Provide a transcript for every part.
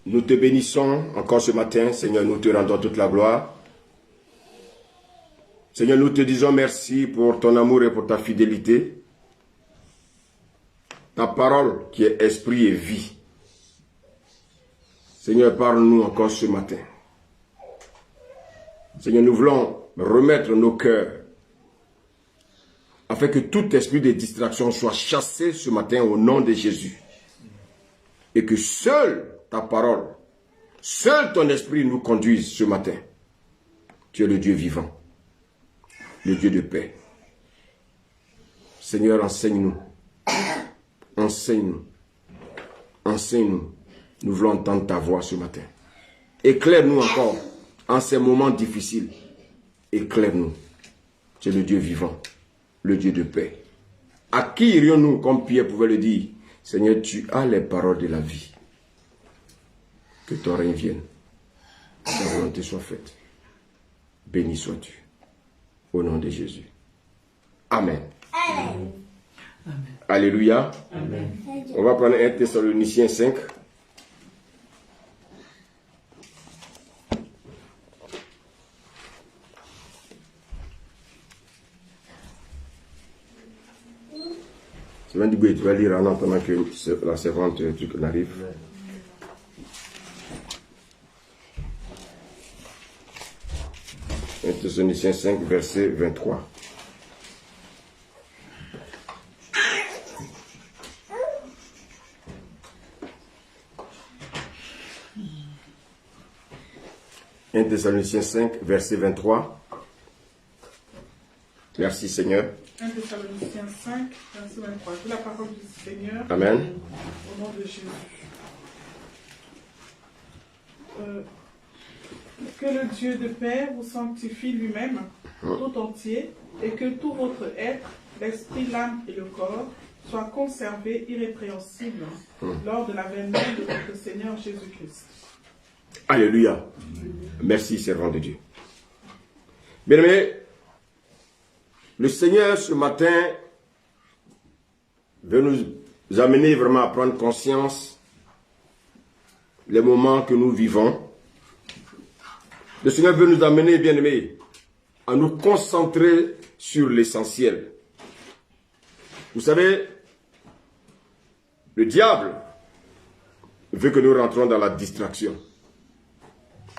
Nous te bénissons encore ce matin, Seigneur, nous te rendons toute la gloire. Seigneur, nous te disons merci pour ton amour et pour ta fidélité. Ta parole qui est esprit et vie. Seigneur, parle-nous encore ce matin. Seigneur, nous voulons remettre nos cœurs afin que tout esprit de distraction soit chassé ce matin au nom de Jésus. Et que seule ta parole, seul ton esprit nous conduise ce matin. Tu es le Dieu vivant, le Dieu de paix. Seigneur, enseigne-nous. Enseigne-nous. Enseigne-nous. Nous voulons entendre ta voix ce matin. Éclaire-nous encore en ces moments difficiles. Éclaire-nous. Tu es le Dieu vivant, le Dieu de paix. À qui irions-nous, comme Pierre pouvait le dire? Seigneur, tu as les paroles de la vie. Que ton règne vienne. Que ta volonté soit faite. Béni sois-tu. Au nom de Jésus. Amen. Amen. Alléluia. Amen. On va prendre 1 Thessaloniciens 5. Tu vas lire en attendant que la servante arrive. 1 Thessaloniciens 5, verset 23. « 1 Thessaloniciens 5, verset 23. Merci Seigneur. 1 Thessaloniciens 5, verset 23. C'est la parole du Seigneur. Amen. Au nom de Jésus. Que le Dieu de paix vous sanctifie lui-même, tout entier, et que tout votre être, l'esprit, l'âme et le corps, soient conservés irrépréhensibles lors de l'avènement de notre Seigneur Jésus-Christ. Alléluia. Merci, servant de Dieu. Bien-aimés, le Seigneur, ce matin, veut nous amener vraiment à prendre conscience les moments que nous vivons. Le Seigneur veut nous amener, bien-aimés, à nous concentrer sur l'essentiel. Vous savez, le diable veut que nous rentrons dans la distraction.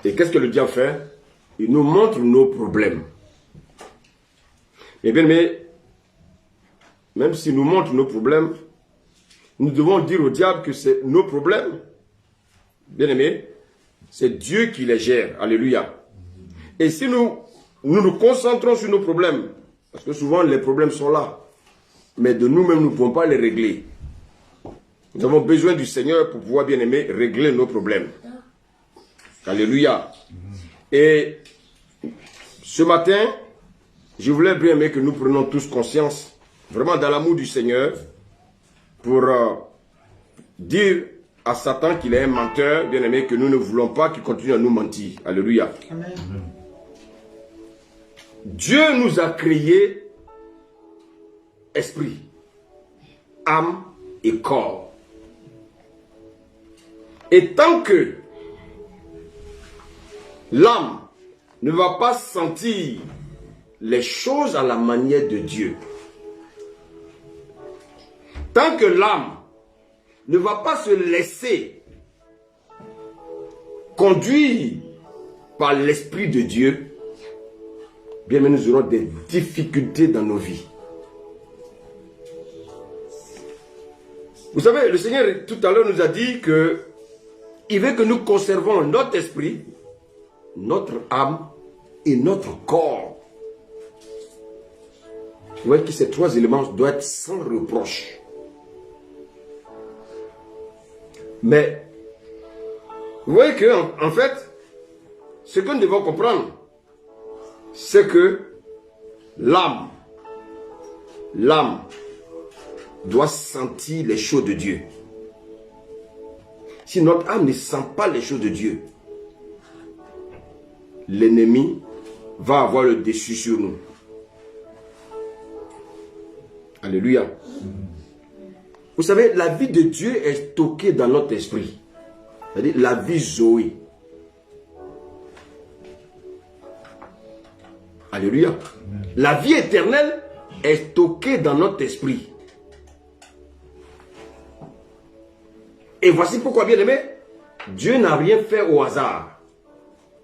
Et qu'est-ce que le diable fait? Il nous montre nos problèmes. Mais bien, même s'il nous montre nos problèmes, nous devons dire au diable que c'est nos problèmes. Bien aimé, c'est Dieu qui les gère. Alléluia. Et si nous nous concentrons sur nos problèmes, parce que souvent les problèmes sont là, mais de nous-mêmes, nous ne pouvons pas les régler. Nous avons besoin du Seigneur pour pouvoir, bien aimé, régler nos problèmes. Alléluia. Et ce matin, je voulais bien aimer que nous prenions tous conscience, vraiment dans l'amour du Seigneur, pour dire à Satan qu'il est un menteur, bien aimé, que nous ne voulons pas qu'il continue à nous mentir. Alléluia. Amen. Dieu nous a créé esprit, âme et corps. Et tant que l'âme ne va pas sentir les choses à la manière de Dieu, tant que l'âme ne va pas se laisser conduire par l'Esprit de Dieu, bien nous aurons des difficultés dans nos vies. Vous savez, le Seigneur tout à l'heure nous a dit que il veut que nous conservons notre esprit, notre âme et notre corps. Vous voyez que ces trois éléments doivent être sans reproche. Mais, vous voyez que, en fait, ce que nous devons comprendre, c'est que l'âme doit sentir les choses de Dieu. Si notre âme ne sent pas les choses de Dieu, l'ennemi va avoir le dessus sur nous. Alléluia. Vous savez, la vie de Dieu est stockée dans notre esprit. C'est-à-dire la vie Zoé. Alléluia. La vie éternelle est stockée dans notre esprit. Et voici pourquoi, bien aimé, Dieu n'a rien fait au hasard.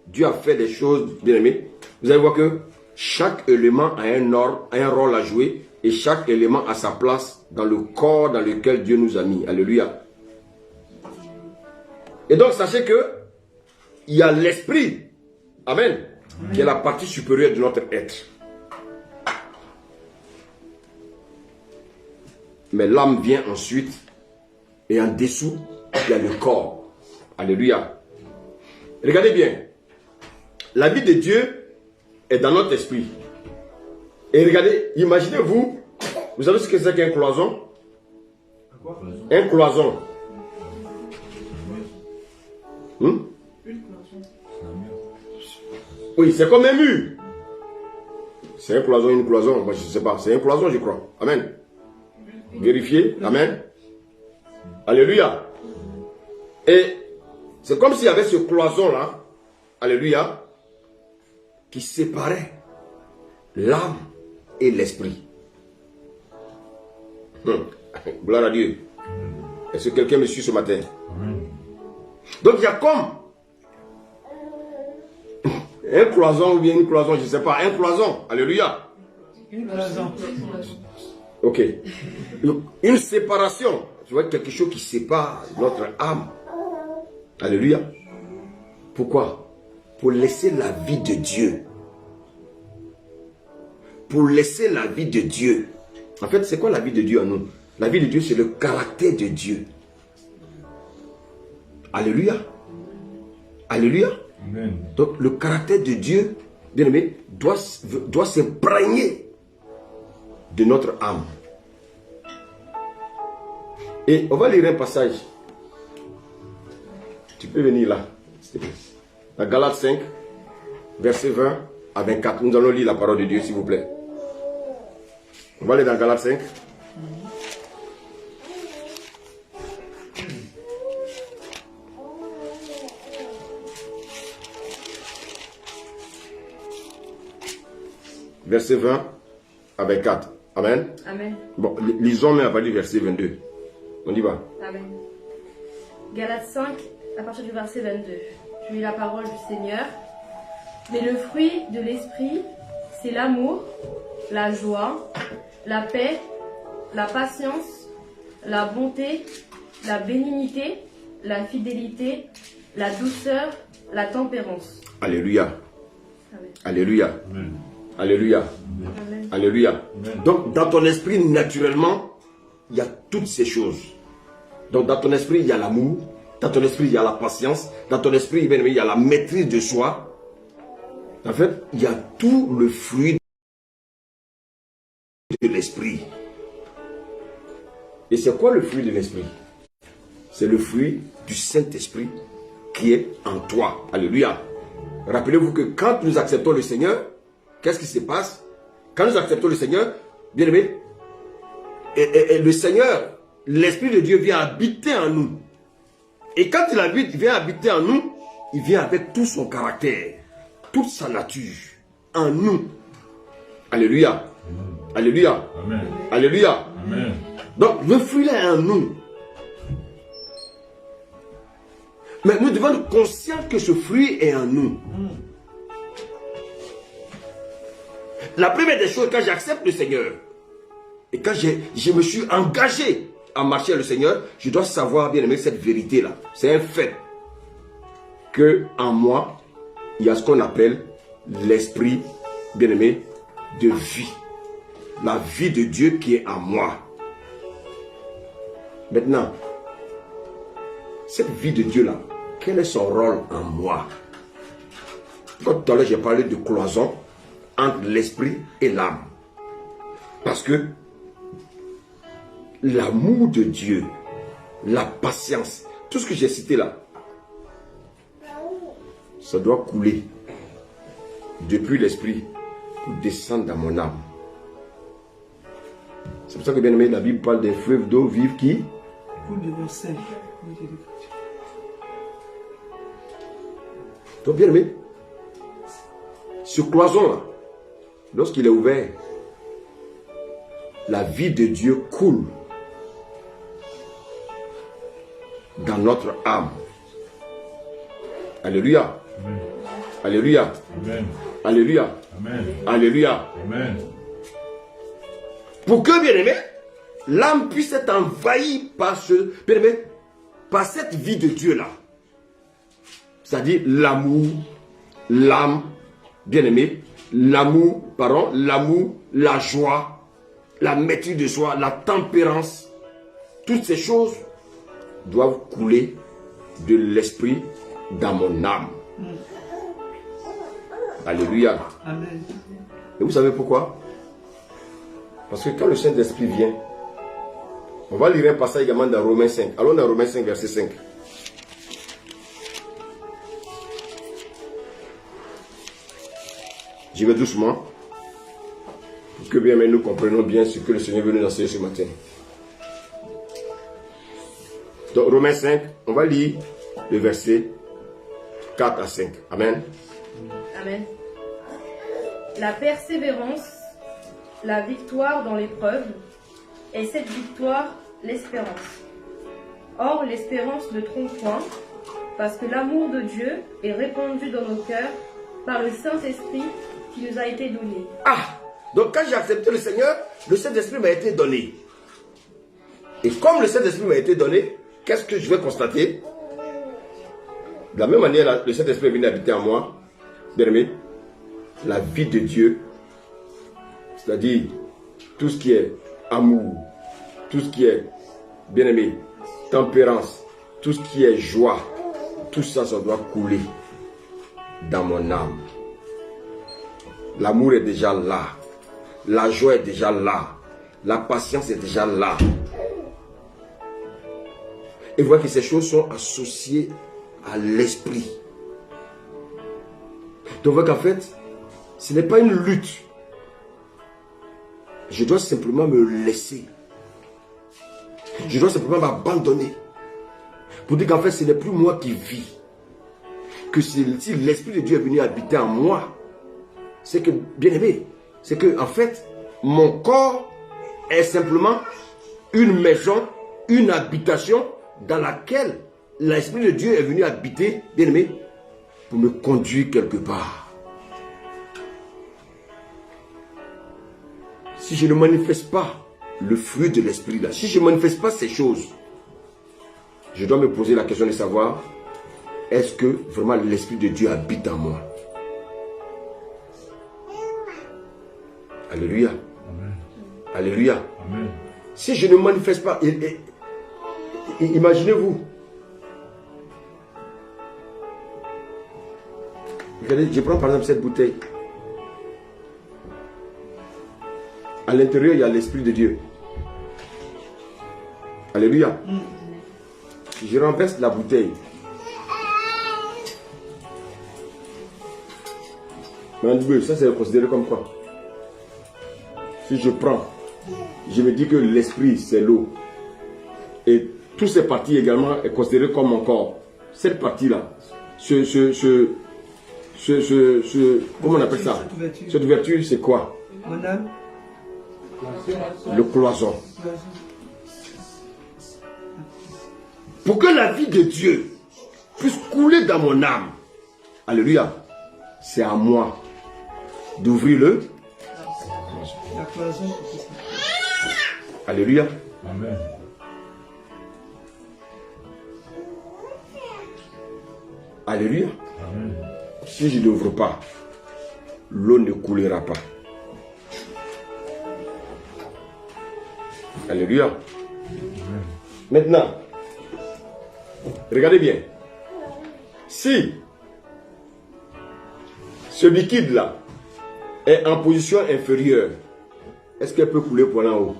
Dieu a fait des choses, bien aimé. Vous allez voir que chaque élément a un ordre, a un rôle à jouer, et chaque élément a sa place dans le corps dans lequel Dieu nous a mis. Alléluia. Et donc, sachez que il y a l'esprit, amen, qui est la partie supérieure de notre être. Mais l'âme vient ensuite, et en dessous, il y a le corps. Alléluia. Regardez bien. La vie de Dieu est dans notre esprit. Et regardez, imaginez-vous, vous savez ce que c'est qu'un cloison? Un cloison. Oui, c'est comme un mur. C'est un cloison, une cloison. Moi, je ne sais pas. C'est un cloison, je crois. Amen. Vérifiez. Amen. Alléluia. Et c'est comme s'il y avait ce cloison-là. Alléluia. Qui séparait l'âme et l'esprit. Gloire à Dieu. Est-ce que quelqu'un me suit ce matin? Donc il y a comme un cloison ou bien une cloison, je ne sais pas, un cloison. Alléluia. Une cloison. Ok. Une séparation. Tu vois, quelque chose qui sépare notre âme. Alléluia. Pourquoi? Pour laisser la vie de Dieu. Pour laisser la vie de Dieu. En fait, c'est quoi la vie de Dieu en nous? La vie de Dieu, c'est le caractère de Dieu. Alléluia. Alléluia. Amen. Donc, le caractère de Dieu, bien aimé, doit s'imprégner de notre âme. Et on va lire un passage. Tu peux venir là, s'il te plaît. Dans Galates 5, verset 20 à 24. Nous allons lire la parole de Dieu, s'il vous plaît. On va aller dans Galates 5. Verset 20 à 24. Amen. Amen. Bon, lisons mais à partir du verset 22. On y va. Amen. Galates 5, à partir du verset 22. Je lis la parole du Seigneur. Mais le fruit de l'esprit, c'est l'amour, la joie, la paix, la patience, la bonté, la bénignité, la fidélité, la douceur, la tempérance. Alléluia. Amen. Alléluia. Amen. Alléluia. Amen. Alléluia. Amen. Donc, dans ton esprit, naturellement, il y a toutes ces choses. Donc, dans ton esprit, il y a l'amour. Dans ton esprit, il y a la patience. Dans ton esprit, bien aimé, il y a la maîtrise de soi. En fait, il y a tout le fruit de l'esprit. Et c'est quoi le fruit de l'esprit? C'est le fruit du Saint-Esprit qui est en toi. Alléluia. Rappelez-vous que quand nous acceptons le Seigneur, qu'est-ce qui se passe? Quand nous acceptons le Seigneur, bien aimé, et le Seigneur, l'Esprit de Dieu vient habiter en nous. Et quand il vient habiter en nous, il vient avec tout son caractère, toute sa nature en nous. Alléluia. Alléluia. Amen. Alléluia. Amen. Donc le fruit est en nous. Mais nous devons être conscients que ce fruit est en nous. La première des choses, quand j'accepte le Seigneur, et quand je me suis engagé à marcher avec le Seigneur, je dois savoir, bien aimé, cette vérité-là. C'est un fait que en moi, il y a ce qu'on appelle l'esprit, bien aimé, de vie. La vie de Dieu qui est en moi. Maintenant, cette vie de Dieu-là, quel est son rôle en moi? Quand tout à l'heure j'ai parlé de cloison entre l'esprit et l'âme. Parce que l'amour de Dieu, la patience, tout ce que j'ai cité là, ça doit couler depuis l'esprit pour descendre dans mon âme. C'est pour ça que, bien aimé, la Bible parle des fleuves d'eau vive qui Coule de versets. Donc, bien aimé, ce cloison-là, lorsqu'il est ouvert, la vie de Dieu coule dans notre âme. Alléluia. Amen. Alléluia. Amen. Alléluia. Amen. Alléluia. Amen. Pour que, bien aimé, l'âme puisse être envahie par bien aimé, par cette vie de Dieu-là. C'est-à-dire l'amour, l'âme, bien aimé, l'amour, la joie, la maîtrise de soi, la tempérance. Toutes ces choses doivent couler de l'esprit dans mon âme. Alléluia. Amen. Et vous savez pourquoi? Parce que quand le Saint-Esprit vient, on va lire un passage également dans Romains 5. Allons dans Romains 5, verset 5. J'y vais doucement, pour que bien nous comprenions bien ce que le Seigneur veut nous enseigner ce matin. Donc Romains 5, on va lire le verset 4 à 5. Amen. Amen. La persévérance, la victoire dans l'épreuve, et cette victoire, l'espérance. Or, l'espérance ne trompe point, parce que l'amour de Dieu est répandu dans nos cœurs par le Saint-Esprit qui nous a été donné. Ah! Donc quand j'ai accepté le Seigneur, le Saint-Esprit m'a été donné. Et comme le Saint-Esprit m'a été donné, qu'est-ce que je vais constater? De la même manière, le Saint-Esprit est venu habiter en moi. Bien aimé, la vie de Dieu, c'est-à-dire tout ce qui est amour, tout ce qui est, bien aimé, tempérance, tout ce qui est joie, tout ça, ça doit couler dans mon âme. L'amour est déjà là. La joie est déjà là. La patience est déjà là. Et vous voyez que ces choses sont associées à l'esprit. Donc vous voyez qu'en fait, ce n'est pas une lutte. Je dois simplement me laisser. Je dois simplement m'abandonner. Pour dire qu'en fait, ce n'est plus moi qui vis. Que si l'Esprit de Dieu est venu habiter en moi, c'est que, bien aimé, c'est que en fait, mon corps est simplement une maison, une habitation dans laquelle l'Esprit de Dieu est venu habiter, bien aimé, pour me conduire quelque part. Si je ne manifeste pas le fruit de l'Esprit là, si je ne manifeste pas ces choses, je dois me poser la question de savoir, est-ce que vraiment l'Esprit de Dieu habite en moi? Alléluia. Amen. Alléluia. Amen. Si je ne manifeste pas, imaginez-vous. Regardez, je prends par exemple cette bouteille. À l'intérieur, il y a l'Esprit de Dieu. Alléluia. Je renverse la bouteille. Mais ça, c'est considéré comme quoi? Si je prends, je me dis que l'esprit, c'est l'eau. Et toutes ces parties également est considérée comme mon corps. Cette partie-là, comment on appelle ça? Cette ouverture, c'est quoi? Mon âme. Le cloison. Pour que la vie de Dieu puisse couler dans mon âme, alléluia, c'est à moi d'ouvrir La cloison. alléluia. Amen. Alléluia. Amen. Si je n'ouvre pas, l'eau ne coulera pas. Alléluia. Maintenant, regardez bien. Si ce liquide-là est en position inférieure, est-ce qu'elle peut couler pour aller en haut?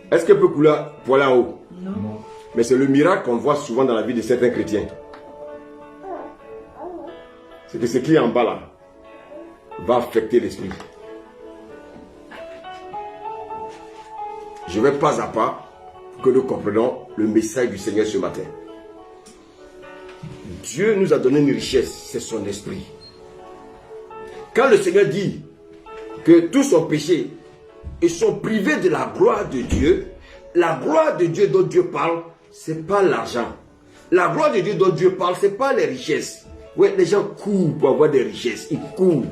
Est-ce qu'elle peut couler pour aller en haut? Non. Mais c'est le miracle qu'on voit souvent dans la vie de certains chrétiens. C'est que ce qui est en bas là va affecter l'esprit. Je vais pas à pas pour que nous comprenions le message du Seigneur ce matin. Dieu nous a donné une richesse, c'est son esprit. Quand le Seigneur dit que tous sont péchés et sont privés de la gloire de Dieu, la gloire de Dieu dont Dieu parle, ce n'est pas l'argent. La gloire de Dieu dont Dieu parle, ce n'est pas les richesses. Oui, les gens courent pour avoir des richesses, ils courent.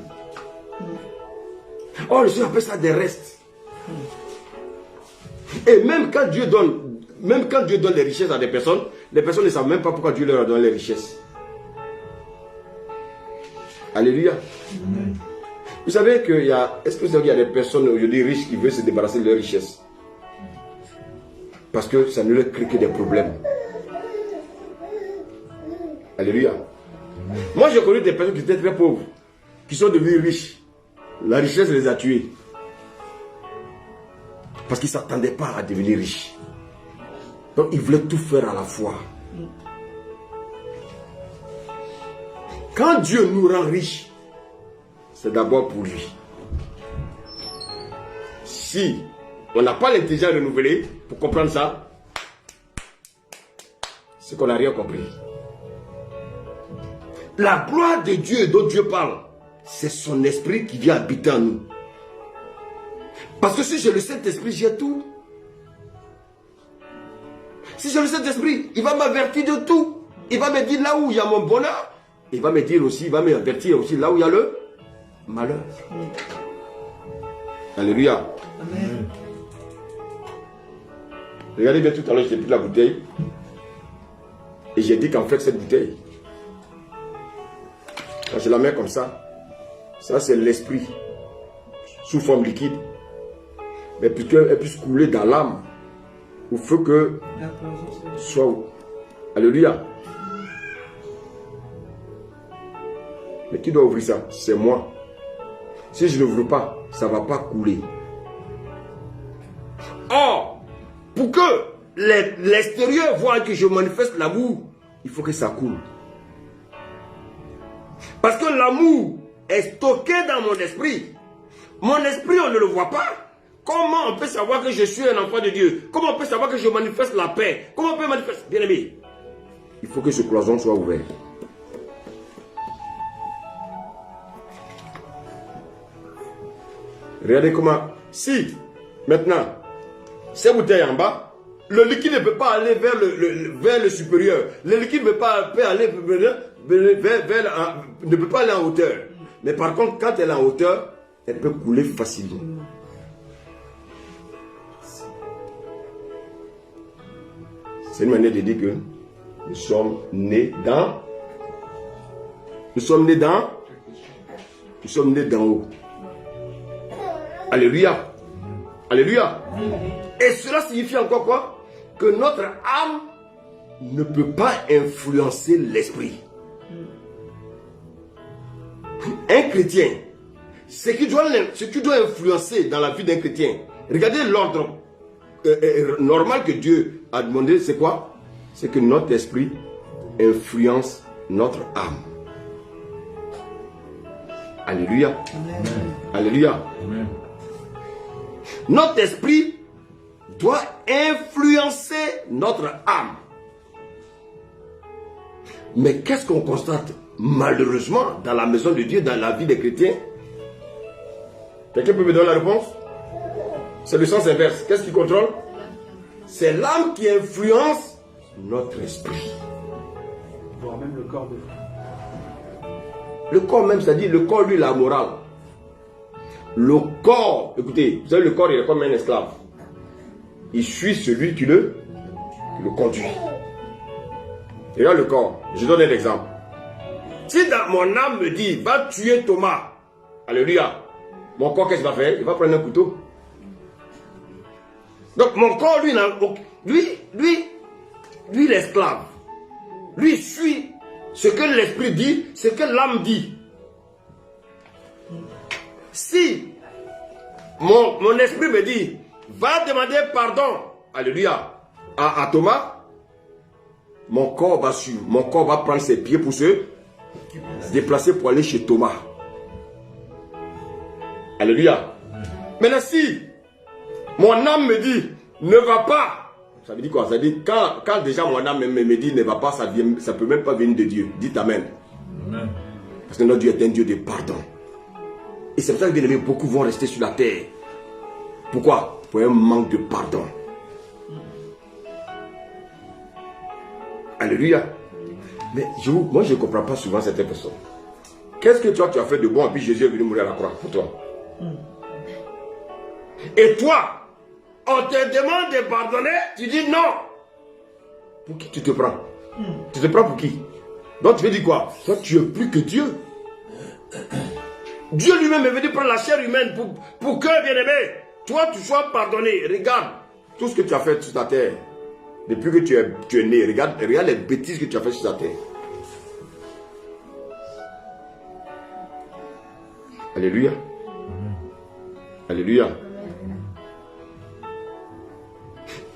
Oh, le Seigneur appelle ça des restes. Et même quand Dieu donne les richesses à des personnes, les personnes ne savent même pas pourquoi Dieu leur a donné les richesses. Alléluia. Amen. Vous savez qu'il y a... Est-ce que vous savez qu'il y a des personnes aujourd'hui riches qui veulent se débarrasser de leurs richesses? Parce que ça ne leur crée que des problèmes. Alléluia. Amen. Moi j'ai connu des personnes qui étaient très pauvres, qui sont devenues riches. La richesse les a tués. Parce qu'ils ne s'attendaient pas à devenir riches. Donc ils voulaient tout faire à la fois. Quand Dieu nous rend riches, c'est d'abord pour lui. Si on n'a pas l'intelligence renouvelée pour comprendre ça, c'est qu'on n'a rien compris. La gloire de Dieu dont Dieu parle, c'est son esprit qui vient habiter en nous. Parce que si j'ai le Saint-Esprit, j'ai tout. Si j'ai le Saint-Esprit, il va m'avertir de tout. Il va me dire là où il y a mon bonheur. Il va me dire aussi, il va m'avertir aussi là où il y a le malheur. Alléluia. Amen. Regardez bien, tout à l'heure, j'ai pris la bouteille. Et j'ai dit qu'en fait, cette bouteille, quand je la mets comme ça c'est l'esprit, sous forme liquide. Mais pour qu'elle puisse couler dans l'âme, il faut que soit... Alléluia. Mais qui doit ouvrir ça? C'est moi. Si je ne l'ouvre pas, ça ne va pas couler. Or, pour que l'extérieur voit que je manifeste l'amour, il faut que ça coule. Parce que l'amour est stocké dans mon esprit. Mon esprit, on ne le voit pas. Comment on peut savoir que je suis un enfant de Dieu? Comment on peut savoir que je manifeste la paix? Comment on peut manifester? Bien aimé, il faut que ce cloison soit ouvert. Regardez comment, si maintenant, ces bouteilles en bas, le liquide ne peut pas aller vers le supérieur. Le liquide ne peut pas aller ne peut pas aller en hauteur. Mais par contre, quand elle est en hauteur, elle peut couler facilement. C'est une manière de dire que nous sommes nés dans... Nous sommes nés dans... Nous sommes nés d'en haut. Alléluia. Alléluia. Et cela signifie encore quoi? Que notre âme ne peut pas influencer l'esprit. Un chrétien, ce qui doit influencer dans la vie d'un chrétien, regardez l'ordre normal que Dieu a demandé, c'est quoi? C'est que notre esprit influence notre âme. Alléluia. Amen. Alléluia. Amen. Notre esprit doit influencer notre âme. Mais qu'est-ce qu'on constate malheureusement dans la maison de Dieu, dans la vie des chrétiens? Quelqu'un peut me donner la réponse? C'est le sens inverse. Qu'est-ce qui contrôle? C'est l'âme qui influence notre esprit. Voire même le corps de... Le corps même, c'est-à-dire le corps, lui, la morale. Le corps, écoutez, vous savez, le corps, il est comme un esclave. Il suit celui qui le conduit. Et là, le corps, je donne un exemple. Si dans mon âme me dit, va tuer Thomas, alléluia, mon corps, qu'est-ce qu'il va faire? Il va prendre un couteau. Donc, mon corps, lui l'esclave. Lui suit ce que l'esprit dit, ce que l'âme dit. Si mon esprit me dit, va demander pardon, alléluia, à Thomas, mon corps va suivre, mon corps va prendre ses pieds pour se déplacer pour aller chez Thomas. Alléluia. Maintenant, si mon âme me dit, ne va pas Ça veut dire quoi? Ça veut dire quand déjà mon âme me dit ne va pas, ça ne peut même pas venir de Dieu. Dites Amen. Amen. Parce que notre Dieu est un Dieu de pardon. Et c'est pour ça que bien aimé, beaucoup vont rester sur la terre. Pourquoi? Pour un manque de pardon. Alléluia. Mais moi je ne comprends pas souvent certaines personnes. Qu'est-ce que toi tu as fait de bon et puis Jésus est venu mourir à la croix pour toi? Et toi, on te demande de pardonner, tu dis non. Pour qui tu te prends? Tu te prends pour qui? Donc tu veux dire quoi? Toi tu es plus que Dieu. Dieu lui-même est venu prendre la chair humaine pour que, bien-aimé, toi tu sois pardonné. Regarde tout ce que tu as fait sur ta terre. Depuis que tu es né, regarde les bêtises que tu as fait sur ta terre. Alléluia. Alléluia.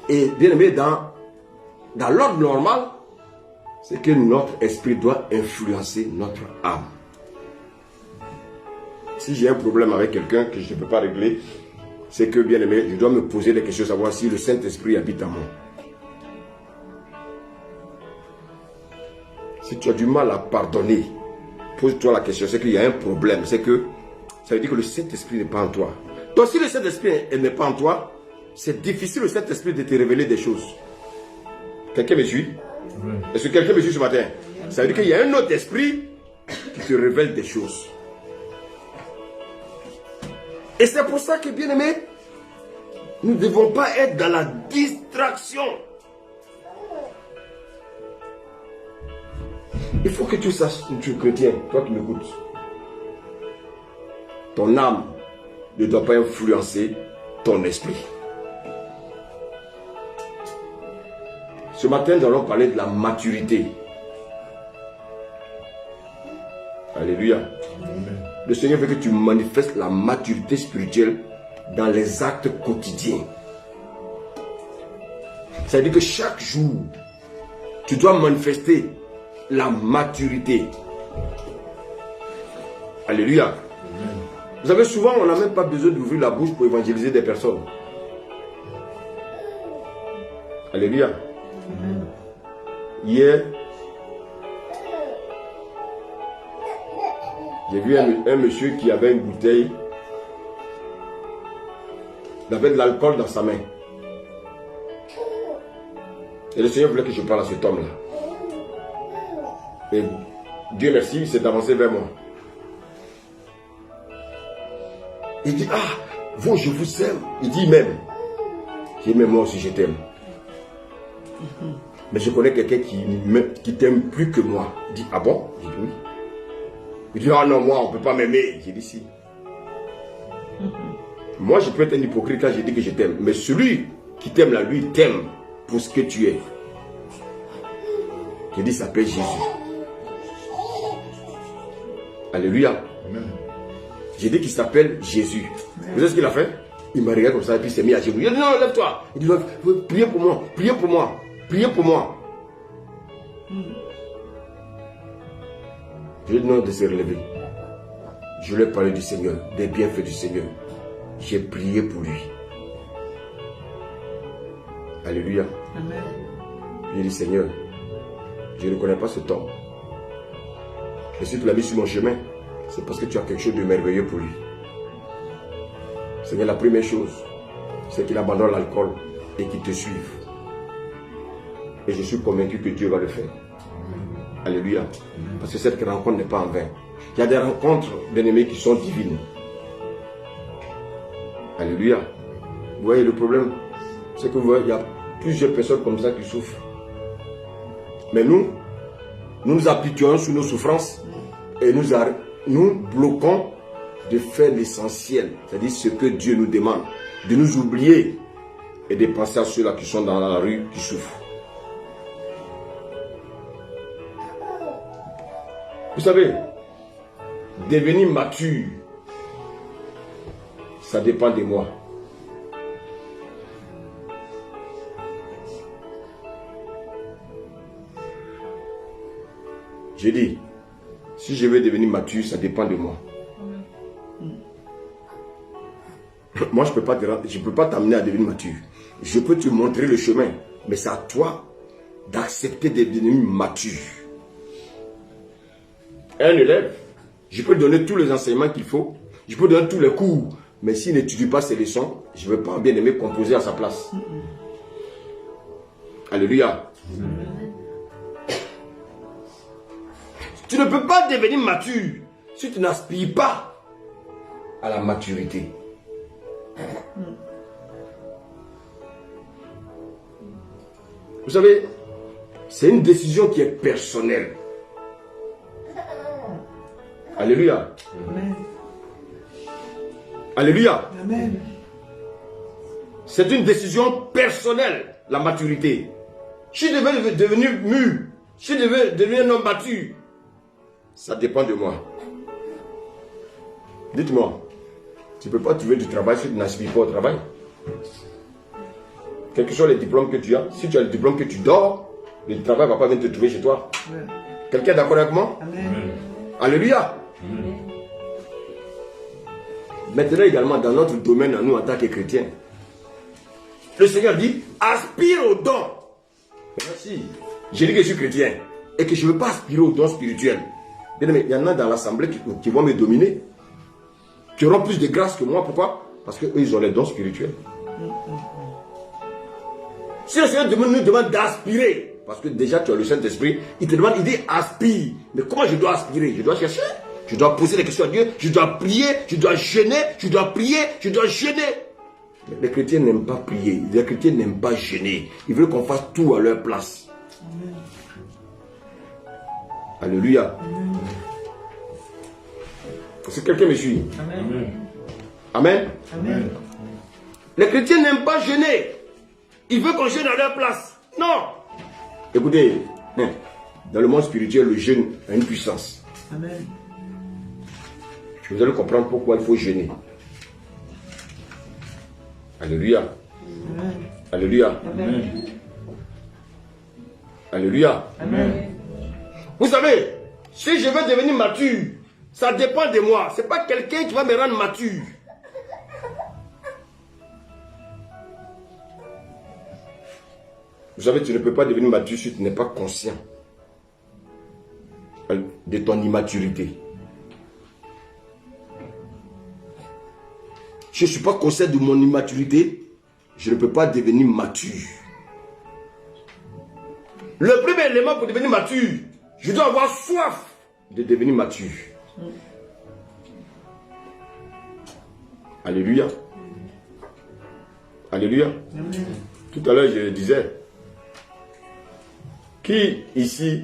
Et bien aimé, dans l'ordre normal, c'est que notre esprit doit influencer notre âme. Si j'ai un problème avec quelqu'un que je ne peux pas régler, c'est que, bien aimé, je dois me poser des questions, savoir si le Saint-Esprit habite en moi. Si tu as du mal à pardonner, pose-toi la question, c'est qu'il y a un problème, c'est que ça veut dire que le Saint-Esprit n'est pas en toi. Donc si le Saint-Esprit n'est pas en toi, c'est difficile le Saint-Esprit de te révéler des choses. Quelqu'un me suit? Oui. Est-ce que quelqu'un me suit ce matin? Ça veut dire qu'il y a un autre esprit qui te révèle des choses. Et c'est pour ça que, bien aimé, nous ne devons pas être dans la distraction. Il faut que tu saches, tu es chrétien, toi qui m'écoutes. Ton âme ne doit pas influencer ton esprit. Ce matin, nous allons parler de la maturité. Alléluia. Amen. Le Seigneur veut que tu manifestes la maturité spirituelle dans les actes quotidiens. Ça veut dire que chaque jour, tu dois manifester la maturité. Alléluia. Amen. Vous savez, souvent, on n'a même pas besoin d'ouvrir la bouche pour évangéliser des personnes. Alléluia. Amen. Hier, j'ai vu un monsieur qui avait une bouteille. Il avait de l'alcool dans sa main. Et le Seigneur voulait que je parle à cet homme-là. Et Dieu merci, il s'est avancé vers moi. Il dit, ah, vous, je vous aime. Il dit même. J'ai dit, mais moi aussi, je t'aime. Mais je connais quelqu'un qui t'aime plus que moi. Il dit, ah bon? J'ai dit, oui. Il dit, ah non, moi, on ne peut pas m'aimer. J'ai dit, si. Moi, je peux être un hypocrite quand je dis que je t'aime. Mais celui qui t'aime là, lui, t'aime pour ce que tu es. J'ai dit, il s'appelle Jésus. Alléluia. Amen. J'ai dit qu'il s'appelle Jésus. Vous savez ce qu'il a fait? Il m'a regardé comme ça et puis il s'est mis à genoux. Il a dit, non, lève-toi. Il dit, priez pour moi, priez pour moi, priez pour moi. Je lui ai demandé de se relever. Je lui ai parlé du Seigneur, des bienfaits du Seigneur. J'ai prié pour lui. Alléluia. Amen. J'ai dit, Seigneur, je ne connais pas cet homme. Et si tu l'as mis sur mon chemin, c'est parce que tu as quelque chose de merveilleux pour lui. Seigneur, la première chose, c'est qu'il abandonne l'alcool et qu'il te suive. Et je suis convaincu que Dieu va le faire. Alléluia. Parce que cette rencontre n'est pas en vain. Il y a des rencontres, bien-aimés, qui sont divines. Alléluia. Vous voyez le problème? C'est que vous voyez, il y a plusieurs personnes comme ça qui souffrent. Mais nous nous appliquons sur nos souffrances et nous bloquons de faire l'essentiel, c'est-à-dire ce que Dieu nous demande, de nous oublier et de penser à ceux-là qui sont dans la rue, qui souffrent. Vous savez, devenir mature, ça dépend de moi. J'ai dit, si je veux devenir mature, ça dépend de moi. Moi, je ne peux pas t'amener à devenir mature. Je peux te montrer le chemin. Mais c'est à toi d'accepter des devenir mature. Un élève, je peux donner tous les enseignements qu'il faut, je peux donner tous les cours, mais s'il n'étudie pas ses leçons, je ne vais pas bien aimer composer à sa place. Alléluia. Tu ne peux pas devenir mature si tu n'aspires pas à la maturité. Vous savez, c'est une décision qui est personnelle. Alléluia. Amen. Alléluia. Amen. C'est une décision personnelle, la maturité. Si je devais devenir mûr, si je devais devenir un homme mature, ça dépend de moi. Dites-moi, tu ne peux pas trouver du travail si tu n'aspires pas au travail. Quels que soient les diplômes que tu as, si tu as le diplôme que tu dors, le travail ne va pas venir te trouver chez toi. Amen. Quelqu'un est d'accord avec moi? Amen. Alléluia. Maintenant également dans notre domaine à nous en tant que chrétiens, le Seigneur dit, aspire au don. Merci. J'ai dit que je suis chrétien et que je ne veux pas aspirer au don spirituel. Mais il y en a dans l'assemblée qui vont me dominer, qui auront plus de grâce que moi. Pourquoi? Parce qu'eux, ils ont les dons spirituels. Si le Seigneur nous demande d'aspirer, parce que déjà tu as le Saint-Esprit, il te demande, il dit aspire. Mais comment je dois aspirer? Je dois chercher, je dois poser des questions à Dieu, je dois prier, je dois jeûner, je dois prier, je dois jeûner. Mais les chrétiens n'aiment pas prier, les chrétiens n'aiment pas jeûner. Ils veulent qu'on fasse tout à leur place. Amen. Alléluia. Amen. Est-ce que quelqu'un me suit? Amen. Amen. Amen. Les chrétiens n'aiment pas jeûner. Ils veulent qu'on jeûne à leur place. Non. Écoutez, dans le monde spirituel, le jeûne a une puissance. Amen. Vous allez comprendre pourquoi il faut jeûner. Alléluia. Amen. Alléluia. Amen. Alléluia. Amen. Vous savez, si je veux devenir mature, ça dépend de moi. Ce n'est pas quelqu'un qui va me rendre mature. Vous savez, tu ne peux pas devenir mature si tu n'es pas conscient de ton immaturité. Si je ne suis pas conscient de mon immaturité, je ne peux pas devenir mature. Le premier élément pour devenir mature, je dois avoir soif de devenir mature. Alléluia. Alléluia. Amen. Tout à l'heure, je disais, qui ici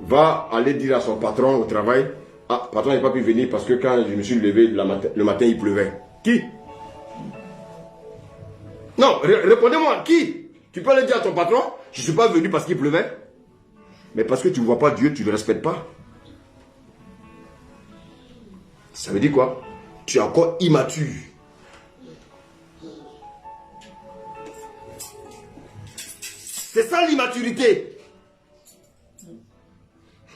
va aller dire à son patron au travail, ah, patron n'a pas pu venir parce que quand je me suis levé le matin, il pleuvait. Qui? Non, répondez-moi, qui? Tu peux aller dire à ton patron, je ne suis pas venu parce qu'il pleuvait, mais parce que tu ne vois pas Dieu, tu ne le respectes pas. Ça veut dire quoi? Tu es encore immature. C'est ça l'immaturité.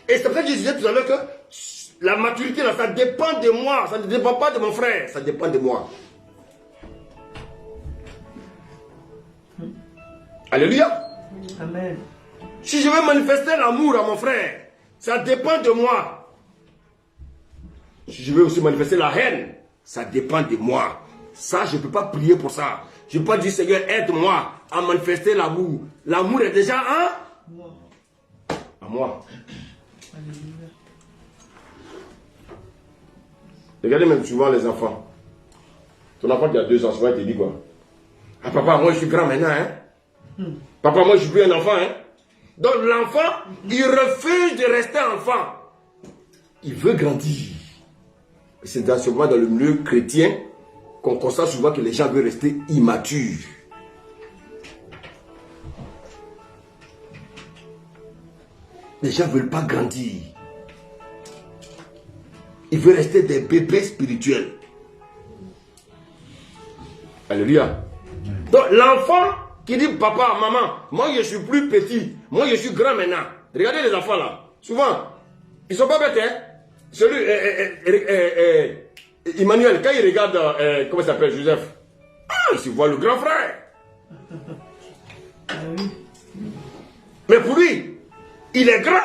Et c'est pour ça que je disais tout à l'heure que la maturité, là, ça dépend de moi. Ça ne dépend pas de mon frère. Ça dépend de moi. Alléluia. Amen. Si je veux manifester l'amour à mon frère, ça dépend de moi. Si je veux aussi manifester la haine, ça dépend de moi. Ça, je ne peux pas prier pour ça. Je ne peux pas dire, Seigneur, aide-moi à manifester l'amour. L'amour est déjà à moi. Regardez même souvent les enfants. Ton enfant qui a 2 ans, souvent il te dit quoi? Ah papa, moi je suis grand maintenant, hein? Papa, moi je suis plus un enfant, hein? Donc l'enfant, il refuse de rester enfant. Il veut grandir. C'est dans ce moment dans le milieu chrétien qu'on constate souvent que les gens veulent rester immatures. Les gens ne veulent pas grandir. Ils veulent rester des bébés spirituels. Alléluia. Donc l'enfant qui dit papa, maman, moi je suis plus petit, moi je suis grand maintenant. Regardez les enfants là. Souvent, ils ne sont pas bêtes, hein. Celui, Emmanuel, quand il regarde, comment il s'appelle, Joseph, il se voit le grand frère. Mais pour lui, il est grand.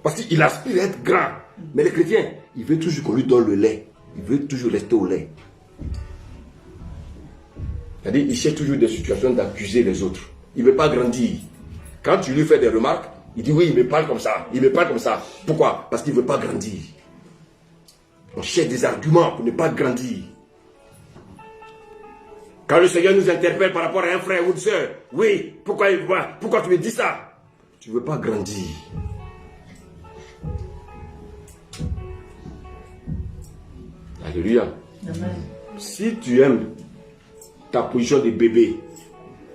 Parce qu'il aspire à être grand. Mais le chrétien, il veut toujours qu'on lui donne le lait. Il veut toujours rester au lait. C'est-à-dire, il cherche toujours des situations d'accuser les autres. Il ne veut pas grandir. Quand tu lui fais des remarques, il dit oui, il me parle comme ça. Il me parle comme ça. Pourquoi? Parce qu'il ne veut pas grandir. On cherche des arguments pour ne pas grandir. Quand le Seigneur nous interpelle par rapport à un frère ou une soeur, oui, pourquoi tu me dis ça? Tu ne veux pas grandir. Alléluia. Amen. Si tu aimes ta position de bébé,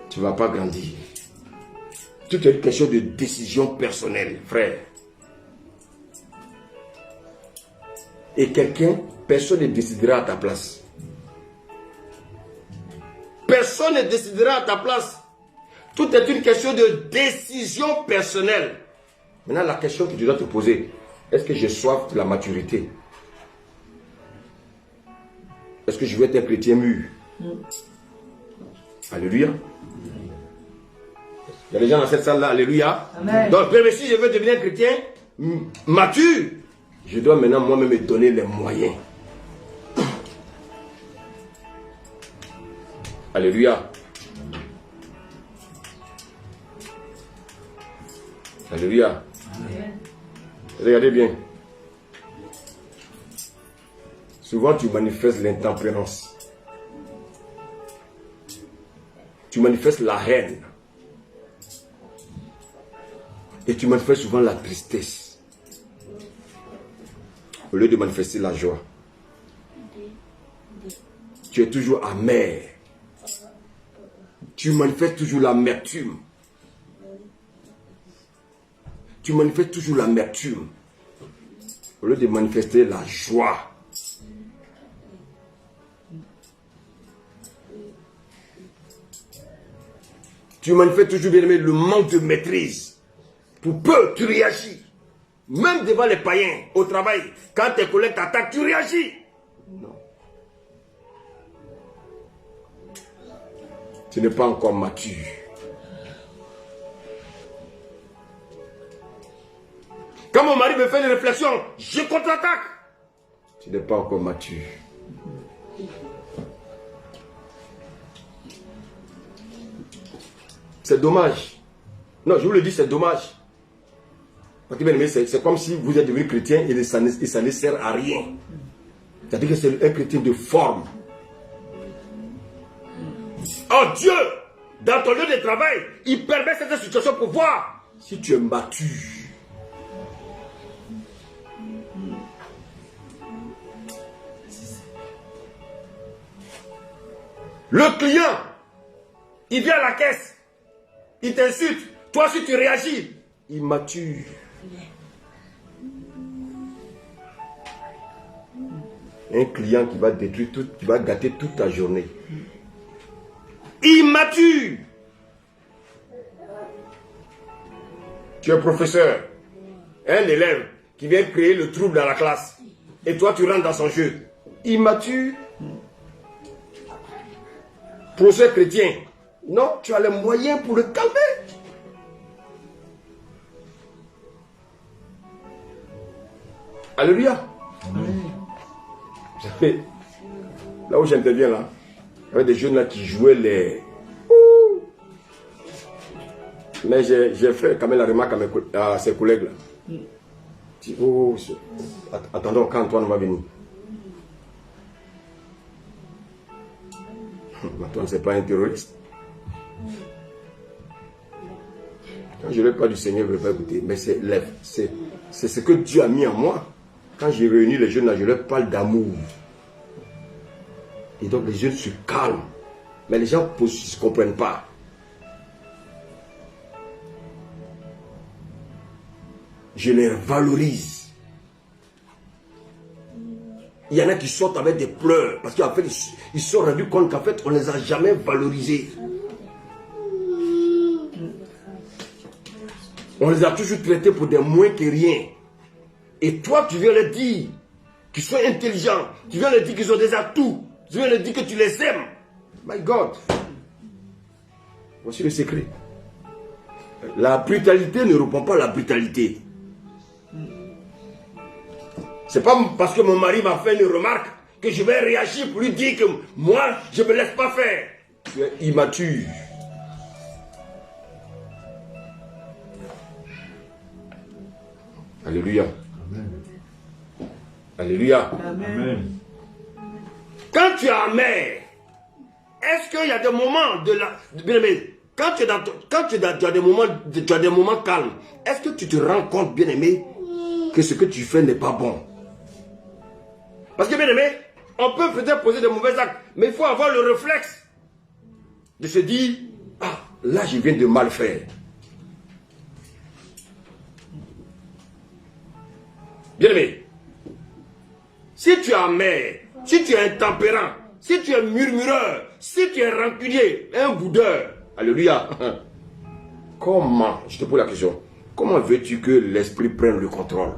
tu ne vas pas grandir. Tout est une question de décision personnelle, frère. Et personne ne décidera à ta place. Personne ne décidera à ta place. Tout est une question de décision personnelle. Maintenant, la question que tu dois te poser, est-ce que j'ai soif de la maturité? Est-ce que je veux être un chrétien mûr? Alléluia. Il y a des gens dans cette salle-là, alléluia. Amen. Donc, si je veux devenir un chrétien mature, je dois maintenant moi-même me donner les moyens. Alléluia. Alléluia. Amen. Regardez bien. Souvent, tu manifestes l'intempérance. Tu manifestes la haine. Et tu manifestes souvent la tristesse. Au lieu de manifester la joie. Tu es toujours amer. Tu manifestes toujours l'amertume. Tu manifestes toujours l'amertume. Au lieu de manifester la joie. Tu manifestes toujours, bien aimé, le manque de maîtrise. Pour peu, tu réagis. Même devant les païens, au travail, quand tes collègues t'attaquent, tu réagis. Non. Tu n'es pas encore mature. Quand mon mari me fait une réflexion, je contre-attaque. Tu n'es pas encore mature. C'est dommage. Non, je vous le dis, c'est dommage. Parce que bien aimé, c'est comme si vous êtes devenu chrétien et ça ne sert à rien. C'est-à-dire que c'est un chrétien de forme. Oh Dieu, dans ton lieu de travail, il permet cette situation pour voir si tu es mature. Le client, il vient à la caisse, il t'insulte. Toi, si tu réagis, immature. Un client qui va détruire tout, qui va gâter toute ta journée. Immature. Tu es professeur. Un élève qui vient créer le trouble dans la classe. Et toi, tu rentres dans son jeu. Immature. Professeur chrétien. Non, tu as les moyens pour le calmer. Alléluia. Là où j'interviens là, il y avait des jeunes là qui jouaient les... Mais j'ai fait quand même la remarque à ses collègues là. Oh, attendons quand Antoine va venir. Antoine, c'est pas un terroriste. Quand je ne parle du Seigneur, je ne vais pas écouter. Mais c'est ce que Dieu a mis en moi. Quand j'ai réuni les jeunes là, je leur parle d'amour. Et donc les jeunes se calment. Mais les gens ne se comprennent pas. Je les valorise. Il y en a qui sortent avec des pleurs. Parce qu'en fait, ils se sont rendus compte qu'en fait, on ne les a jamais valorisés. On les a toujours traités pour des moins que rien. Et toi, tu viens leur dire qu'ils sont intelligents. Tu viens leur dire qu'ils ont des atouts. Tu viens leur dire que tu les aimes. My God. Voici le secret. La brutalité ne répond pas à la brutalité. C'est pas parce que mon mari m'a fait une remarque que je vais réagir pour lui dire que moi, je ne me laisse pas faire. Tu es immature. Alléluia. Amen. Alléluia. Amen. Quand tu es amer, est-ce qu'il y a des moments de la... Bien-aimé, quand tu as des moments calmes, est-ce que tu te rends compte, bien-aimé, que ce que tu fais n'est pas bon? Parce que, bien-aimé, on peut peut-être poser de mauvais actes, mais il faut avoir le réflexe de se dire, ah, là, je viens de mal faire. Bien-aimé, si tu es amer, si tu es intempérant, si tu es murmureur, si tu es rancunier, un boudeur, alléluia, comment, je te pose la question, comment veux-tu que l'esprit prenne le contrôle?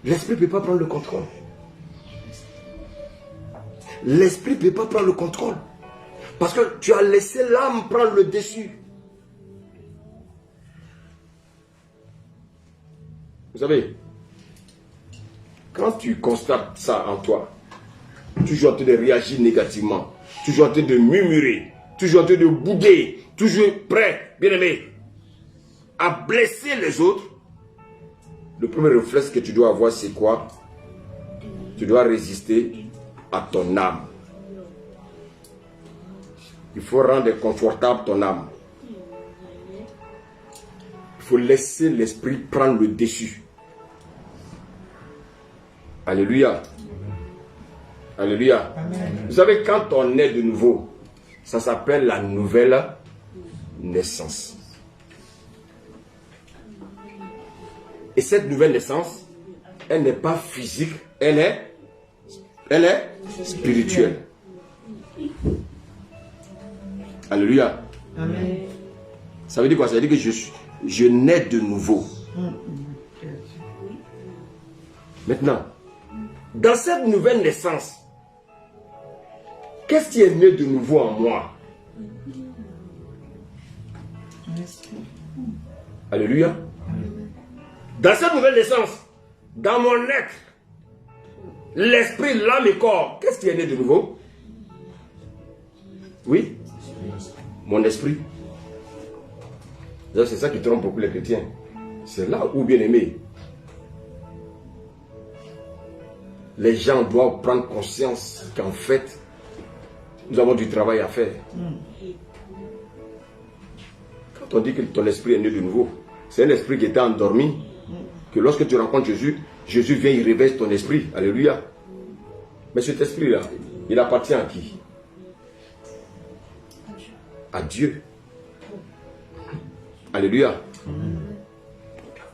L'esprit ne peut pas prendre le contrôle. L'esprit ne peut pas prendre le contrôle. Parce que tu as laissé l'âme prendre le dessus. Vous savez, quand tu constates ça en toi, toujours en train de réagir négativement, toujours en train de murmurer, toujours en train de bouder, toujours prêt, bien-aimé, à blesser les autres, le premier réflexe que tu dois avoir, c'est quoi? Tu dois résister à ton âme. Il faut rendre confortable ton âme. Il faut laisser l'esprit prendre le dessus. Alléluia. Alléluia. Amen. Vous savez, quand on est de nouveau, ça s'appelle la nouvelle naissance. Et cette nouvelle naissance, elle n'est pas physique, elle est spirituelle. Alléluia. Amen. Ça veut dire quoi? Ça veut dire que je nais de nouveau. Maintenant, dans cette nouvelle naissance, qu'est-ce qui est né de nouveau en moi? Alléluia. Dans cette nouvelle naissance, dans mon être, l'esprit, l'âme et corps, qu'est-ce qui est né de nouveau? Oui? Mon esprit. C'est ça qui trompe beaucoup les chrétiens. C'est là où, bien aimé, les gens doivent prendre conscience qu'en fait, nous avons du travail à faire. Quand on dit que ton esprit est né de nouveau, c'est un esprit qui était endormi, que lorsque tu rencontres Jésus, Jésus vient, il réveille ton esprit. Alléluia. Mais cet esprit-là, il appartient à qui? À Dieu. Alléluia.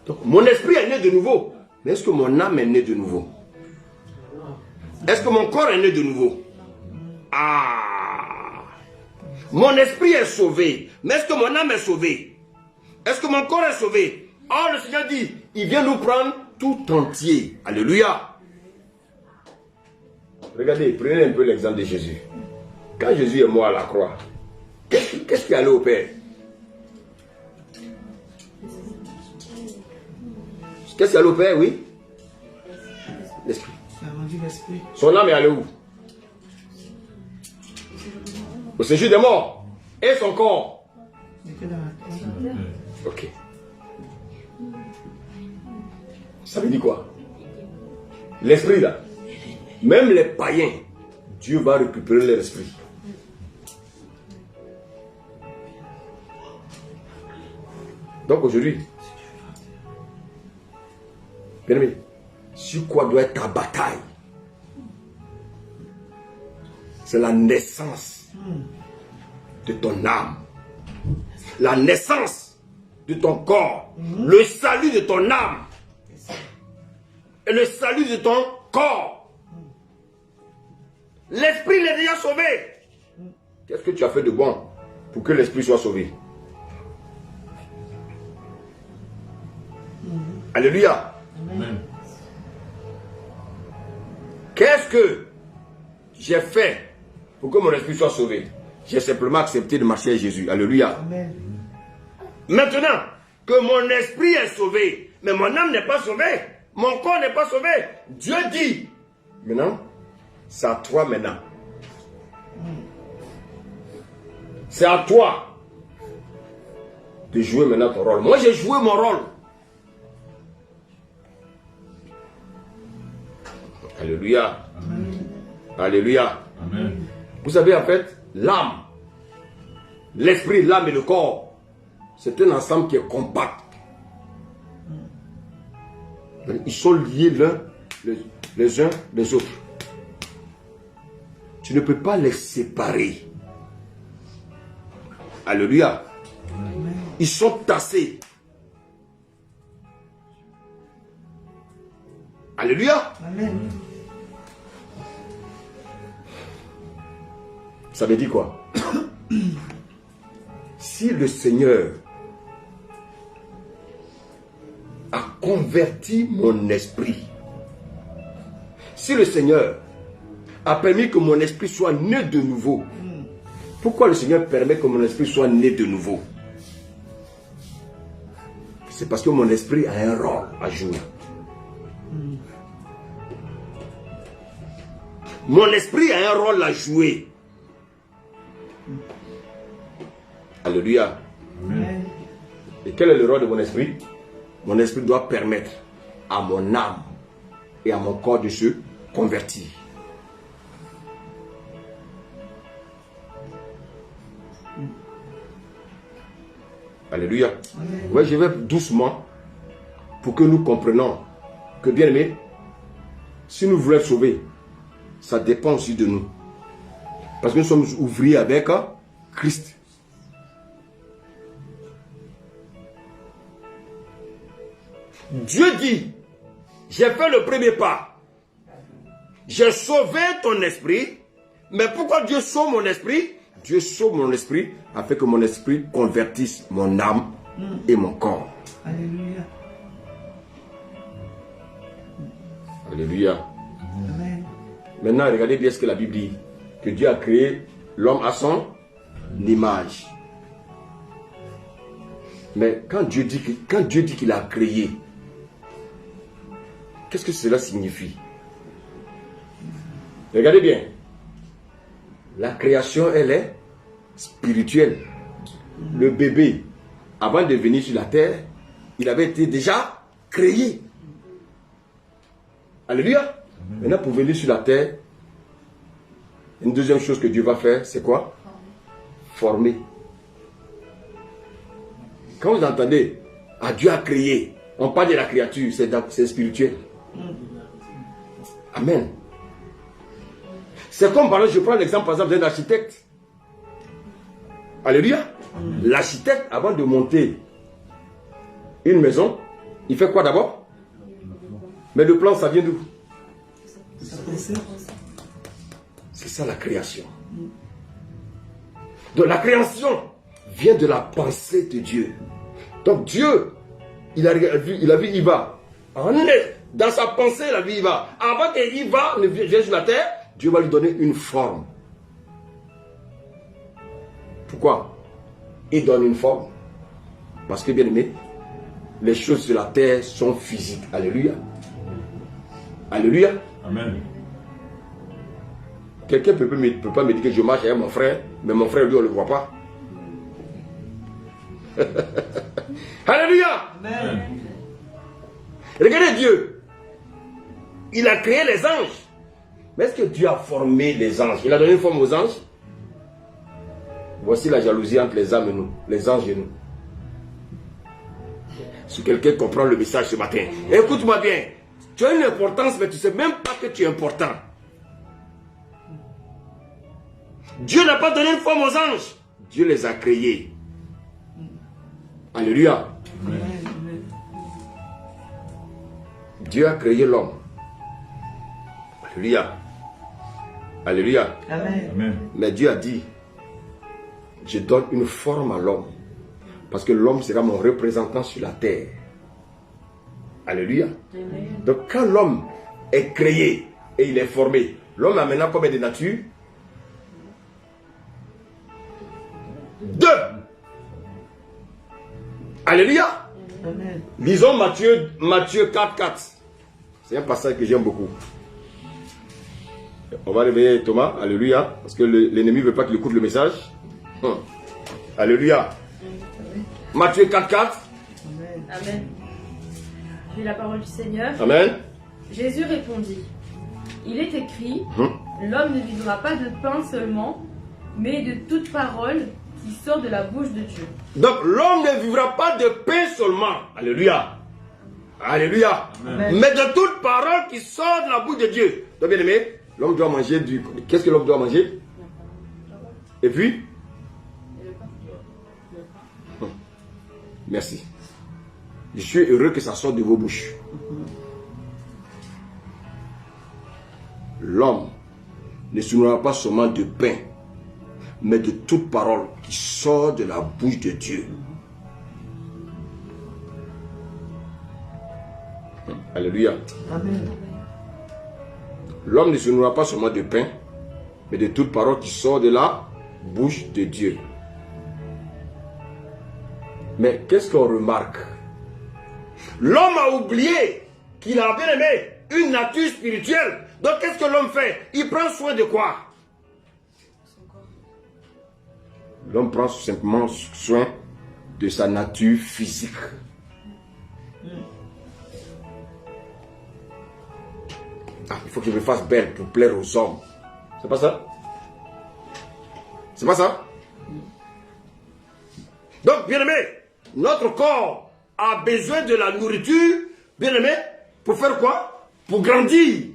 Donc, mon esprit est né de nouveau. Mais est-ce que mon âme est née de nouveau? Est-ce que mon corps est né de nouveau? Ah! Mon esprit est sauvé. Mais est-ce que mon âme est sauvée? Est-ce que mon corps est sauvé? Oh, le Seigneur dit, il vient nous prendre tout entier. Alléluia. Regardez, prenez un peu l'exemple de Jésus. Quand Jésus est mort à la croix, qu'est-ce qui est allé au Père? Qu'est-ce qui est allé au Père, oui? L'esprit. Son âme est allée où? Au séjour des morts. Et son corps? Ok. Ça veut dire quoi? L'esprit là, même les païens, Dieu va récupérer leur esprit. Donc aujourd'hui, bien aimé, sur quoi doit être ta bataille? C'est la naissance de ton âme, la naissance de ton corps, le salut de ton âme et le salut de ton corps. L'esprit l'est déjà sauvé. Qu'est-ce que tu as fait de bon pour que l'esprit soit sauvé? Alléluia. Amen. Qu'est-ce que j'ai fait pour que mon esprit soit sauvé? J'ai simplement accepté de marcher avec Jésus. Alléluia. Amen. Maintenant que mon esprit est sauvé, mais mon âme n'est pas sauvée, mon corps n'est pas sauvé, Dieu dit, maintenant, c'est à toi maintenant. C'est à toi de jouer maintenant ton rôle. Moi, j'ai joué mon rôle. Alléluia. Alléluia. Amen. Vous savez, en fait, l'âme, l'esprit, l'âme et le corps, c'est un ensemble qui est compact. Ils sont liés les uns des autres. Tu ne peux pas les séparer. Alléluia. Ils sont tassés. Alléluia. Amen. Ça veut dire quoi? Si le Seigneur a converti mon esprit, si le Seigneur a permis que mon esprit soit né de nouveau, pourquoi le Seigneur permet que mon esprit soit né de nouveau? C'est parce que mon esprit a un rôle à jouer. Mon esprit a un rôle à jouer. Alléluia. Amen. Et quel est le rôle de mon esprit? Mon esprit doit permettre à mon âme et à mon corps de se convertir. Alléluia. Oui, je vais doucement pour que nous comprenions que, bien aimé, si nous voulons être sauvés, ça dépend aussi de nous. Parce que nous sommes ouvriers avec Christ. Dieu dit, j'ai fait le premier pas. J'ai sauvé ton esprit. Mais pourquoi Dieu sauve mon esprit? Dieu sauve mon esprit afin que mon esprit convertisse mon âme et mon corps. Alléluia. Alléluia. Amen. Maintenant, regardez bien ce que la Bible dit. Que Dieu a créé l'homme à son image. Mais quand Dieu dit qu'il a créé, qu'est-ce que cela signifie? Regardez bien. La création, elle est spirituelle. Le bébé, avant de venir sur la terre, il avait été déjà créé. Alléluia. Maintenant, pour venir sur la terre, une deuxième chose que Dieu va faire, c'est quoi? Former. Quand vous entendez, Dieu a créé, on parle de la créature, c'est spirituel. Amen. C'est comme, par exemple, je prends l'exemple, par exemple, d'un architecte. Alléluia. L'architecte, avant de monter une maison, il fait quoi d'abord? Mais le plan, ça vient d'où? C'est ça la création. Donc la création vient de la pensée de Dieu. Donc Dieu, il a vu, il va. Dans sa pensée, la vie, il va. Avant qu'il va, ne vienne sur la terre, Dieu va lui donner une forme. Pourquoi? Il donne une forme. Parce que, bien aimé, les choses sur la terre sont physiques. Alléluia. Alléluia. Amen. Quelqu'un ne peut pas me dire que je marche avec mon frère, mais mon frère, lui, on ne le voit pas. Alléluia. Amen. Regardez Dieu. Il a créé les anges. Mais est-ce que Dieu a formé les anges? Il a donné une forme aux anges? Voici la jalousie entre les âmes et nous, les anges et nous. Si quelqu'un comprend le message ce matin, écoute-moi bien. Tu as une importance, mais tu ne sais même pas que tu es important. Dieu n'a pas donné une forme aux anges. Dieu les a créés. Alléluia. Amen. Dieu a créé l'homme. Alléluia. Alléluia. Amen. Amen. Mais Dieu a dit, je donne une forme à l'homme. Parce que l'homme sera mon représentant sur la terre. Alléluia. Amen. Donc quand l'homme est créé et il est formé, l'homme a maintenant combien de natures? 2. Alléluia. Amen. Lisons Matthieu 4, 4. C'est un passage que j'aime beaucoup. On va réveiller Thomas. Alléluia. Parce que l'ennemi ne veut pas qu'il écoute le message. Alléluia. Matthieu 4, 4. Amen. Amen. J'ai la parole du Seigneur. Amen. Jésus répondit, il est écrit, l'homme ne vivra pas de pain seulement, mais de toute parole qui sort de la bouche de Dieu. Donc l'homme ne vivra pas de pain seulement. Alléluia. Alléluia. Amen. Mais de toute parole qui sort de la bouche de Dieu. Donc bien aimé, l'homme doit manger du... Qu'est-ce que l'homme doit manger? Et puis? Merci. Je suis heureux que ça sorte de vos bouches. L'homme ne se nourrira pas seulement de pain, mais de toute parole qui sort de la bouche de Dieu. Alléluia. Amen. L'homme ne se nourrira pas seulement de pain, mais de toute parole qui sort de la bouche de Dieu. Mais qu'est-ce qu'on remarque? L'homme a oublié qu'il a bien aimé une nature spirituelle. Donc qu'est-ce que l'homme fait? Il prend soin de quoi? L'homme prend simplement soin de sa nature physique. Ah, il faut que je me fasse belle pour plaire aux hommes. C'est pas ça? C'est pas ça? Donc, bien aimé, notre corps a besoin de la nourriture, bien aimé, pour faire quoi? Pour grandir.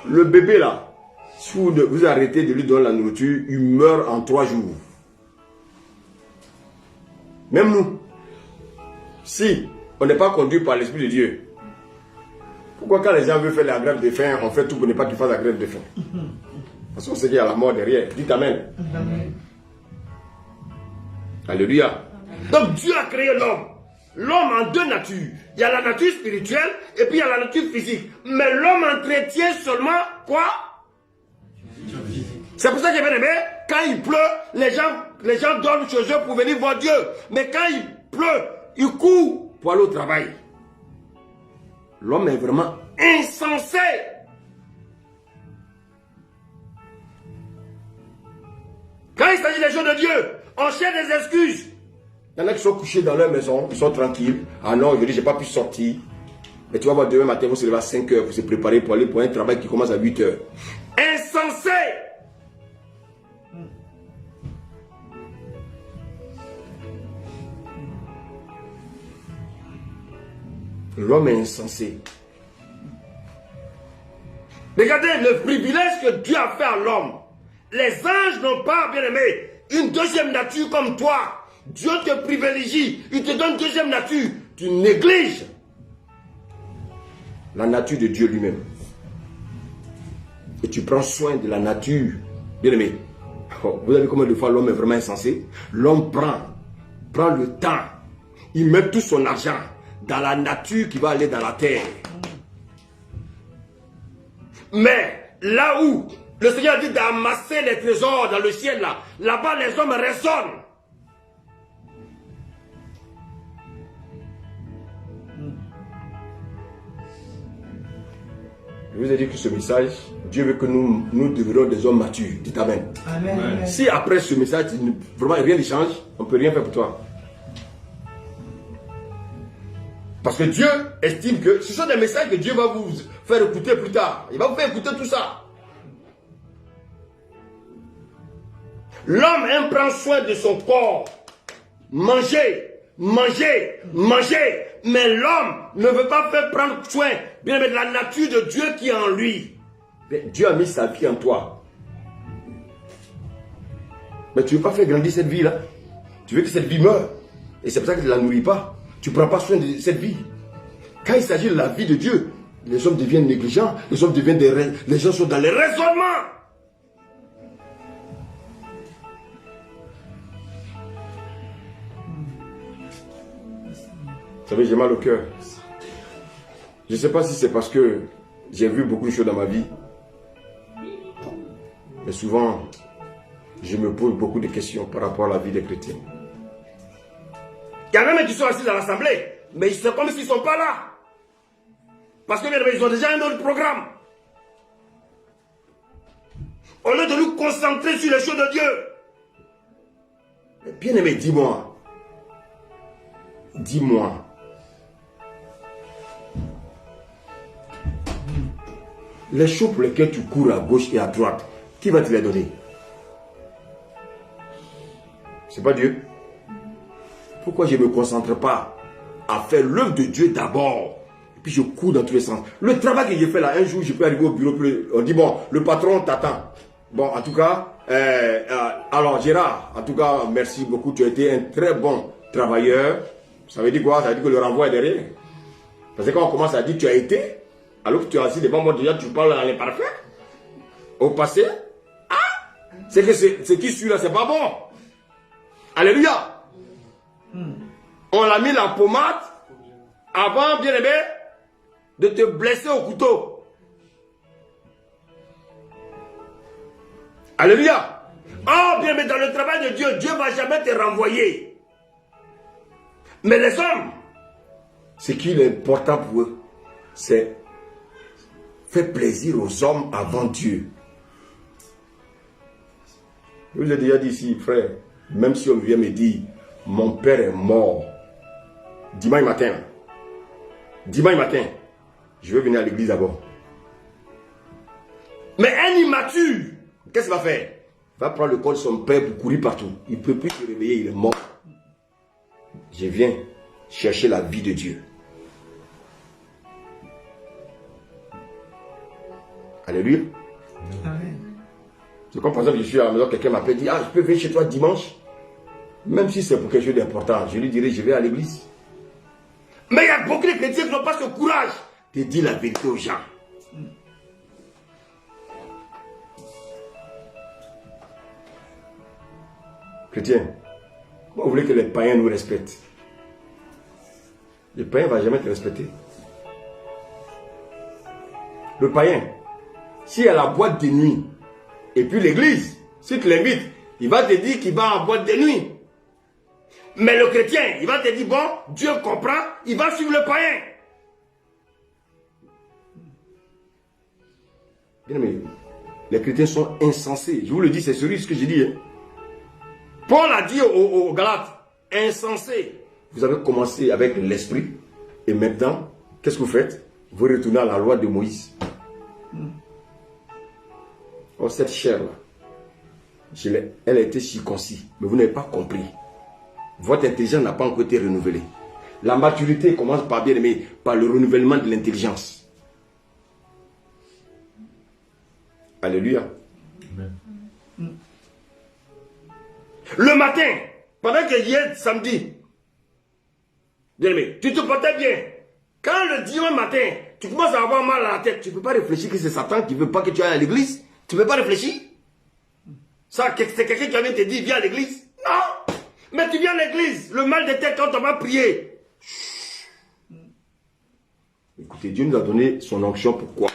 Le bébé là, si vous arrêtez de lui donner la nourriture, il meurt en 3 jours. Même nous, si on n'est pas conduit par l'Esprit de Dieu, pourquoi quand les gens veulent faire la grève de faim, on fait tout pour ne pas qu'ils fassent la grève de faim? Parce qu'on sait qu'il y a la mort derrière. Dites Amen. Amen. Alléluia. Donc Dieu a créé l'homme. L'homme en 2 natures. Il y a la nature spirituelle et puis il y a la nature physique. Mais l'homme entretient seulement quoi? C'est pour ça que bien aimé, quand il pleut, les gens dorment chez eux pour venir voir Dieu. Mais quand il pleut, ils courent pour aller au travail. L'homme est vraiment insensé. Quand il s'agit des choses de Dieu, on cherche des excuses. Il y en a qui sont couchés dans leur maison, ils sont tranquilles. Ah non, je dis, j'ai pas pu sortir. Mais tu vas voir, demain matin, vous se levez à 5 h pour se préparer pour aller pour un travail qui commence à 8 h. Insensé! L'homme est insensé. Regardez le privilège que Dieu a fait à l'homme. Les anges n'ont pas, bien aimé, une deuxième nature comme toi. Dieu te privilégie, il te donne une deuxième nature. Tu négliges la nature de Dieu lui-même. Et tu prends soin de la nature. Bien aimé, vous avez vu combien de fois l'homme est vraiment insensé? L'homme prend le temps, il met tout son argent dans la nature qui va aller dans la terre. Mais là où le Seigneur dit d'amasser les trésors dans le ciel, là-bas les hommes raisonnent. Je vous ai dit que ce message, Dieu veut que nous devenions des hommes matures. Dites Amen. Amen. Amen. Si après ce message, vraiment rien ne change, on ne peut rien faire pour toi. Parce que Dieu estime que ce sont des messages que Dieu va vous faire écouter plus tard. Il va vous faire écouter tout ça. L'homme aime prendre soin de son corps. Manger, manger, manger. Mais l'homme ne veut pas faire prendre soin bien de la nature de Dieu qui est en lui. Mais Dieu a mis sa vie en toi. Mais tu ne veux pas faire grandir cette vie-là. Tu veux que cette vie meure. Et c'est pour ça que tu ne la nourris pas. Tu ne prends pas soin de cette vie. Quand il s'agit de la vie de Dieu, les hommes deviennent négligents, les hommes deviennent les gens sont dans les raisonnements. Vous savez, j'ai mal au cœur. Je ne sais pas si c'est parce que j'ai vu beaucoup de choses dans ma vie. Mais souvent, je me pose beaucoup de questions par rapport à la vie des chrétiens. Il y a même qui sont assis dans l'assemblée, mais c'est comme s'ils ne sont pas là. Parce qu'ils ont déjà un autre programme. Au lieu de nous concentrer sur les choses de Dieu. Mais bien aimé, dis-moi. Dis-moi. Les choses pour lesquelles tu cours à gauche et à droite, qui va te les donner? C'est pas Dieu. Pourquoi je ne me concentre pas à faire l'œuvre de Dieu d'abord? Et puis je cours dans tous les sens. Le travail que j'ai fait là, un jour, je peux arriver au bureau, on dit bon, le patron t'attend. Bon, en tout cas, alors Gérard, en tout cas, merci beaucoup. Tu as été un très bon travailleur. Ça veut dire quoi? Ça veut dire que le renvoi est derrière. Parce que quand on commence à dire tu as été, alors que tu es assis devant moi, déjà tu parles dans l'imparfait. Au passé, c'est que ce qui suit là, c'est pas bon. Alléluia. On l'a mis la pommade avant, bien aimé, de te blesser au couteau. Alléluia. Oh, bien aimé, dans le travail de Dieu, Dieu ne va jamais te renvoyer. Mais les hommes, ce qui est important pour eux, c'est faire plaisir aux hommes avant Dieu. Je vous ai déjà dit ici, frère, même si on vient me dire, mon père est mort, dimanche matin, je vais venir à l'église d'abord. Mais un immature, qu'est-ce qu'il va faire? Il va prendre le col de son père pour courir partout. Il ne peut plus se réveiller, il est mort. Je viens chercher la vie de Dieu. Alléluia. Amen. C'est comme par exemple, je suis à la maison, quelqu'un m'appelle, dit, je peux venir chez toi dimanche? Même si c'est pour quelque chose d'important, je lui dirai, je vais à l'église. Mais il y a beaucoup de chrétiens qui n'ont pas ce courage de dire la vérité aux gens. Chrétiens, comment vous voulez que les païens nous respectent? Le païen ne va jamais te respecter. Le païen, s'il y a la boîte de nuit, et puis l'église, si tu l'invites, il va te dire qu'il va en boîte de nuit. Mais le chrétien, il va te dire, bon, Dieu comprend, il va suivre le païen. Bien aimé, les chrétiens sont insensés. Je vous le dis, c'est sérieux ce que j'ai dit. Hein. Paul a dit aux Galates, insensés. Vous avez commencé avec l'esprit, et maintenant, qu'est-ce que vous faites? Vous retournez à la loi de Moïse. Oh, cette chair-là, elle a été circoncis, mais vous n'avez pas compris. Votre intelligence n'a pas encore été renouvelée. La maturité commence par, bien aimé, par le renouvellement de l'intelligence. Alléluia. Amen. Le matin, pendant que hier, samedi, bien aimé, tu te portais bien. Quand le dimanche matin, tu commences à avoir mal à la tête, tu ne peux pas réfléchir que c'est Satan qui ne veut pas que tu ailles à l'église. Tu ne peux pas réfléchir. Ça, c'est quelqu'un qui vient te dire, viens à l'église. Non. Mais tu viens à l'église, le mal de tête quand on va prier. Écoutez, Dieu nous a donné son onction, pourquoi?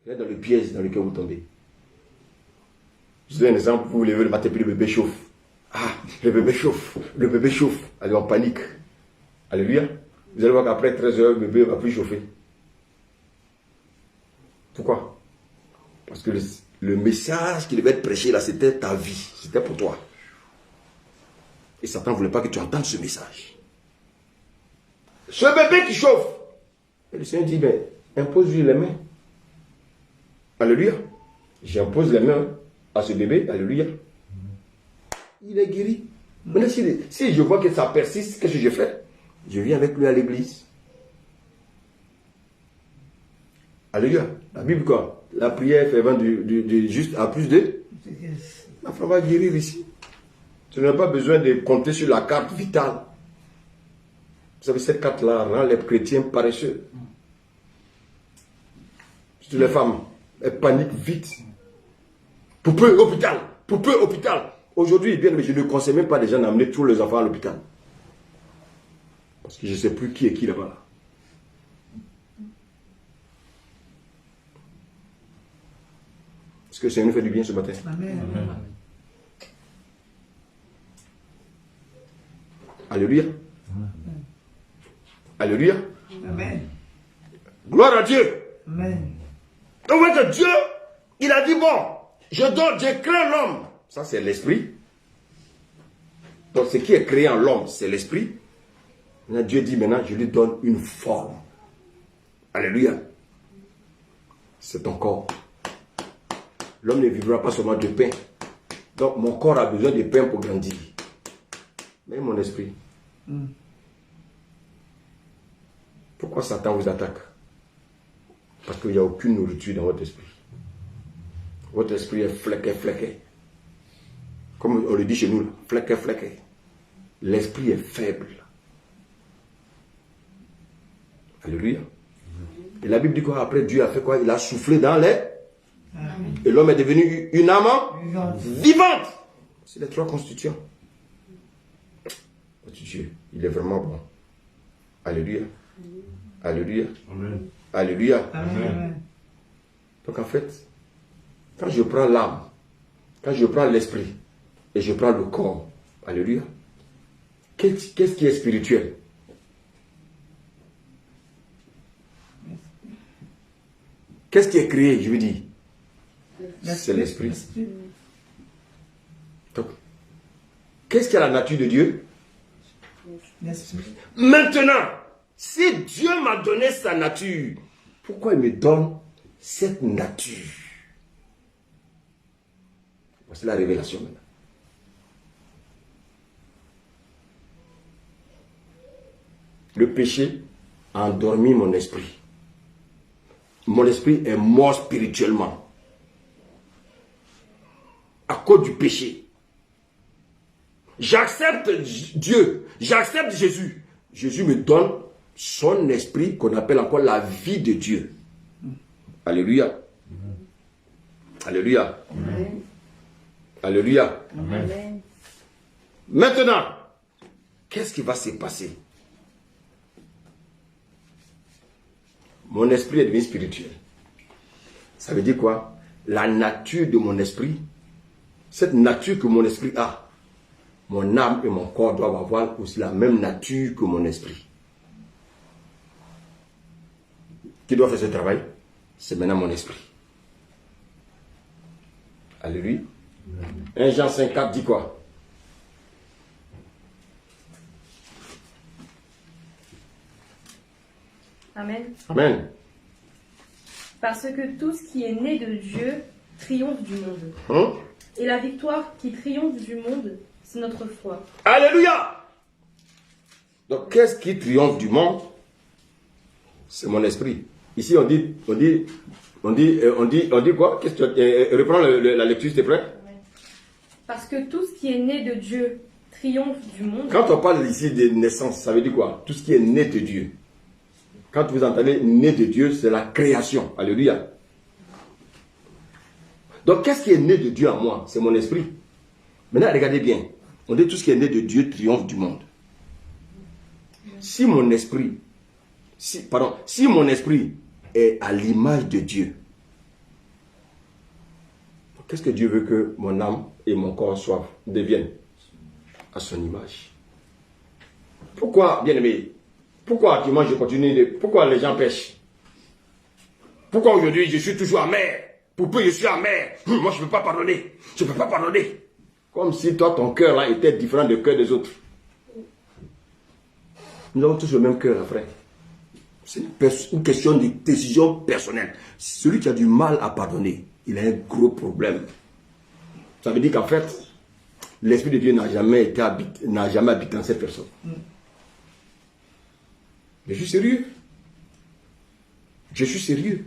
Là, dans le piège dans lequel vous tombez. Je vous donne un exemple, vous vous levez le matin, puis le bébé chauffe. Le bébé chauffe, le bébé chauffe. Allez, en panique. Alléluia. Vous allez voir qu'après 13 heures, le bébé ne va plus chauffer. Pourquoi? Parce que le message qui devait être prêché là, c'était ta vie. C'était pour toi. Et Satan ne voulait pas que tu entendes ce message. Ce bébé qui chauffe. Et le Seigneur dit, ben, impose-lui les mains. Alléluia. J'impose les mains à ce bébé. Alléluia. Il est guéri. Maintenant, si je vois que ça persiste, qu'est-ce que je fais? Je viens avec lui à l'église. Alléluia. La Bible quoi? La prière fervente du juste à plus de. La femme va guérir ici. Tu n'as pas besoin de compter sur la carte vitale. Vous savez, cette carte-là rend les chrétiens paresseux. Surtout les femmes, elles paniquent vite. Pour peu, hôpital. Pour peu, hôpital. Aujourd'hui, bien, mais je ne conseille même pas des gens d'amener tous les enfants à l'hôpital. Parce que je ne sais plus qui est qui là-bas. que le Seigneur nous fait du bien ce matin? Amen. Alléluia. Alléluia. Amen. Gloire à Dieu. Amen. Donc, en fait, Dieu, il a dit, bon, je crée l'homme. Ça, c'est l'esprit. Donc, ce qui est créé en l'homme, c'est l'esprit. Maintenant, Dieu dit, maintenant, je lui donne une forme. Alléluia. C'est ton corps. L'homme ne vivra pas seulement de pain. Donc, mon corps a besoin de pain pour grandir. Mais mon esprit. Pourquoi Satan vous attaque? Parce qu'il n'y a aucune nourriture dans votre esprit. Votre esprit est flequé. Comme on le dit chez nous, flequé. L'esprit est faible. Alléluia. Et la Bible dit quoi? Après, Dieu a fait quoi? Il a soufflé dans les... Et l'homme est devenu une âme vivante. C'est les trois constituants. Dieu, il est vraiment bon. Alléluia. Alléluia. Amen. Alléluia. Amen. Donc en fait, quand je prends l'âme, quand je prends l'esprit et je prends le corps, alléluia, qu'est-ce qui est spirituel? Qu'est-ce qui est créé, je veux dire? C'est l'esprit. Donc, qu'est-ce qui est la nature de Dieu? L'esprit. Maintenant, si Dieu m'a donné sa nature, pourquoi il me donne cette nature? Voici la révélation maintenant. Le péché a endormi mon esprit. Mon esprit est mort spirituellement. À cause du péché. J'accepte Dieu. J'accepte Jésus. Jésus me donne son esprit qu'on appelle encore la vie de Dieu. Alléluia. Alléluia. Amen. Alléluia. Amen. Maintenant, qu'est-ce qui va se passer? Mon esprit est devenu spirituel. Ça veut dire quoi? La nature de mon esprit, cette nature que mon esprit a, mon âme et mon corps doivent avoir aussi la même nature que mon esprit. Qui doit faire ce travail? C'est maintenant mon esprit. Alléluia. 1 Jean 5,4 dit quoi? Amen. Amen. Parce que tout ce qui est né de Dieu triomphe du monde. Hein? Et la victoire qui triomphe du monde, c'est notre foi. Alléluia. Donc, qu'est-ce qui triomphe du monde? C'est mon esprit. Ici, on dit quoi? Qu'est-ce que tu reprends la lecture, s'il te plaît. Parce que tout ce qui est né de Dieu triomphe du monde. Quand on parle ici de naissance, ça veut dire quoi? Tout ce qui est né de Dieu. Quand vous entendez né de Dieu, c'est la création. Alléluia. Donc, qu'est-ce qui est né de Dieu en moi? C'est mon esprit. Maintenant, regardez bien. On dit tout ce qui est né de Dieu triomphe du monde. Si mon esprit est à l'image de Dieu, qu'est-ce que Dieu veut que mon âme et mon corps deviennent? À son image. Pourquoi, bien-aimé? Pourquoi actuellement je continue pourquoi les gens pêchent? Pourquoi aujourd'hui je suis toujours amer? Pour peu je suis amer. Moi je ne peux pas pardonner. Je ne peux pas pardonner. Comme si toi ton cœur là était différent du cœur des autres. Nous avons tous le même cœur, frère. C'est une question de décision personnelle. Celui qui a du mal à pardonner, il a un gros problème. Ça veut dire qu'en fait, l'Esprit de Dieu n'a jamais habité en cette personne. Mais je suis sérieux. Je suis sérieux.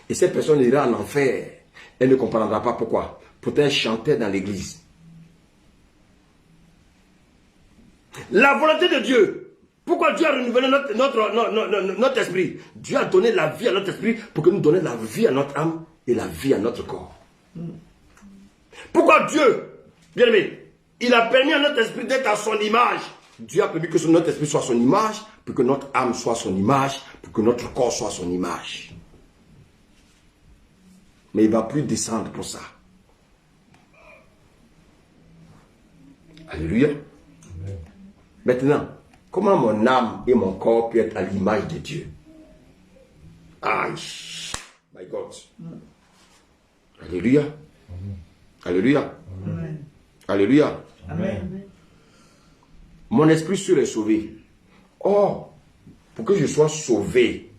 Et cette personne ira en enfer. Elle ne comprendra pas pourquoi. Pourtant, elle chantait dans l'église. La volonté de Dieu. Pourquoi Dieu a renouvelé notre esprit? Dieu a donné la vie à notre esprit pour que nous donnions la vie à notre âme et la vie à notre corps. Pourquoi Dieu, bien aimé, il a permis à notre esprit d'être à son image. Dieu a permis que notre esprit soit à son image, pour que notre âme soit à son image, pour que notre corps soit à son image. Mais il ne va plus descendre pour ça. Alléluia. Amen. Maintenant, comment mon âme et mon corps peuvent être à l'image de Dieu? Aïe. My God. Alléluia. Amen. Alléluia. Amen. Alléluia. Amen. Mon esprit serait sauvé. Oh, pour que je sois sauvé,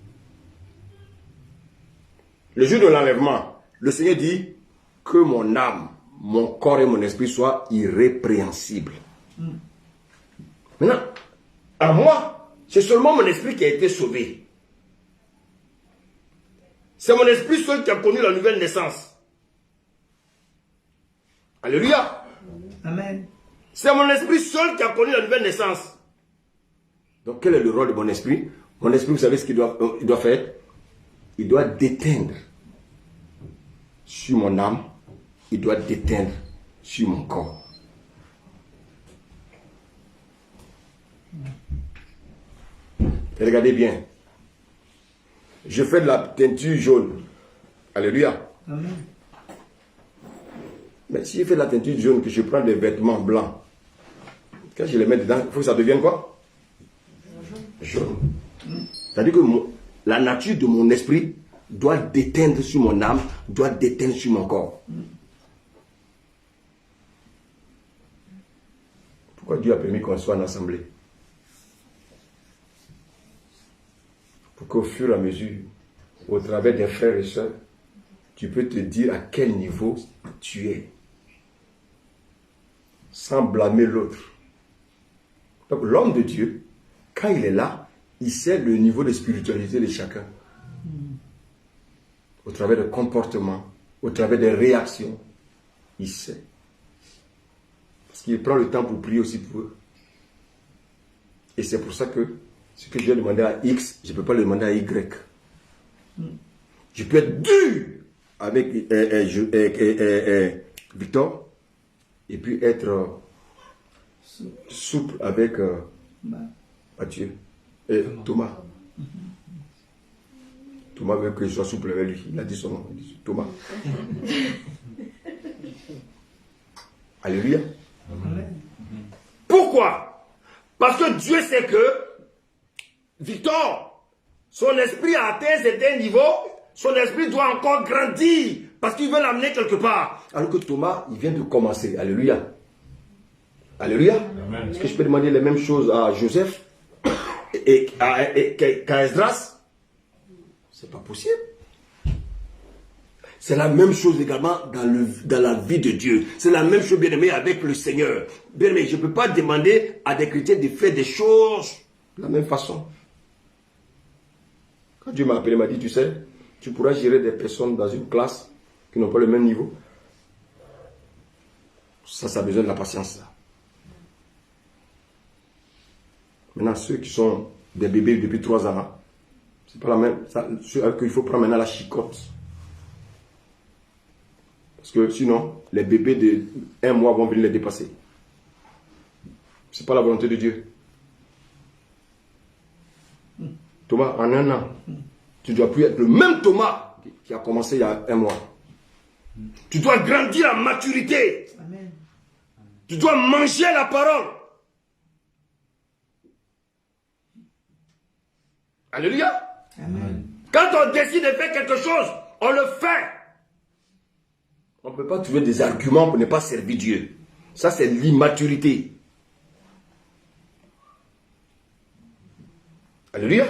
le jour de l'enlèvement, le Seigneur dit que mon âme, mon corps et mon esprit soient irrépréhensibles. Maintenant, à moi, c'est seulement mon esprit qui a été sauvé. C'est mon esprit seul qui a connu la nouvelle naissance. Alléluia. Amen. C'est mon esprit seul qui a connu la nouvelle naissance. Donc, quel est le rôle de mon esprit? Mon esprit, vous savez ce qu'il doit faire? Il doit déteindre sur mon âme. Il doit déteindre sur mon corps. Et regardez bien. Je fais de la teinture jaune. Alléluia. Amen. Mais si je fais de la teinture jaune, que je prends des vêtements blancs, quand je les mets dedans, il faut que ça devienne quoi? Jaune. C'est-à-dire que la nature de mon esprit doit déteindre sur mon âme, doit déteindre sur mon corps. Pourquoi Dieu a permis qu'on soit en assemblée? Pour qu'au fur et à mesure, au travers des frères et sœurs, tu peux te dire à quel niveau tu es. Sans blâmer l'autre. Donc l'homme de Dieu, quand il est là, il sait le niveau de spiritualité de chacun. Au travers des comportements, au travers des réactions, il sait. Parce qu'il prend le temps pour prier aussi pour eux. Et c'est pour ça que ce que je vais demander à X, je ne peux pas le demander à Y. Je peux être dur avec Victor et puis être souple avec Mathieu et Thomas. Thomas veut que je sois souple avec lui. Il a dit son nom. Il dit Thomas. Alléluia. Pourquoi? Parce que Dieu sait que Victor, son esprit a atteint certains niveaux, son esprit doit encore grandir parce qu'il veut l'amener quelque part. Alors que Thomas, il vient de commencer. Alléluia. Alléluia. Est-ce que je peux demander les mêmes choses à Joseph et qu'à Esdras? C'est pas possible. C'est la même chose également dans la vie de Dieu. C'est la même chose, bien aimé, avec le Seigneur. Bien aimé, je ne peux pas demander à des chrétiens de faire des choses de la même façon. Quand Dieu m'a appelé, il m'a dit, tu sais, tu pourras gérer des personnes dans une classe qui n'ont pas le même niveau. Ça a besoin de la patience. Là. Maintenant, ceux qui sont des bébés depuis 3 ans, c'est pas la même. Ceux qu'il faut prendre maintenant la chicotte. Parce que sinon, les bébés de 1 mois vont venir les dépasser. Ce n'est pas la volonté de Dieu. Thomas, en 1 an, tu ne dois plus être le même Thomas qui a commencé il y a 1 mois. Tu dois grandir en maturité. Amen. Tu dois manger la parole. Alléluia. Amen. Quand on décide de faire quelque chose, on le fait. On ne peut pas trouver des arguments pour ne pas servir Dieu. Ça, c'est l'immaturité. Alléluia.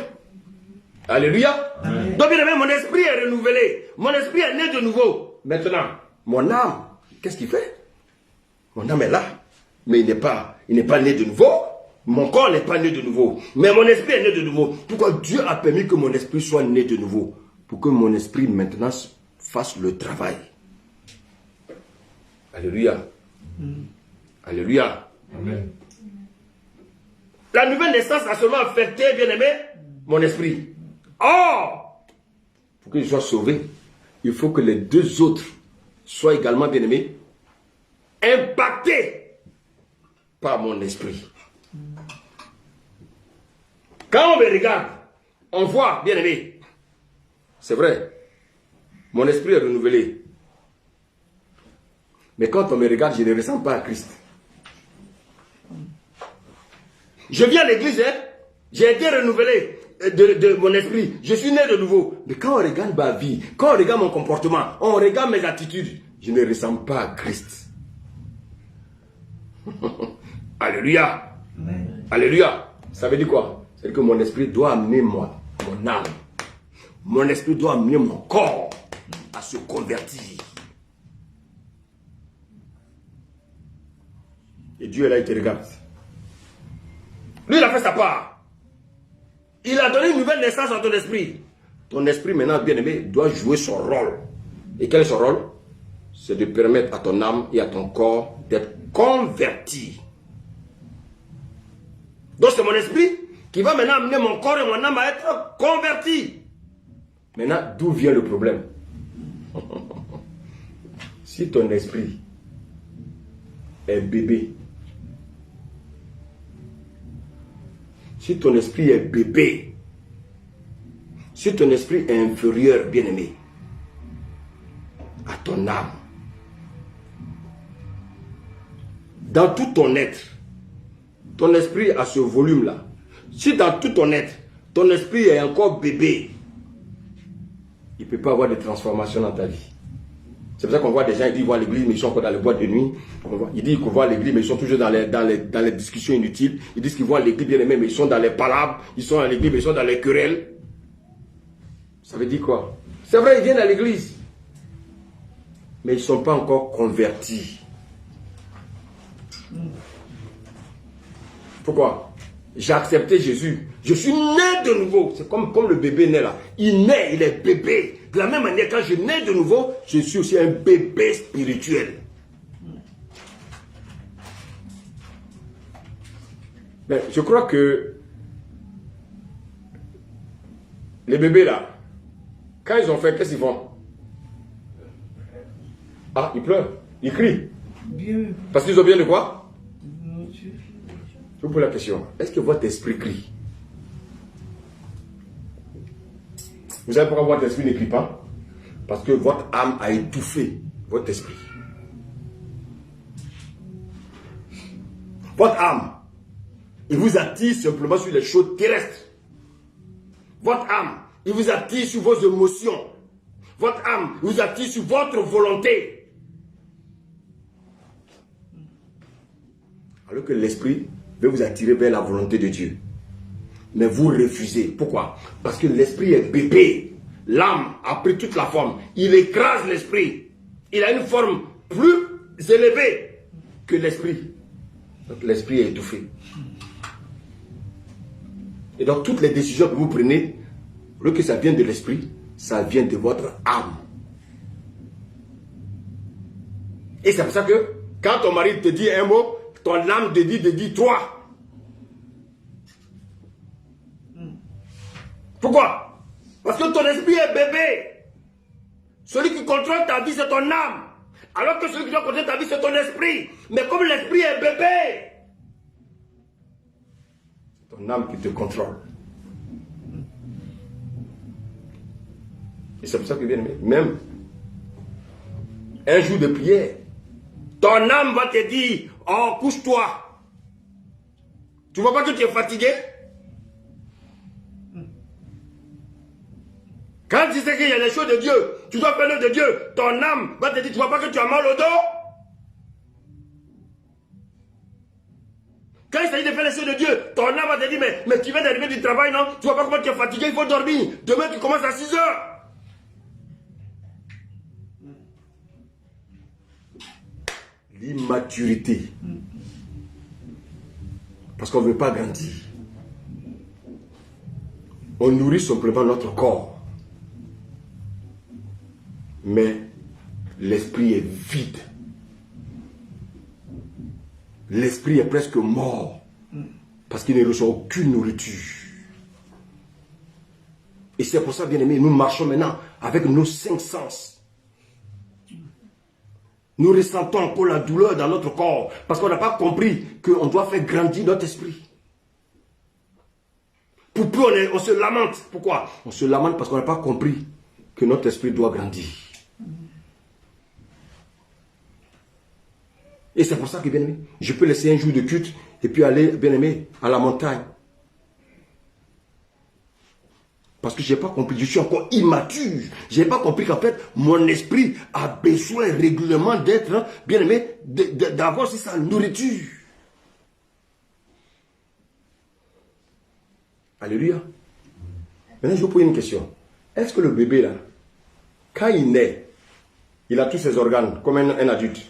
Alléluia. Amen. Donc, bien aimé, mon esprit est renouvelé. Mon esprit est né de nouveau. Maintenant, mon âme, qu'est-ce qu'il fait? Mon âme est là. Mais il n'est pas né de nouveau. Mon corps n'est pas né de nouveau. Mais mon esprit est né de nouveau. Pourquoi Dieu a permis que mon esprit soit né de nouveau? Pour que mon esprit maintenant fasse le travail. Alléluia. Alléluia. Amen. La nouvelle naissance a seulement affecté, bien aimé, mon esprit. Or, pour que je sois sauvé, il faut que les 2 autres soient également, bien aimés, impactés par mon esprit. Quand on me regarde, on voit, bien aimé, c'est vrai, Mon esprit est renouvelé. Mais quand on me regarde, je ne ressens pas à Christ. Je viens à l'église, hein? J'ai été renouvelé de mon esprit. Je suis né de nouveau. Mais quand on regarde ma vie, quand on regarde mon comportement, on regarde mes attitudes, je ne ressens pas à Christ. Alléluia. Amen. Alléluia. Ça veut dire quoi? C'est que mon esprit doit amener mon âme. Mon esprit doit amener mon corps à se convertir. Et Dieu est là, il te regarde. Lui, il a fait sa part. Il a donné une nouvelle naissance à ton esprit. Ton esprit, maintenant, bien-aimé, doit jouer son rôle. Et quel est son rôle? C'est de permettre à ton âme et à ton corps d'être convertis. Donc, c'est mon esprit qui va maintenant amener mon corps et mon âme à être convertis. Maintenant, d'où vient le problème? Si ton esprit est bébé, si ton esprit est bébé, si ton esprit est inférieur, bien-aimé, à ton âme, dans tout ton être, ton esprit a ce volume-là. Si dans tout ton être, ton esprit est encore bébé, il ne peut pas avoir de transformation dans ta vie. C'est pour ça qu'on voit des gens, ils disent qu'ils vont à l'église, mais ils sont encore dans les boîtes de nuit. Ils disent qu'on va à l'église, mais ils sont toujours dans les discussions inutiles. Ils disent qu'ils vont à l'église, bien aimé, mais ils sont dans les palabres. Ils sont à l'église, mais ils sont dans les querelles. Ça veut dire quoi? C'est vrai, ils viennent à l'église, mais ils ne sont pas encore convertis. Pourquoi? J'ai accepté Jésus. Je suis né de nouveau. C'est comme le bébé né là. Il naît, il est bébé. De la même manière, quand je nais de nouveau, je suis aussi un bébé spirituel. Mais je crois que les bébés là, quand ils ont fait, qu'est-ce qu'ils font? Ah, ils pleurent, ils crient. Bien. Parce qu'ils ont bien de quoi? Nourriture. Je vous pose la question. Est-ce que votre esprit crie? Vous savez pourquoi votre esprit ne crie pas? Parce que votre âme a étouffé votre esprit. Votre âme, il vous attire simplement sur les choses terrestres. Votre âme, il vous attire sur vos émotions. Votre âme, il vous attire sur votre volonté. Alors que l'esprit veut vous attirer vers la volonté de Dieu. Mais vous refusez. Pourquoi? Parce que l'esprit est bébé. L'âme a pris toute la forme. Il écrase l'esprit. Il a une forme plus élevée que l'esprit. Donc l'esprit est étouffé. Et donc toutes les décisions que vous prenez, au lieu que ça vienne de l'esprit, ça vient de votre âme. Et c'est pour ça que quand ton mari te dit un mot, ton âme te dit toi. Pourquoi? Parce que ton esprit est bébé. Celui qui contrôle ta vie, c'est ton âme. Alors que celui qui doit contrôler ta vie, c'est ton esprit. Mais comme l'esprit est bébé, c'est ton âme qui te contrôle. Et c'est pour ça que, bien aimé, même un jour de prière, ton âme va te dire, oh, couche-toi. Tu ne vois pas que tu es fatigué? Quand tu sais qu'il y a des choses de Dieu, tu dois faire l'œuvre de Dieu, ton âme va te dire, tu ne vois pas que tu as mal au dos? Quand il s'agit de faire les choses de Dieu, ton âme va te dire, mais tu viens d'arriver du travail, non? Tu ne vois pas comment tu es fatigué, il faut dormir. Demain, tu commences à 6 heures. L'immaturité. Parce qu'on ne veut pas grandir. On nourrit simplement notre corps. Mais l'esprit est vide. L'esprit est presque mort. Parce qu'il ne reçoit aucune nourriture. Et c'est pour ça, bien aimé, nous marchons maintenant avec nos 5 sens. Nous ressentons encore la douleur dans notre corps. Parce qu'on n'a pas compris qu'on doit faire grandir notre esprit. Pour plus on se lamente. Pourquoi? On se lamente parce qu'on n'a pas compris que notre esprit doit grandir. Et c'est pour ça que, bien aimé, je peux laisser un jour de culte et puis aller, bien aimé, à la montagne. Parce que je n'ai pas compris, je suis encore immature. Je n'ai pas compris qu'en fait, mon esprit a besoin régulièrement d'être, bien aimé, d'avoir sa nourriture. Alléluia. Maintenant, je vous pose une question. Est-ce que le bébé, là, quand il naît, il a tous ses organes comme un adulte?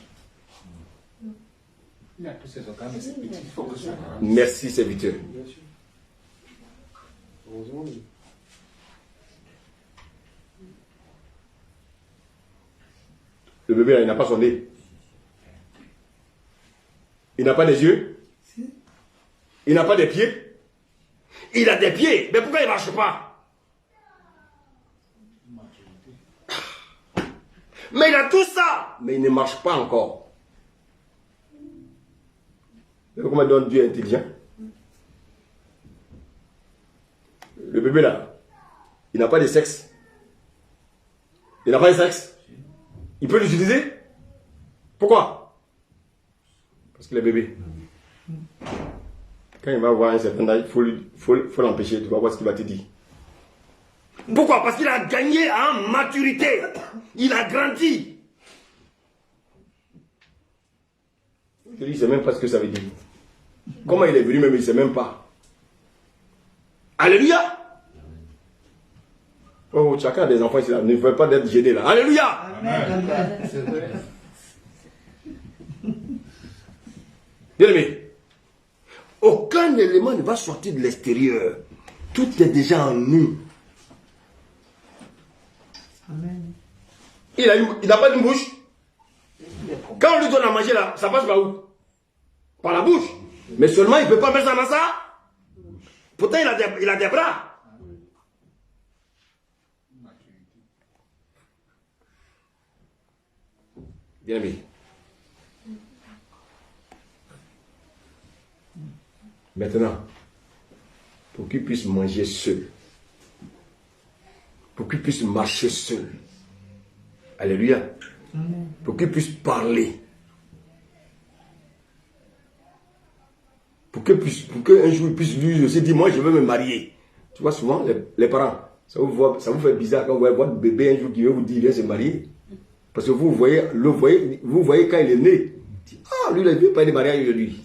Il a tous ses organes, mais c'est petit. Il faut que ça. Merci, serviteur. Heureusement, oui. Le bébé, là, il n'a pas son nez. Il n'a pas des yeux. Il n'a pas des pieds. Il a des pieds. Mais pourquoi il ne marche pas? Mais il a tout ça. Mais il ne marche pas encore. Vous voyez comment Dieu est intelligent? Le bébé, là, il n'a pas de sexe. Il n'a pas de sexe. Il peut l'utiliser? Pourquoi? Parce qu'il est bébé. Quand il va avoir un certain âge, il faut l'empêcher. Tu vas voir ce qu'il va te dire. Pourquoi? Parce qu'il a gagné en maturité. Il a grandi. Je dis, il ne sait même pas ce que ça veut dire. Comment il est venu même, il ne sait même pas. Alléluia. Oh, chacun a des enfants ici, là. Ne faut pas d'être gêné là. Alléluia. Amen. C'est vrai. Bien aimé, aucun élément ne va sortir de l'extérieur. Tout est déjà en nous. Amen. Il n'a pas d'une bouche. Quand on lui donne à manger là, ça passe par où? Par la bouche. Mais seulement il ne peut pas mettre ça dans ça. Pourtant il a des bras. Bien aimé. Maintenant, pour qu'il puisse manger seul, pour qu'il puisse marcher seul, alléluia, pour qu'il puisse parler, pour qu'un jour il puisse lui aussi dire, moi je veux me marier. Tu vois souvent les parents, ça vous fait bizarre quand vous voyez votre bébé un jour qui veut vous dire, viens se marier. Parce que vous voyez quand il est né, ah lui il ne veut pas de mariage aujourd'hui.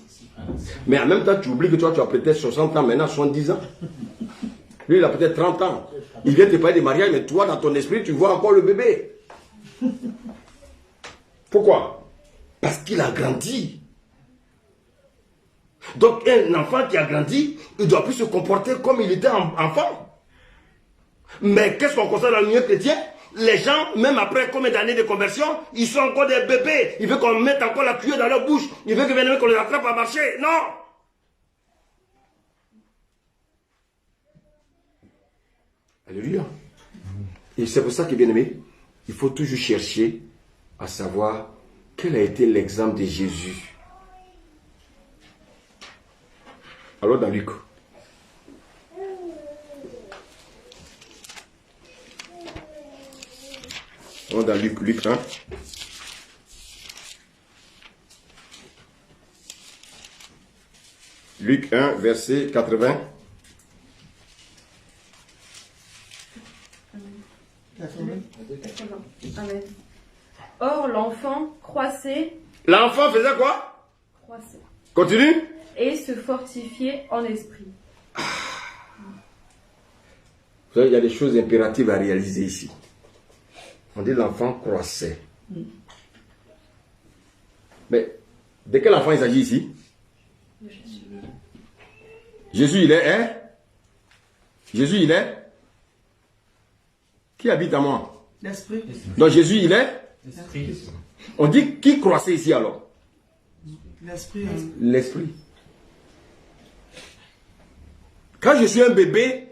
Mais en même temps, tu oublies que toi, tu as peut-être 60 ans, maintenant 70 ans. Lui, il a peut-être 30 ans. Il vient te parler de mariage, mais toi, dans ton esprit, tu vois encore le bébé. Pourquoi? Parce qu'il a grandi. Donc, un enfant qui a grandi, il ne doit plus se comporter comme il était enfant. Mais qu'est-ce qu'on constate dans le milieu chrétien? Les gens, même après combien d'années de conversion, ils sont encore des bébés. Ils veulent qu'on mette encore la cuillère dans leur bouche. Ils veulent qu'on les attrape à marcher. Non! Alléluia. Et c'est pour ça que, bien aimé, il faut toujours chercher à savoir quel a été l'exemple de Jésus. Alors dans Luc. On dans Luc 1. Luc 1, verset 80. Amen. Or, l'enfant croissait. L'enfant faisait quoi? Croissait. Continue. Et se fortifiait en esprit. Vous savez, il y a des choses impératives à réaliser ici. On dit l'enfant croissait. Mais de quel enfant il s'agit ici? Jésus, il est, hein? Jésus, il est? Qui habite à moi? L'esprit. Donc Jésus, il est? L'esprit. On dit qui croissait ici alors? L'esprit. L'esprit. Quand je suis un bébé,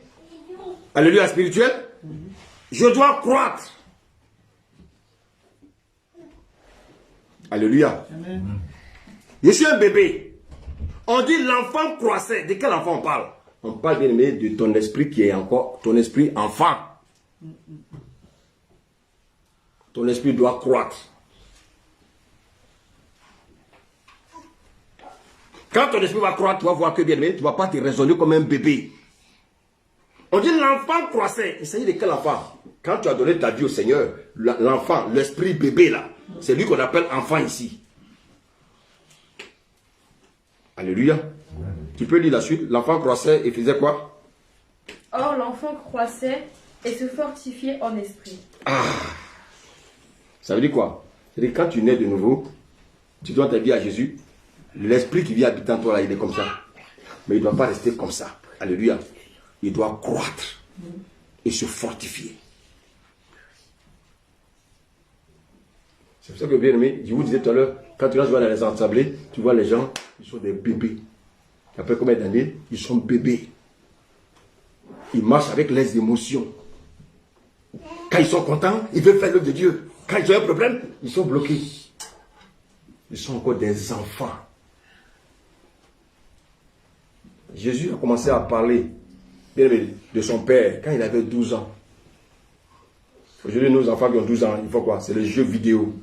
alléluia spirituel, je dois croître. Alléluia. Amen. Je suis un bébé. On dit l'enfant croissait. De quel enfant on parle? On parle bien aimé de ton esprit qui est encore ton esprit enfant. Ton esprit doit croître. Quand ton esprit va croître, tu vas voir que bien aimé, tu ne vas pas te raisonner comme un bébé. On dit l'enfant croissait. Il s'agit de quel enfant? Quand tu as donné ta vie au Seigneur, l'enfant, l'esprit bébé là, c'est lui qu'on appelle enfant ici. Alléluia. Tu peux lire la suite. L'enfant croissait et faisait quoi? Or, l'enfant croissait et se fortifiait en esprit. Ah. Ça veut dire quoi? C'est-à-dire quand tu nais de nouveau, tu dois ta vie à Jésus. L'esprit qui vit habiter en toi là, il est comme ça. Mais il ne doit pas rester comme ça. Alléluia. Il doit croître et se fortifier. C'est pour ça que bien aimé, je vous disais tout à l'heure, quand tu vas dans les assemblées, tu vois les gens, ils sont des bébés. Après combien d'années, ils sont bébés. Ils marchent avec les émotions. Quand ils sont contents, ils veulent faire l'œuvre de Dieu. Quand ils ont un problème, ils sont bloqués. Ils sont encore des enfants. Jésus a commencé à parler de son père quand il avait 12 ans. Aujourd'hui, nos enfants qui ont 12 ans, il faut quoi? C'est les jeux vidéo.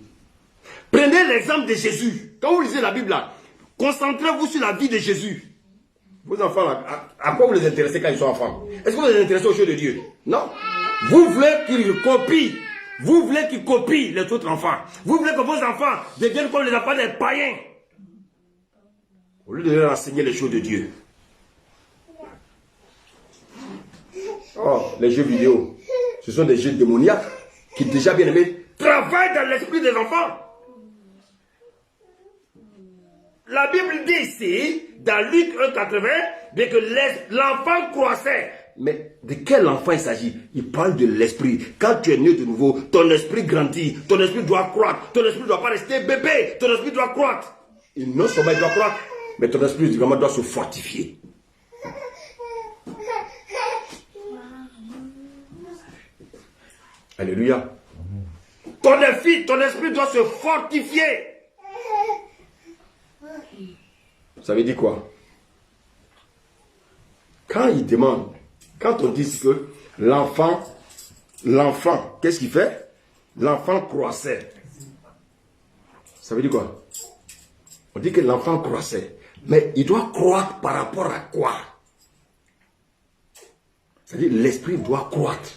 Prenez l'exemple de Jésus. Quand vous lisez la Bible là, concentrez-vous sur la vie de Jésus. Vos enfants là, à quoi vous les intéressez quand ils sont enfants? Est-ce que vous les intéressez aux choses de Dieu? Non. Vous voulez qu'ils copient. Vous voulez qu'ils copient les autres enfants. Vous voulez que vos enfants deviennent comme les enfants des païens. Au lieu de leur enseigner les choses de Dieu. Oh, les jeux vidéo, ce sont des jeux démoniaques qui, déjà bien aimés, travaillent dans l'esprit des enfants. La Bible dit ici, dans Luc 1,80, que l'enfant croissait. Mais de quel enfant il s'agit? Il parle de l'esprit. Quand tu es né de nouveau, ton esprit grandit, ton esprit doit croître, ton esprit ne doit pas rester bébé, ton esprit doit croître. Et non seulement il doit croître, mais ton esprit vraiment doit se fortifier. Alléluia. Ton esprit doit se fortifier. Ça veut dire quoi? Quand il demande, quand on dit que l'enfant, qu'est-ce qu'il fait? L'enfant croissait. Ça veut dire quoi? On dit que l'enfant croissait. Mais il doit croître par rapport à quoi? C'est-à-dire l'esprit doit croître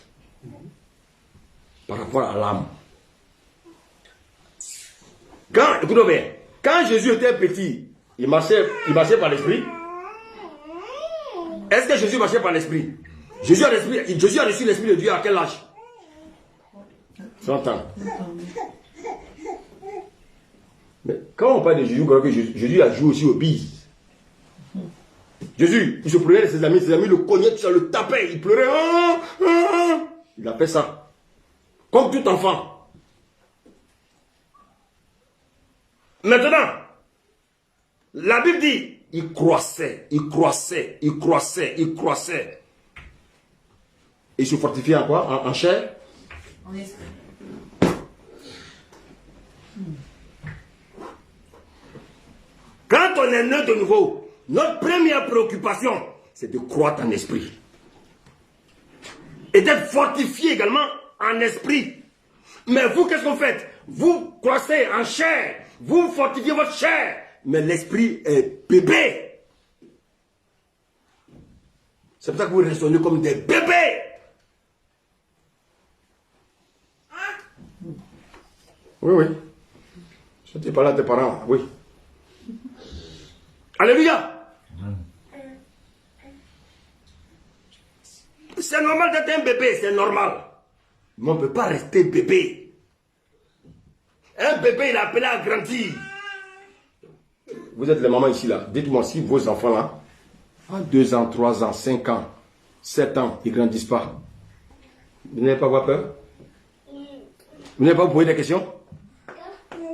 par rapport à l'âme. Écoutez bien, quand Jésus était petit, il marchait par l'esprit. Est-ce que Jésus marchait par l'esprit? Jésus a reçu l'esprit de Dieu à quel âge? 100 ans. Mais quand on parle de Jésus, Jésus a joué aussi au bise. Jésus, il se prenait de ses amis le cognaient, ça le tapait, il pleurait. Il a fait ça. Comme tout enfant. Maintenant, la Bible dit, il croissait. Il se fortifiait en quoi? En chair? En esprit. Quand on est né de nouveau, notre première préoccupation, c'est de croître en esprit. Et d'être fortifié également en esprit. Mais vous, qu'est-ce que vous faites? Vous croissez en chair. Vous fortifiez votre chair. Mais l'esprit est bébé. C'est pour ça que vous raisonnez comme des bébés. Oui. Je te parle à tes parents, oui. Alléluia. C'est normal d'être un bébé, c'est normal. Mais on ne peut pas rester bébé. Un bébé, il est appelé à grandir. Vous êtes les mamans ici, là. Dites-moi si vos enfants, là, à 2 ans, 3 ans, 5 ans, 7 ans, ils ne grandissent pas. Vous n'avez pas avoir peur? Vous n'avez pas vous poser des questions?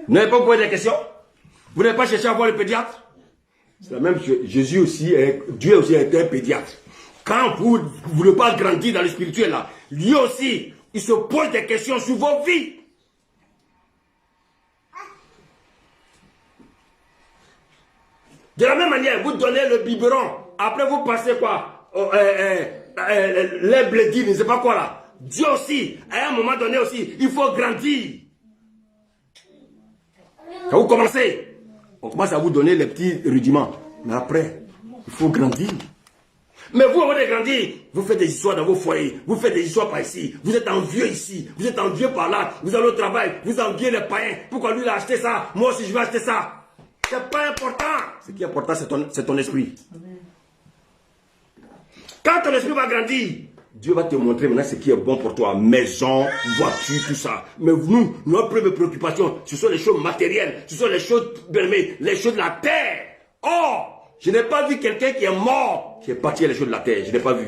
Vous n'avez pas vous poser des questions? Vous n'avez pas cherché à voir le pédiatre? C'est la même chose. Jésus aussi, Dieu aussi a été un pédiatre. Quand vous ne voulez pas grandir dans le spirituel, là, lui aussi, il se pose des questions sur vos vies. De la même manière, vous donnez le biberon. Après, vous passez quoi? Les blédines, je ne sais pas quoi là. Dieu aussi, à un moment donné aussi, il faut grandir. Quand vous commencez, on commence à vous donner les petits rudiments. Mais après, il faut grandir. Mais vous, avez grandi, vous faites des histoires dans vos foyers, vous faites des histoires par ici, vous êtes envieux ici, vous êtes envieux par là, vous allez au travail, vous enviez les païens. Pourquoi lui il a acheté ça? Moi aussi je vais acheter ça. C'est pas important. Ce qui est important, c'est ton esprit. Quand ton esprit va grandir, Dieu va te montrer maintenant ce qui est bon pour toi. Maison, voiture, tout ça. Mais nous, notre première préoccupation, ce sont les choses matérielles, ce sont les choses de la terre. Oh! Je n'ai pas vu quelqu'un qui est mort, qui est parti à les choses de la terre. Je n'ai pas vu.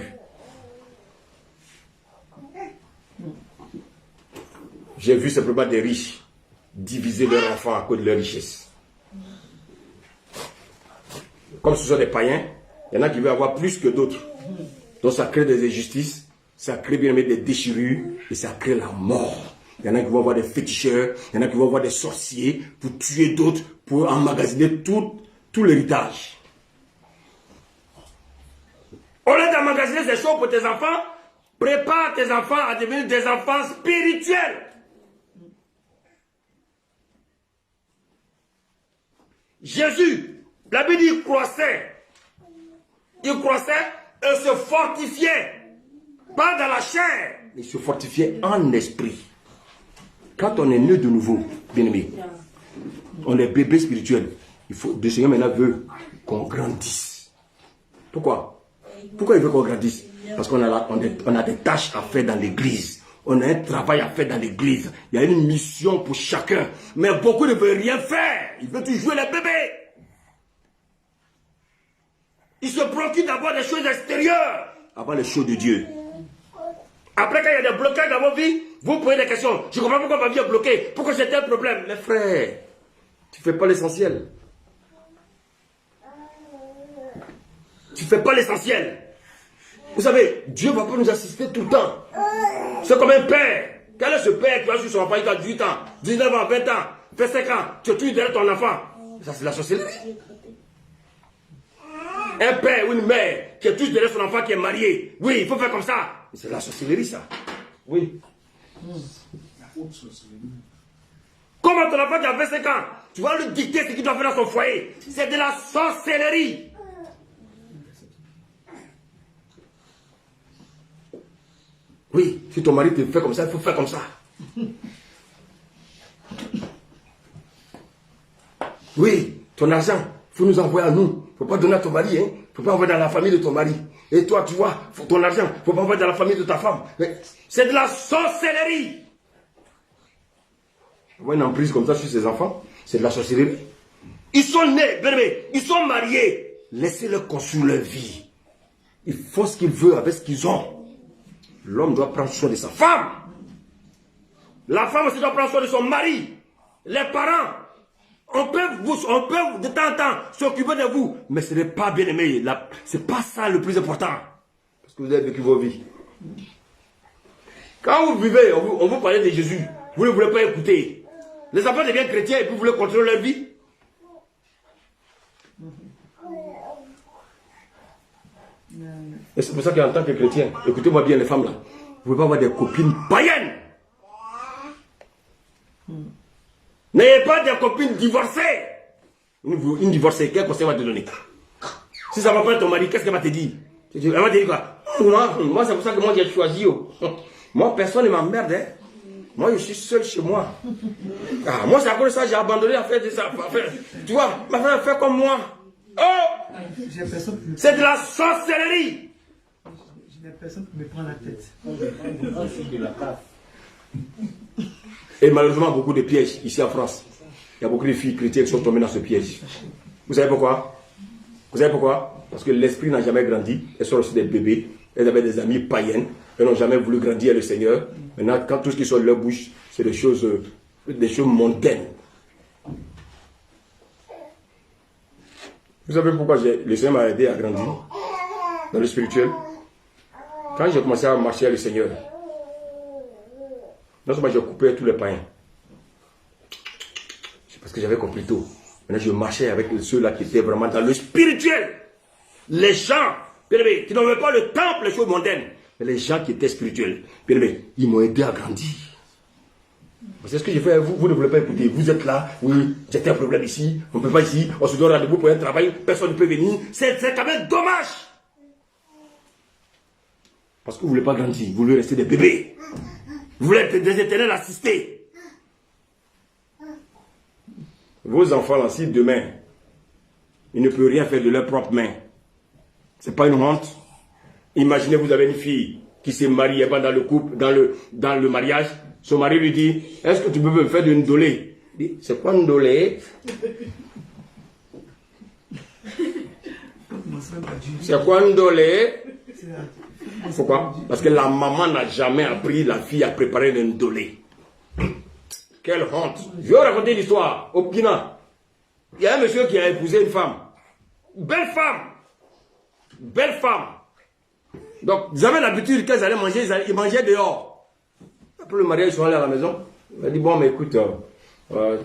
J'ai vu simplement des riches diviser leurs enfants à cause de leur richesse. Comme ce sont des païens, il y en a qui veulent avoir plus que d'autres. Donc ça crée des injustices, ça crée bien des déchirures et ça crée la mort. Il y en a qui vont avoir des féticheurs, il y en a qui vont avoir des sorciers pour tuer d'autres, pour emmagasiner tout l'héritage. Au lieu d'emmagasiner ces choses pour tes enfants, prépare tes enfants à devenir des enfants spirituels. Jésus, la Bible dit, il croissait et se fortifiait, pas dans la chair, mais se fortifiait en esprit. Quand on est né de nouveau, bien-aimé, on est bébé spirituel. Le Seigneur maintenant veut qu'on grandisse. Pourquoi il veut qu'on grandisse? Parce qu'on a des tâches à faire dans l'église. On a un travail à faire dans l'église. Il y a une mission pour chacun. Mais beaucoup ne veulent rien faire. Ils veulent toujours jouer les bébés. Ils se préoccupent d'abord des choses extérieures avant les choses de Dieu. Après, quand il y a des blocages dans vos vies, vous posez des questions. Je comprends pourquoi ma vie est bloquée. Pourquoi c'est un problème? Mais frère, tu ne fais pas l'essentiel. Tu ne fais pas l'essentiel. Vous savez, Dieu ne va pas nous assister tout le temps. C'est comme un père. Quel est ce père qui va sur son enfant, il a 18 ans, 19 ans, 20 ans, 25 ans, tu tues derrière ton enfant? Ça, c'est la sorcellerie. Un père ou une mère qui tue derrière son enfant qui est marié. Oui, il faut faire comme ça. C'est la sorcellerie, ça. Oui. Comment ton enfant qui a 25 ans, tu vas lui dicter ce qu'il doit faire dans son foyer? C'est de la sorcellerie. Oui, si ton mari te fait comme ça, il faut faire comme ça. Oui, ton argent, il faut nous envoyer à nous. Il ne faut pas donner à ton mari, hein. Il ne faut pas envoyer dans la famille de ton mari. Et toi, tu vois, ton argent, il ne faut pas envoyer dans la famille de ta femme. C'est de la sorcellerie. On voit une emprise comme ça sur ses enfants, c'est de la sorcellerie. Ils sont nés, bébé, ils sont mariés. Laissez-les construire leur vie. Ils font ce qu'ils veulent avec ce qu'ils ont. L'homme doit prendre soin de sa femme. La femme aussi doit prendre soin de son mari. Les parents, on peut de temps en temps s'occuper de vous, mais ce n'est pas bien aimé. Ce n'est pas ça le plus important. Parce que vous avez vécu vos vies. Quand vous vivez, on vous parle de Jésus. Vous ne voulez pas écouter. Les enfants deviennent chrétiens et puis vous voulez contrôler leur vie. Et c'est pour ça qu'en tant que chrétien, écoutez-moi bien les femmes là, vous ne pouvez pas avoir des copines païennes. N'ayez pas des copines divorcées. Une divorcée, quel conseil va te donner? Si ça va pas ton mari, qu'est-ce qu'elle va te dire? Elle va te dire quoi? Moi c'est pour ça que moi j'ai choisi. Moi personne ne m'emmerde. Hein. Moi je suis seul chez moi. Ah, moi c'est à cause de ça j'ai abandonné à faire de ça. Tu vois, ma frère fait comme moi. Oh! C'est de la sorcellerie. J'ai personne qui me prend la tête. Et malheureusement, beaucoup de pièges ici en France. Il y a beaucoup de filles chrétiennes qui sont tombées dans ce piège. Vous savez pourquoi? Vous savez pourquoi? Parce que l'esprit n'a jamais grandi. Elles sont aussi des bébés. Elles avaient des amis païennes. Elles n'ont jamais voulu grandir le Seigneur. Maintenant, quand tout ce qui sort de leur bouche, c'est des choses mondaines. Vous savez pourquoi le Seigneur m'a aidé à grandir dans le spirituel? Quand j'ai commencé à marcher avec le Seigneur, non seulement j'ai coupé tous les païens, c'est parce que j'avais compris tôt. Maintenant je marchais avec ceux-là qui étaient vraiment dans le spirituel. Les gens, bien aimé, qui n'avaient pas le temple, les choses mondaines, mais les gens qui étaient spirituels, bien aimé, ils m'ont aidé à grandir. C'est ce que j'ai fait, vous ne voulez pas écouter. Vous êtes là, oui, j'ai un problème ici, on ne peut pas ici, on se donne rendez-vous pour un travail, personne ne peut venir. C'est quand même dommage. Parce que vous ne voulez pas grandir, vous voulez rester des bébés. Vous voulez être des éternels assistés. Vos enfants, là, si demain, ils ne peuvent rien faire de leurs propres mains, c'est pas une honte. Imaginez, vous avez une fille qui s'est mariée dans le couple, dans le mariage. Son mari lui dit, est-ce que tu peux me faire une dolé? Il dit, c'est quoi une dolé? C'est quoi une dolé? Pourquoi? Parce que la maman n'a jamais appris la fille à préparer une dolé. Quelle honte. Je vais vous raconter l'histoire au Burkina. Il y a un monsieur qui a épousé une femme. Belle femme. Belle femme. Donc, ils avaient l'habitude qu'ils allaient manger, ils mangeaient dehors. Après le mariage, ils sont allés à la maison. Il a dit, bon, mais écoute,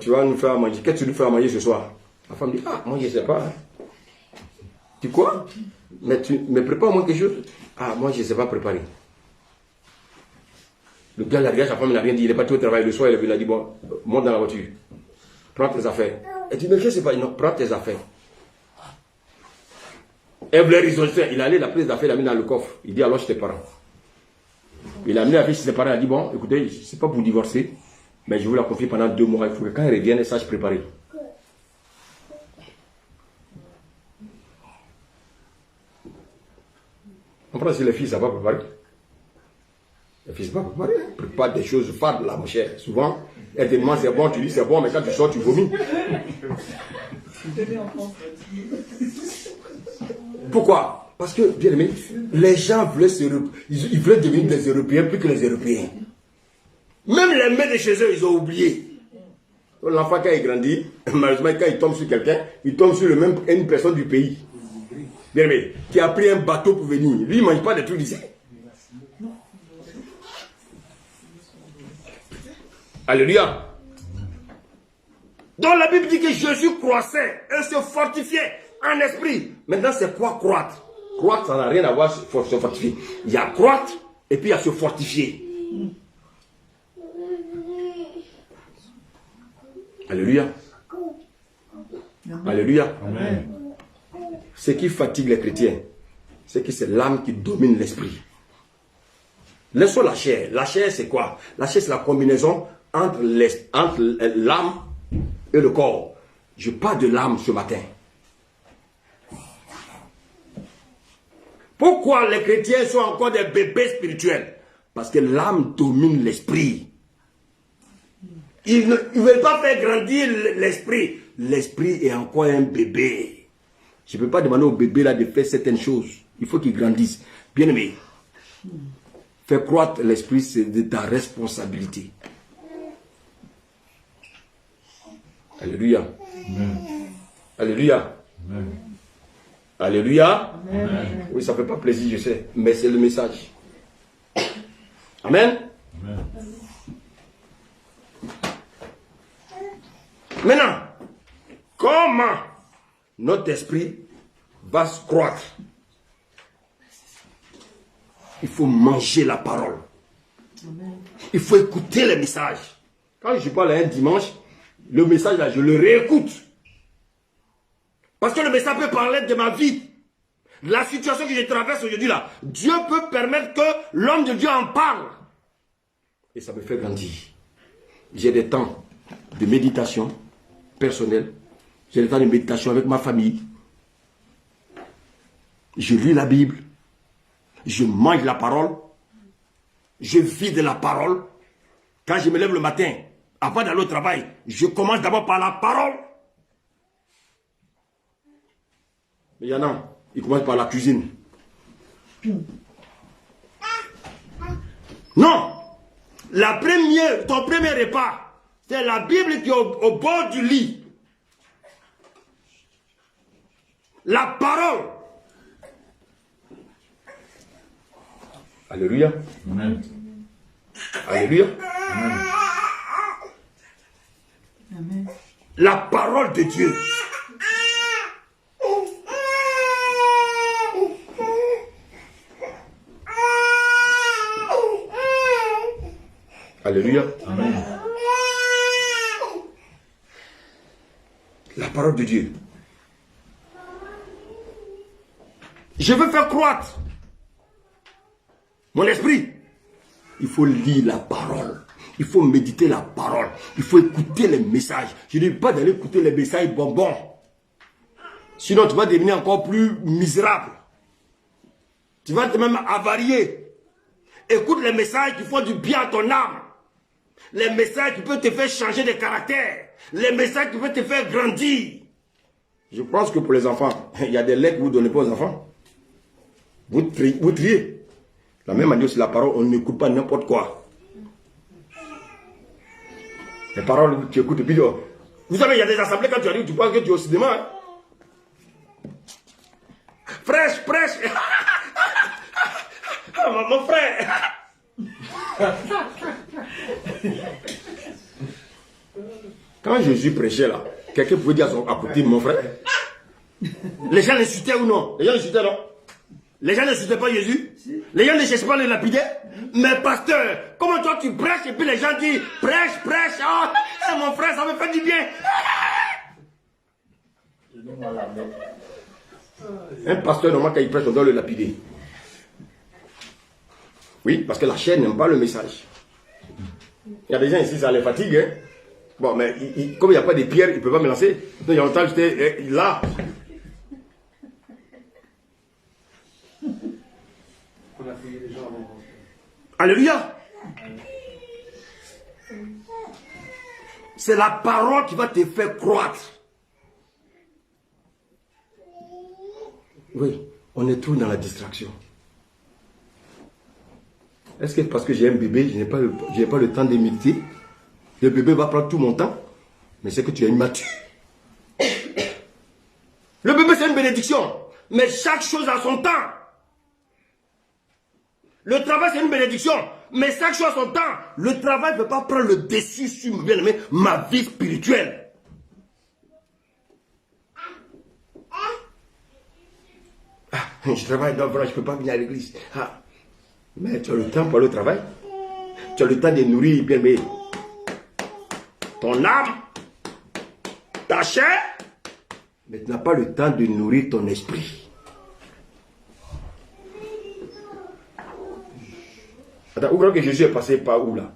tu vas nous faire manger. Qu'est-ce que tu nous fais à manger ce soir? La femme dit, ah, moi, je ne sais pas. Tu quoi? Mais prépare-moi quelque chose. Ah, moi, je ne sais pas préparer. Le gars, l'arrière, sa femme n'a rien dit. Il est parti au travail le soir. Il a dit, bon, monte dans la voiture. Prends tes affaires. Elle dit, mais je ne sais pas. Non, prends tes affaires. Elle voulait résoudre. Il allait la prise d'affaires, il l'a mis dans le coffre. Il dit, alors, chez tes parents. Il a amené la fille chez ses parents. Il a dit, bon, écoutez, c'est pas pour divorcer, mais je vous la confier pendant 2 mois. Il faut que quand elle revienne, elle sache préparer. On prend si les filles, ça va préparer. Les filles, ça va préparer. Prépare des choses fades, là, mon cher. Souvent, elle te demande c'est bon, tu dis c'est bon, mais quand tu sors, tu vomis. Pourquoi? Parce que, bien aimé, les gens voulaient ils voulaient devenir des Européens plus que les Européens. Même les mères de chez eux, ils ont oublié. L'enfant, quand il grandit, malheureusement, quand il tombe sur quelqu'un, il tombe sur une personne du pays. Bien aimé, qui a pris un bateau pour venir. Lui, il ne mange pas des trucs d'ici. Alléluia. Donc la Bible dit que Jésus croissait et se fortifiait en esprit. Maintenant, c'est quoi croître? Croître, ça n'a rien à voir avec se fortifier. Il y a croître et puis il y a se fortifier. Alléluia. Alléluia. Amen. Ce qui fatigue les chrétiens, c'est que c'est l'âme qui domine l'esprit. Laissons la chair. La chair, c'est quoi? La chair, c'est la combinaison entre l'âme et le corps. Je parle de l'âme ce matin. Pourquoi les chrétiens sont encore des bébés spirituels? Parce que l'âme domine l'esprit. Ils ne veulent pas faire grandir l'esprit. L'esprit est encore un bébé. Je ne peux pas demander au bébé là de faire certaines choses. Il faut qu'il grandisse. Bien aimé, faire croître l'esprit, c'est de ta responsabilité. Alléluia. Amen. Alléluia. Amen. Alléluia. Amen. Oui, ça ne fait pas plaisir, je sais, mais c'est le message. Amen. Amen. Maintenant, comment notre esprit va se croître? Il faut manger la parole. Il faut écouter les messages. Quand je parle un dimanche, le message là, je le réécoute. Parce que le message peut parler de ma vie. La situation que je traverse aujourd'hui là, Dieu peut permettre que l'homme de Dieu en parle. Et ça me fait grandir. J'ai des temps de méditation personnelle. J'ai des temps de méditation avec ma famille. Je lis la Bible. Je mange la parole. Je vis de la parole. Quand je me lève le matin, avant d'aller au travail, je commence d'abord par la parole. Mais il y en a, ils commencent par la cuisine. Non! Ton premier repas, c'est la Bible qui est au bord du lit. La parole. Alléluia. Amen. Alléluia. Amen. Amen. La parole de Dieu. Alléluia. Amen. parole de Dieu. Je veux faire croître mon esprit. Il faut lire la parole. Il faut méditer la parole. Il faut écouter les messages. Je ne dis pas d'aller écouter les messages bonbons. Sinon, tu vas devenir encore plus misérable. Tu vas même avarier. Écoute les messages qui font du bien à ton âme. Les messages qui peuvent te faire changer de caractère. Les messages qui peuvent te faire grandir. Je pense que pour les enfants, il y a des lettres que vous ne donnez pas aux enfants. Vous triez. La même manière, c'est la parole, on n'écoute pas n'importe quoi. Les paroles, tu écoutes, et puis vous savez, il y a des assemblées, quand tu arrives, tu penses que tu es au cinéma. Hein? Fraîche. Mon frère. Quand Jésus prêchait là, quelqu'un pouvait dire à côté, mon frère. Les gens l'insultaient ou non? Les gens l'insultaient, non? Les gens n'insultaient pas Jésus. Les gens ne cherchaient pas à le lapider. Mais pasteur, comment toi tu prêches et puis les gens disent prêche. Oh, mon frère, ça me fait du bien. Un pasteur, normalement, quand il prêche, on doit le lapider. Oui, parce que la chair n'aime pas le message. Il y a des gens ici, ça les fatigue. Hein? Bon, mais comme il n'y a pas de pierres, il ne peut pas me lancer. Donc, il y a longtemps, j'étais là. Alléluia. C'est la parole qui va te faire croître. Oui, on est tous dans la distraction. Est-ce que parce que j'ai un bébé, je n'ai pas le temps de méditer? Le bébé va prendre tout mon temps, mais c'est que tu es immature. Le bébé, c'est une bénédiction, mais chaque chose a son temps. Le travail, c'est une bénédiction, mais chaque chose a son temps. Le travail ne peut pas prendre le dessus sur ma vie spirituelle. Je travaille dans le je ne peux pas venir à l'église. Mais tu as le temps pour le travail. Tu as le temps de nourrir bien aimé ton âme, ta chair, mais tu n'as pas le temps de nourrir ton esprit. Attends, vous croyez que Jésus est passé par où là?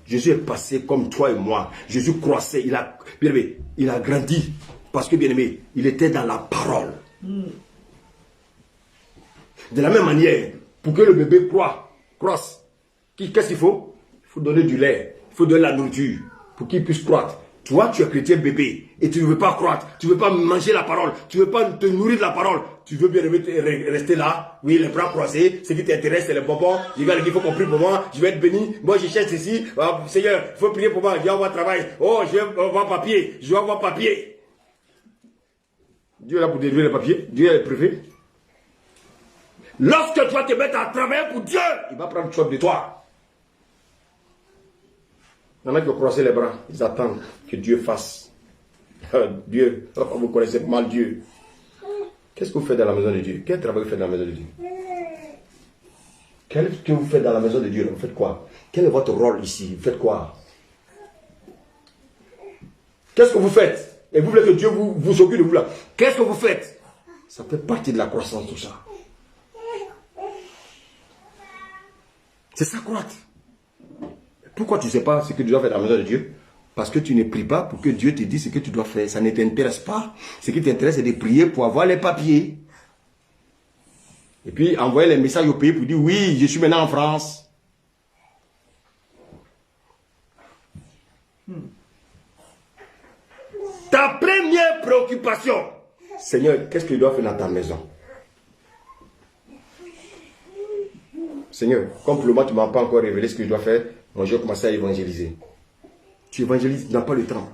Jésus est passé comme toi et moi. Jésus croissait, il a grandi. Parce que bien aimé, il était dans la parole. De la même manière, pour que le bébé croisse, qu'est-ce qu'il faut? Il faut donner du lait, il faut donner de la nourriture pour qu'il puisse croître. Toi, tu es chrétien bébé et tu ne veux pas croître, tu ne veux pas manger la parole, tu ne veux pas te nourrir de la parole. Tu veux bien rester là, oui, les bras croisés, ce qui t'intéresse, c'est les bonbons. Je vais dire, il faut qu'on prie pour moi, je vais être béni. Moi, je cherche ceci. Seigneur, il faut prier pour moi, je vais avoir travail. Oh, je vais avoir papier, je vais avoir papier. Dieu est là pour délivrer les papiers, Dieu est le préfet. Lorsque toi te mets à travailler pour Dieu, il va prendre soin de toi. Il y en a qui ont croisé les bras, ils attendent que Dieu fasse. Dieu, vous connaissez mal Dieu. Qu'est-ce que vous faites dans la maison de Dieu? Quel travail vous faites dans la maison de Dieu? Qu'est-ce que vous faites dans la maison de Dieu? Vous faites quoi? Quel est votre rôle ici? Vous faites quoi? Qu'est-ce que vous faites? Et vous voulez que Dieu vous occupe de vous là. Qu'est-ce que vous faites? Ça fait partie de la croissance, tout ça. C'est ça croître. Pourquoi tu ne sais pas ce que tu dois faire dans la maison de Dieu? Parce que tu ne pries pas pour que Dieu te dise ce que tu dois faire. Ça ne t'intéresse pas. Ce qui t'intéresse, c'est de prier pour avoir les papiers. Et puis envoyer les messages au pays pour dire oui, je suis maintenant en France. Ta première préoccupation, Seigneur, qu'est-ce que je dois faire dans ta maison? Seigneur, comme pour le moment tu ne m'as pas encore révélé ce que je dois faire, moi je vais commencer à évangéliser. Tu évangélises, tu n'as pas le temps.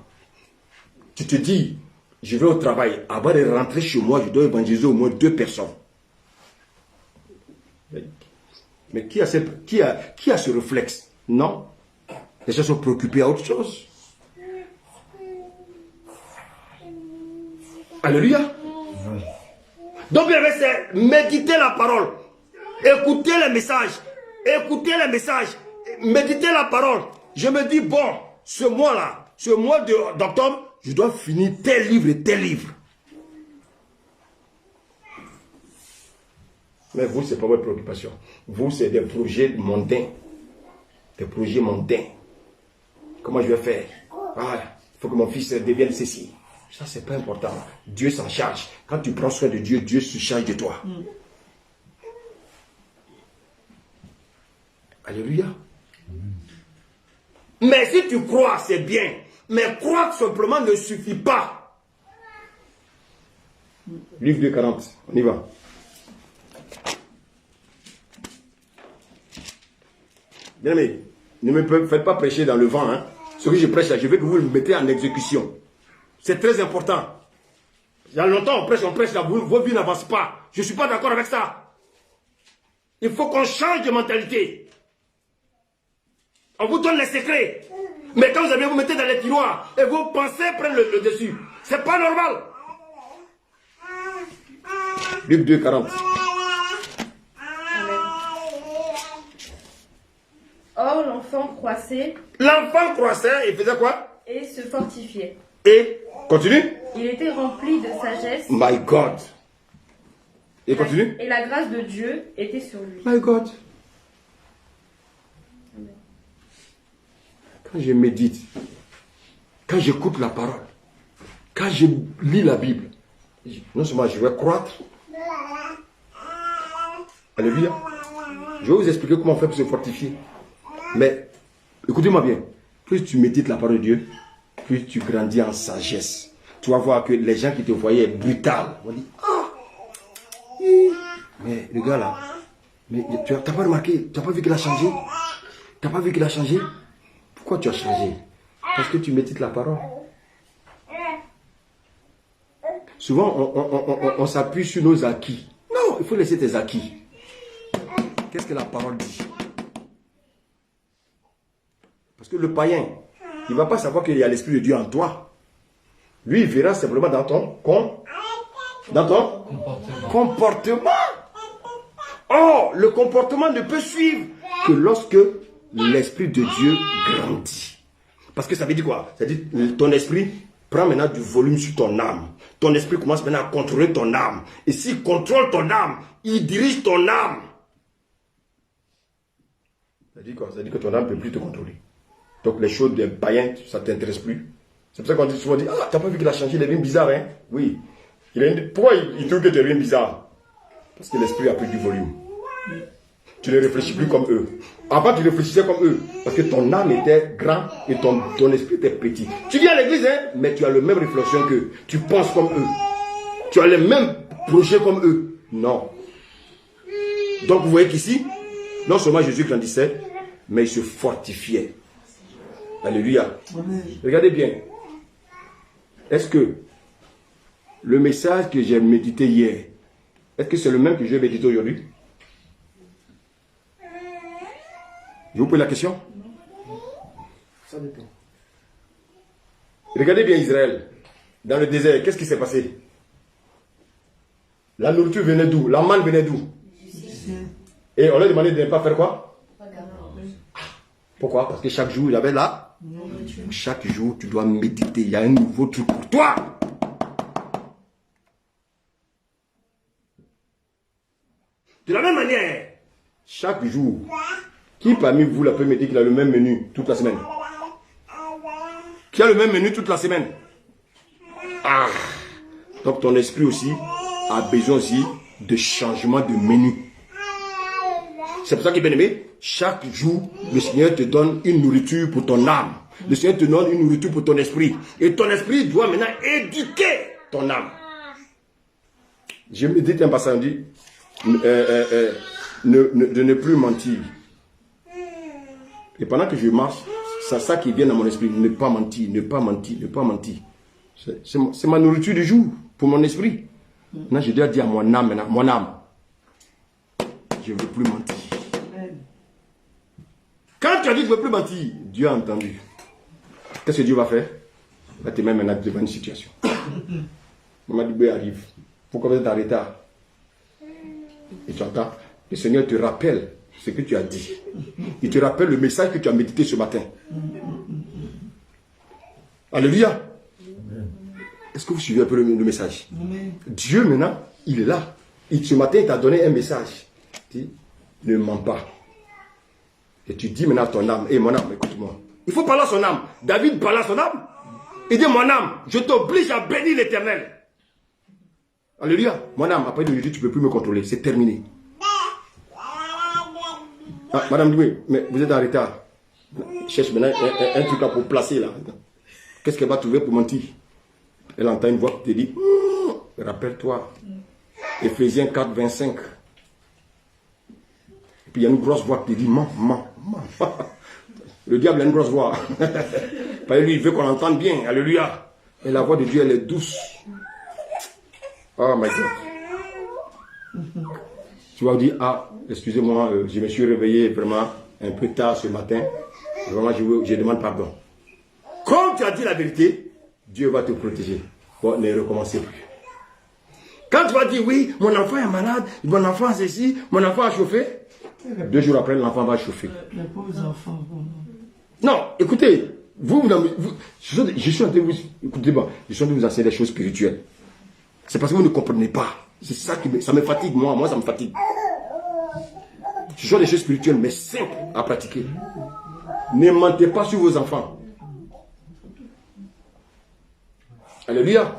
Tu te dis, je vais au travail, avant de rentrer chez moi, je dois évangéliser au moins 2 personnes. Mais qui a ce réflexe? Non. Les gens sont préoccupés à autre chose. Alléluia. Donc, c'est méditer la parole. Écoutez les messages. Écoutez les messages. Méditez la parole. Je me dis, bon, ce mois-là, ce mois d'octobre, je dois finir tel livre et tel livre. Mais vous, ce n'est pas votre préoccupation. Vous, c'est des projets mondains. Des projets mondains. Comment je vais faire? Ah, il faut que mon fils devienne ceci. Ça, c'est pas important. Dieu s'en charge. Quand tu prends soin de Dieu, Dieu se charge de toi. Alléluia. Mais si tu crois, c'est bien. Mais croire simplement ne suffit pas. Livre 2:40. On y va. Bien aimé, ne me faites pas prêcher dans le vent. Hein. Ce que je prêche là, je veux que vous le mettez en exécution. C'est très important. Il y a longtemps, on prêche là, vos vies n'avancent pas. Je ne suis pas d'accord avec ça. Il faut qu'on change de mentalité. On vous donne les secrets. Mais quand vous allez vous mettre dans les tiroirs et vos pensées prennent le dessus, c'est pas normal. Luc 2:40. Or, l'enfant croissait. L'enfant croissait, il faisait quoi? Et se fortifiait. Et, continue. Il était rempli de sagesse. My God. Et continue. Et la grâce de Dieu était sur lui. My God. Quand je médite, quand j'écoute la parole, quand je lis la Bible, non seulement je vais croître. Alléluia. Je vais vous expliquer comment on fait pour se fortifier. Mais, écoutez-moi bien. Plus tu médites la parole de Dieu, plus tu grandis en sagesse. Tu vas voir que les gens qui te voyaient brutal vont dire, ah, mais le gars là, mais tu n'as pas remarqué, tu n'as pas vu qu'il a changé? Tu n'as pas vu qu'il a changé? Pourquoi tu as changé? Parce que tu médites la parole. Souvent, on s'appuie sur nos acquis. Non, il faut laisser tes acquis. Qu'est-ce que la parole dit? Parce que le païen, il ne va pas savoir qu'il y a l'Esprit de Dieu en toi. Lui, il verra simplement dans ton comportement. Oh, le comportement ne peut suivre que lorsque l'Esprit de Dieu grandit. Parce que ça veut dire quoi? Ça veut dire ton esprit prend maintenant du volume sur ton âme. Ton esprit commence maintenant à contrôler ton âme. Et s'il contrôle ton âme, il dirige ton âme. Ça veut dire quoi? Ça veut dire que ton âme ne peut plus te contrôler. Donc les choses des païens, ça ne t'intéresse plus. C'est pour ça qu'on dit souvent, ah, t'as pas vu qu'il a changé, il est bien bizarre, hein? Oui. Pourquoi il trouve que tu es bien bizarre? Parce que l'esprit a pris du volume. Tu ne réfléchis plus comme eux. Avant, tu réfléchissais comme eux. Parce que ton âme était grand et ton esprit était petit. Tu viens à l'église, hein, mais tu as le même réflexion qu'eux. Tu penses comme eux. Tu as les mêmes projets comme eux. Non. Donc vous voyez qu'ici, non seulement Jésus grandissait, mais il se fortifiait. Alléluia. Amen. Regardez bien. Est-ce que le message que j'ai médité hier, est-ce que c'est le même que je vais méditer aujourd'hui? Je vous pose la question? Ça dépend. Regardez bien Israël. Dans le désert, qu'est-ce qui s'est passé? La nourriture venait d'où? La manne venait d'où? Et on leur demandait de ne pas faire quoi? Pourquoi? Parce que chaque jour, il y avait là. Chaque jour, tu dois méditer. Il y a un nouveau truc pour toi. De la même manière, chaque jour, qui parmi vous la peut me dire qu'il a le même menu toute la semaine? Qui a le même menu toute la semaine? Ah! Donc ton esprit aussi a besoin aussi de changement de menu. C'est pour ça que, bien aimé, chaque jour, le Seigneur te donne une nourriture pour ton âme. Le Seigneur te donne une nourriture pour ton esprit. Et ton esprit doit maintenant éduquer ton âme. Je me dis un passage, on dit, de ne plus mentir. Et pendant que je marche, c'est ça qui vient dans mon esprit. Ne pas mentir, ne pas mentir, ne pas mentir. C'est ma nourriture du jour pour mon esprit. Maintenant, je dois dire à mon âme, maintenant, mon âme, je ne veux plus mentir. Quand tu as dit que je ne veux plus mentir, Dieu a entendu. Qu'est-ce que Dieu va faire? Il va te mettre maintenant devant une situation. Maman Dubé arrive. Pourquoi vous êtes en retard? Et tu entends? Le Seigneur te rappelle ce que tu as dit. Il te rappelle le message que tu as médité ce matin. Alléluia. Est-ce que vous suivez un peu le message? Dieu, maintenant, il est là. Ce matin, il t'a donné un message. Il dit, ne mens pas. Et tu dis maintenant à ton âme, mon âme, écoute-moi. Il faut parler à son âme. David parle à son âme. Il dit, mon âme, je t'oblige à bénir l'Éternel. Alléluia. Mon âme, après d'aujourd'hui, tu ne peux plus me contrôler. C'est terminé. Ah, madame, oui, mais vous êtes en retard. Cherche maintenant un truc là pour placer là. Qu'est-ce qu'elle va trouver pour mentir? Elle entend une voix qui te dit, rappelle-toi. Éphésiens 4, 25. Et puis il y a une grosse voix qui te dit, mens. Le diable a une grosse voix. Parce que lui, il veut qu'on entende bien. Alléluia. Et la voix de Dieu, elle est douce. Oh my God. Tu vas dire, ah, excusez-moi, je me suis réveillé vraiment un peu tard ce matin. Vraiment, je demande pardon. Comme tu as dit la vérité, Dieu va te protéger. Bon, ne recommencez plus. Quand tu vas dire, oui, mon enfant est malade, mon enfant a ceci, mon enfant a chauffé, 2 jours après, l'enfant va chauffer. Les pauvres enfants. Non, écoutez, je suis en train de vous, écoutez-moi, je suis en train de vous enseigner des choses spirituelles. C'est parce que vous ne comprenez pas. C'est ça qui ça me fatigue, moi ça me fatigue. Ce sont des choses spirituelles, mais simples à pratiquer. Ne mentez pas sur vos enfants. Alléluia.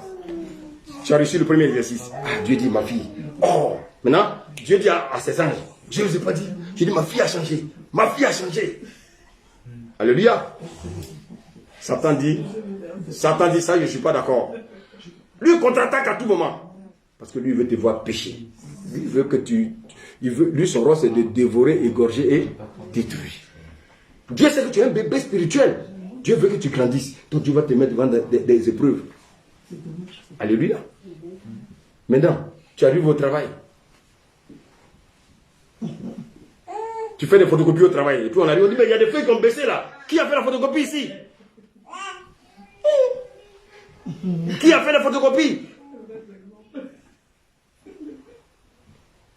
Tu as reçu le premier exercice. Ah, Dieu dit, ma fille. Oh, maintenant, Dieu dit à ses anges. Je ne vous ai pas dit. Je dis, ma fille a changé. Ma fille a changé. Alléluia. Satan dit, ça, je ne suis pas d'accord. Lui, il contre-attaque à tout moment. Parce que lui, il veut te voir pécher. Lui, il veut que lui, son rôle, c'est de dévorer, égorger et détruire. Dieu sait que tu es un bébé spirituel. Dieu veut que tu grandisses. Donc, Dieu va te mettre devant des épreuves. Alléluia. Maintenant, tu arrives au travail. Tu fais des photocopies au travail. Et puis on arrive, on dit, mais il y a des feuilles qui ont baissé là. Qui a fait la photocopie ici? Qui a fait la photocopie?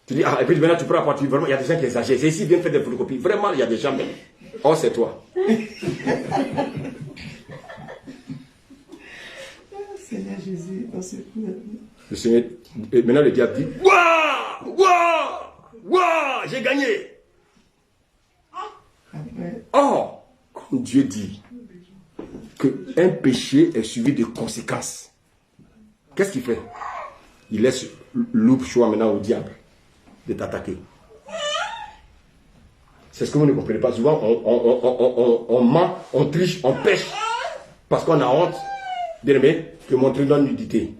Tu dis, ah, et puis maintenant tu prends la partie. Vraiment, il y a des gens qui exagèrent. C'est ici, viennent faire des photocopies. Vraiment, il y a des gens même. Oh, c'est toi. Seigneur Jésus, on se fout. Le Seigneur, et maintenant le diable dit, waouh, j'ai gagné. Oh, comme Dieu dit qu'un péché est suivi de conséquences. Qu'est-ce qu'il fait? Il laisse le choix maintenant au diable de t'attaquer. C'est ce que vous ne comprenez pas. Souvent, on ment, on triche, on pêche parce qu'on a honte de montrer notre nudité.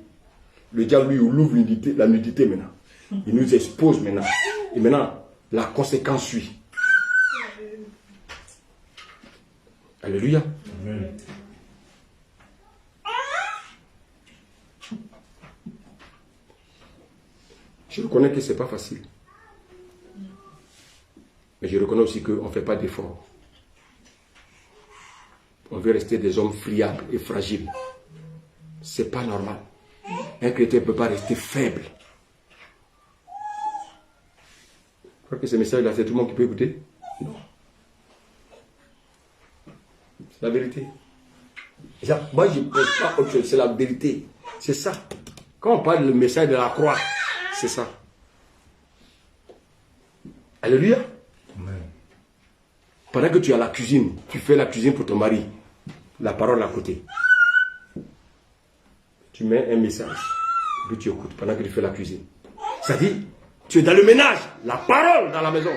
Le diable, lui, ouvre la nudité maintenant. Il nous expose maintenant. Et maintenant, la conséquence suit. Alléluia. Amen. Je reconnais que ce n'est pas facile. Mais je reconnais aussi qu'on ne fait pas d'efforts. On veut rester des hommes friables et fragiles. Ce n'est pas normal. Un chrétien ne peut pas rester faible. Je crois que ce message-là, c'est tout le monde qui peut écouter? Non. C'est la vérité. Moi, je ne pense pas autre chose. C'est la vérité. C'est ça. Quand on parle du message de la croix, c'est ça. Alléluia. Amen. Pendant que tu es à la cuisine, tu fais la cuisine pour ton mari. La parole à côté. Tu mets un message. Puis tu écoutes pendant que tu fais la cuisine. C'est-à-dire, tu es dans le ménage. La parole dans la maison.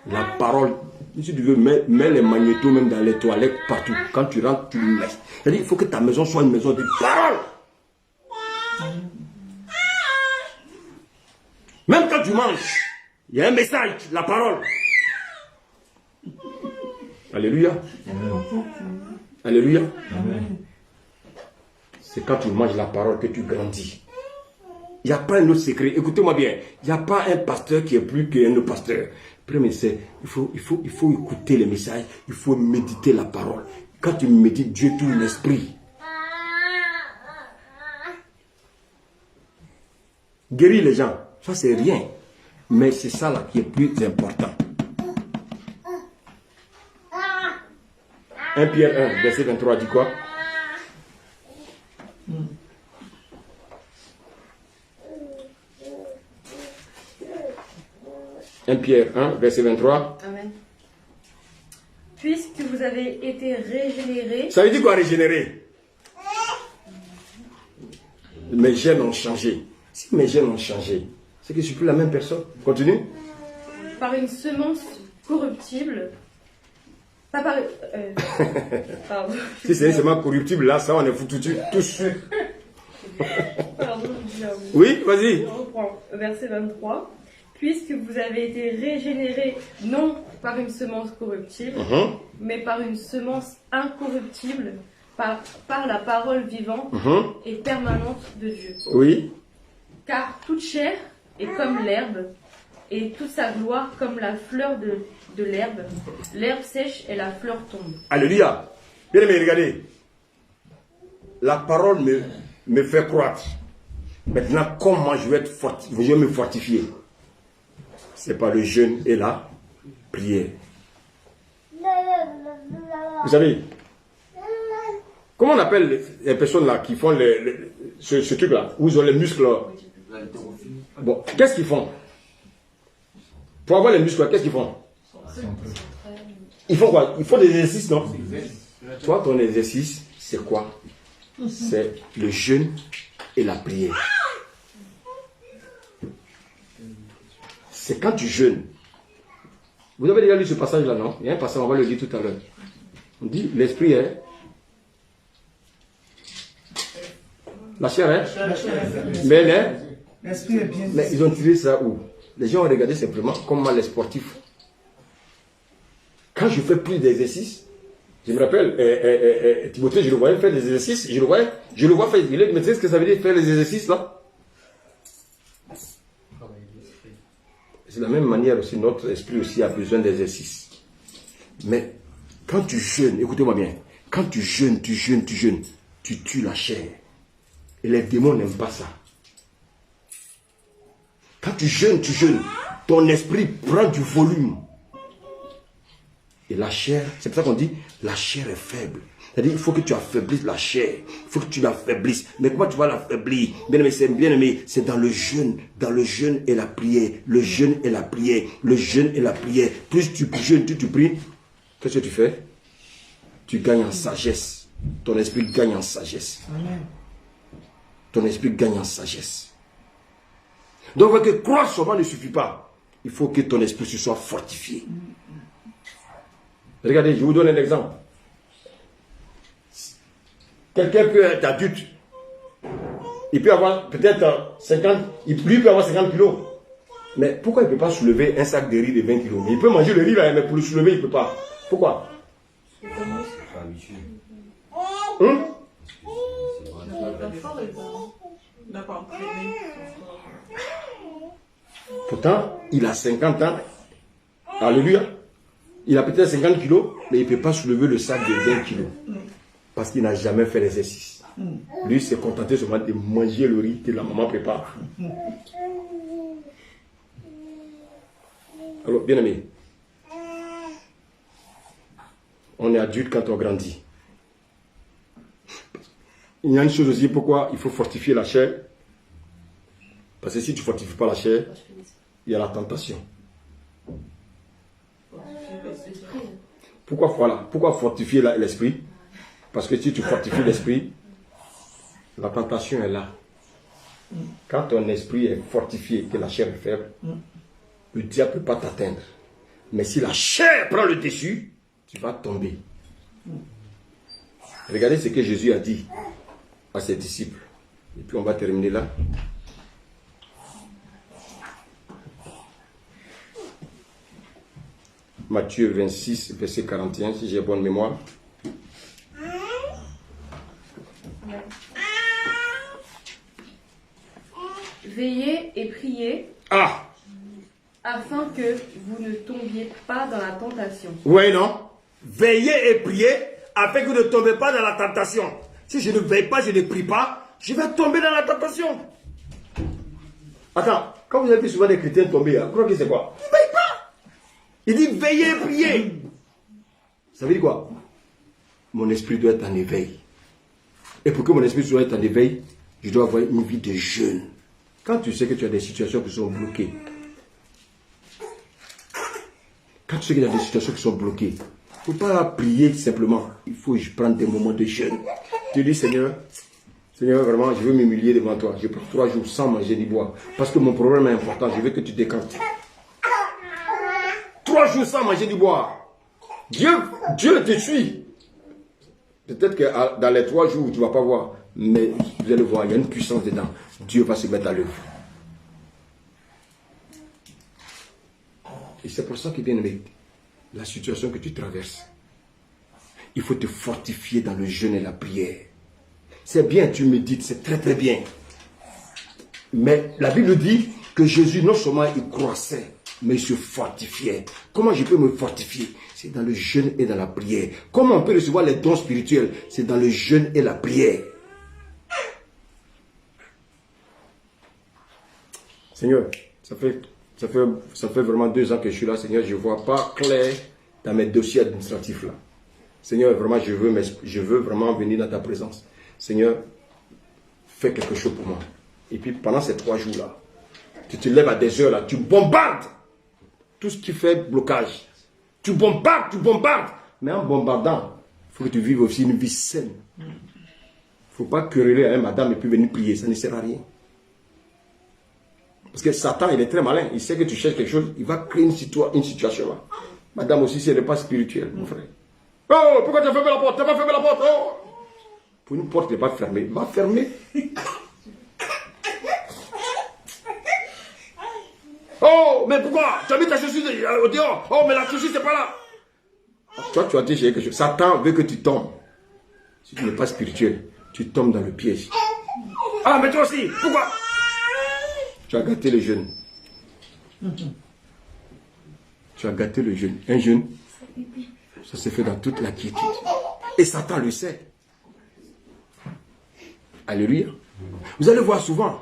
La parole. Si tu veux, mets les magnétos même dans les toilettes, partout. Quand tu rentres, tu le mets. C'est-à-dire, il faut que ta maison soit une maison de parole. Même quand tu manges, il y a un message, la parole. Alléluia. Amen. Alléluia. Amen. C'est quand tu manges la parole que tu grandis. Il n'y a pas un autre secret. Écoutez-moi bien. Il n'y a pas un pasteur qui est plus qu'un autre pasteur. Premier, c'est il faut écouter les messages. Il faut méditer la parole. Quand tu médites, Dieu tourne l'esprit. Guérir les gens, ça c'est rien. Mais c'est ça là qui est plus important. 1 Pierre 1, verset 23 dit quoi? 1 Pierre 1, verset 23. Amen. Puisque vous avez été régénérés. Ça veut dire quoi régénérer? Mes gènes ont changé. Si mes gènes ont changé, c'est que je ne suis plus la même personne. Continue. Par une semence corruptible. Pas par. Pardon. Si c'est une semence corruptible, là, ça, on est foutus tous. Pardon, Oui, vas-y. Je reprends. Verset 23. Puisque vous avez été régénérés non par une semence corruptible, mais par une semence incorruptible, par la parole vivante et permanente de Dieu. Oui. Car toute chair est comme l'herbe, et toute sa gloire comme la fleur de l'herbe. L'herbe sèche et la fleur tombe. Alléluia. Bien aimé, regardez. La parole me fait croître. Maintenant, comment je vais me fortifier? C'est par le jeûne et la prière. Vous savez, comment on appelle les personnes là qui font ce truc là, où ils ont les muscles là? Bon, qu'est-ce qu'ils font? Pour avoir les muscles là, qu'est-ce qu'ils font? Ils font quoi? Ils font des exercices, non? Toi, ton exercice, c'est quoi? C'est le jeûne et la prière. C'est quand tu jeûnes. Vous avez déjà lu ce passage-là, non? Il y a un passage, on va le lire tout à l'heure. On dit, l'esprit est... La chair est... Mais L'esprit est bien. mais ils ont tiré ça où? Les gens ont regardé simplement comment les sportifs. Quand je fais plus d'exercices, je me rappelle, Timothée, je le voyais faire des exercices, je le vois faire, mais tu sais ce que ça veut dire faire les exercices là? C'est de la même manière aussi, notre esprit aussi a besoin d'exercices. Mais quand tu jeûnes, écoutez-moi bien, quand tu jeûnes, tu tues la chair. Et les démons n'aiment pas ça. Quand tu jeûnes, ton esprit prend du volume. Et la chair, c'est pour ça qu'on dit, la chair est faible. C'est-à-dire, il faut que tu affaiblisses la chair. Il faut que tu l'affaibblisses. Mais comment tu vas l'affaiblir? Bien aimé, c'est dans le jeûne et la prière. Le jeûne et la prière. Le jeûne et la prière. Plus tu jeûnes, tu pries. Qu'est-ce que tu fais? Tu gagnes en sagesse. Ton esprit gagne en sagesse. Amen. Ton esprit gagne en sagesse. Donc, que croire seulement ne suffit pas. Il faut que ton esprit se soit fortifié. Regardez, je vous donne un exemple. Quelqu'un peut être adulte. Il peut avoir peut-être 50, lui peut avoir 50 kilos. Mais pourquoi il ne peut pas soulever un sac de riz de 20 kilos? Il peut manger le riz là, mais pour le soulever, il ne peut pas. Pourquoi? Pourtant, il a 50 ans. Alléluia. Il a peut-être 50 kilos, mais il ne peut pas soulever le sac de 20 kilos. Parce qu'il n'a jamais fait l'exercice. Lui, s'est contenté seulement de manger le riz que la maman prépare. Alors, bien aimé, on est adulte quand on grandit. Il y a une chose aussi, pourquoi il faut fortifier la chair. Parce que si tu ne fortifies pas la chair, il y a la tentation. Pourquoi fortifier l'esprit? Parce que si tu fortifies l'esprit, la tentation est là. Quand ton esprit est fortifié, que la chair est faible, le diable ne peut pas t'atteindre. Mais si la chair prend le dessus, tu vas tomber. Regardez ce que Jésus a dit à ses disciples. Et puis on va terminer là. Matthieu 26, verset 41, si j'ai bonne mémoire. Veillez et priez afin que vous ne tombiez pas dans la tentation. Oui, non? Veillez et priez afin que vous ne tombez pas dans la tentation. Si je ne veille pas, je ne prie pas, je vais tomber dans la tentation. Attends, quand vous avez vu souvent des chrétiens tomber, vous croyez que c'est quoi? Ils ne veillent pas. Il dit veillez et priez. Ça veut dire quoi? Mon esprit doit être en éveil. Et pour que mon esprit soit en éveil, je dois avoir une vie de jeûne. Quand tu sais que tu as des situations qui sont bloquées, Quand tu sais qu'il y a des situations qui sont bloquées, il ne faut pas prier simplement. Il faut prendre des moments de jeûne. Tu dis, Seigneur, vraiment, je veux m'humilier devant toi. Je prends 3 jours sans manger ni boire. Parce que mon problème est important. Je veux que tu décantes. 3 jours sans manger ni boire. Dieu te suit. Peut-être que dans les 3 jours, tu ne vas pas voir. Mais vous allez voir, il y a une puissance dedans. Dieu va se mettre à l'œuvre. Et c'est pour ça que, bien aimé, la situation que tu traverses, il faut te fortifier dans le jeûne et la prière. C'est bien, tu médites, c'est très très bien. Mais la Bible dit que Jésus, non seulement il croissait, mais il se fortifiait. Comment je peux me fortifier? C'est dans le jeûne et dans la prière. Comment on peut recevoir les dons spirituels? C'est dans le jeûne et la prière. Seigneur, ça fait vraiment 2 ans que je suis là, Seigneur, je ne vois pas clair dans mes dossiers administratifs là. Seigneur, vraiment, je veux vraiment venir dans ta présence. Seigneur, fais quelque chose pour moi. Et puis pendant ces 3 jours là, tu te lèves à des heures là, tu bombardes tout ce qui fait blocage. Tu bombardes. Mais en bombardant, il faut que tu vives aussi une vie saine. Il ne faut pas quereller à madame et puis venir prier, ça ne sert à rien. Parce que Satan, il est très malin. Il sait que tu cherches quelque chose, il va créer une situation là. Madame aussi, si elle n'est pas spirituelle, mon frère. Oh, pourquoi tu as fermé la porte? Tu n'as pas fermé la porte? Oh. Pour une porte qui n'est pas fermée, va fermer. Oh, mais pourquoi? Tu as mis ta chaussure au dehors. Oh, mais la chaussure, c'est pas là. Toi, tu as dit quelque chose. Satan veut que tu tombes. Si tu n'es pas spirituel, tu tombes dans le piège. Ah, mais toi aussi, pourquoi? Tu as gâté le jeûne. Tu as gâté le jeûne. Un jeûne, ça se fait dans toute la quiétude. Et Satan le sait. Alléluia. Vous allez voir souvent,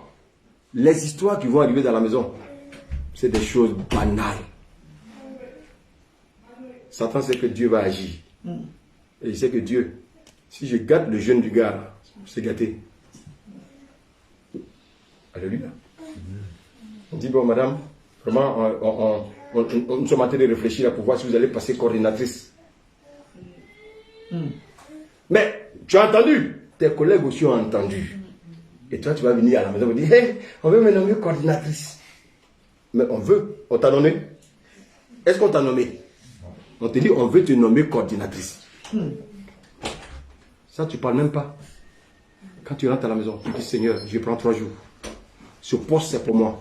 les histoires qui vont arriver dans la maison, c'est des choses banales. Satan sait que Dieu va agir. Et il sait que Dieu, si je gâte le jeûne du gars, c'est gâté. Alléluia. On dit, bon, madame, vraiment, nous sommes en train de réfléchir pour voir si vous allez passer coordinatrice. Mais, tu as entendu? Tes collègues aussi ont entendu. Et toi, tu vas venir à la maison et dire, hey, on veut me nommer coordinatrice. Mais on t'a nommé? Est-ce qu'on t'a nommé? On te dit, on veut te nommer coordinatrice. Ça, tu ne parles même pas. Quand tu rentres à la maison, tu dis, Seigneur, je prends 3 jours. Ce poste, c'est pour moi.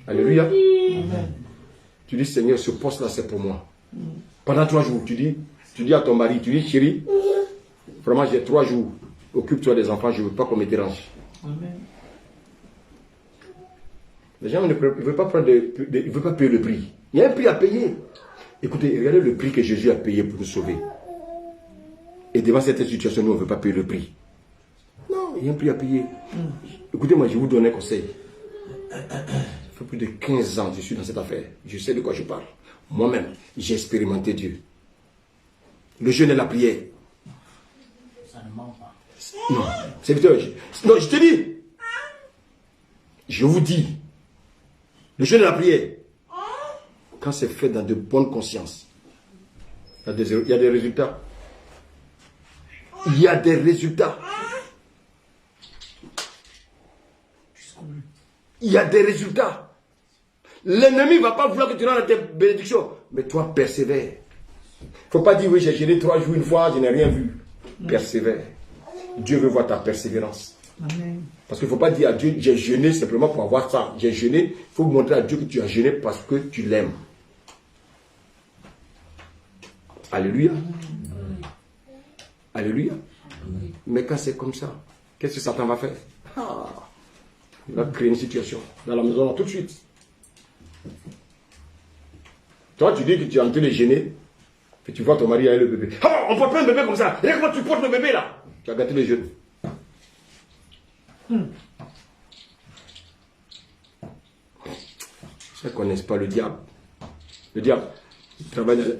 Alléluia. Tu dis, Seigneur, ce poste-là, c'est pour moi. Pendant 3 jours, tu dis à ton mari, tu dis, chérie, vraiment, j'ai 3 jours. Occupe-toi des enfants, je ne veux pas qu'on me dérange. Amen. Les gens ne veulent pas payer le prix. Il y a un prix à payer. Écoutez, regardez le prix que Jésus a payé pour nous sauver. Et devant cette situation, nous, on ne veut pas payer le prix. Non, il y a un prix à payer. Écoutez, moi, je vous donne un conseil. Ça fait plus de 15 ans que je suis dans cette affaire. Je sais de quoi je parle. Moi-même, j'ai expérimenté Dieu. Le jeûne et la prière. Ça ne ment pas. Non, non, je te dis. Je vous dis. Le jeûne et la prière. Quand c'est fait dans de bonnes consciences, il y a des résultats. Il y a des résultats. Il y a des résultats. L'ennemi ne va pas vouloir que tu rentres dans tes bénédictions. Mais toi, persévère. Il ne faut pas dire, oui, j'ai jeûné 3 jours une fois, je n'ai rien vu. Persévère. Dieu veut voir ta persévérance. Amen. Parce qu'il ne faut pas dire à Dieu, j'ai jeûné simplement pour avoir ça. J'ai jeûné, il faut montrer à Dieu que tu as jeûné parce que tu l'aimes. Alléluia. Alléluia. Mais quand c'est comme ça, qu'est-ce que Satan va faire? Il va créer une situation dans la maison tout de suite. Toi, tu dis que tu es en train de gêner, et tu vois ton mari avec le bébé. Ah, on ne porte pas un bébé comme ça. Regarde comment tu portes le bébé là. Tu as gâté les jeunes. Ceux qui ne connaissent pas le diable. Le diable, il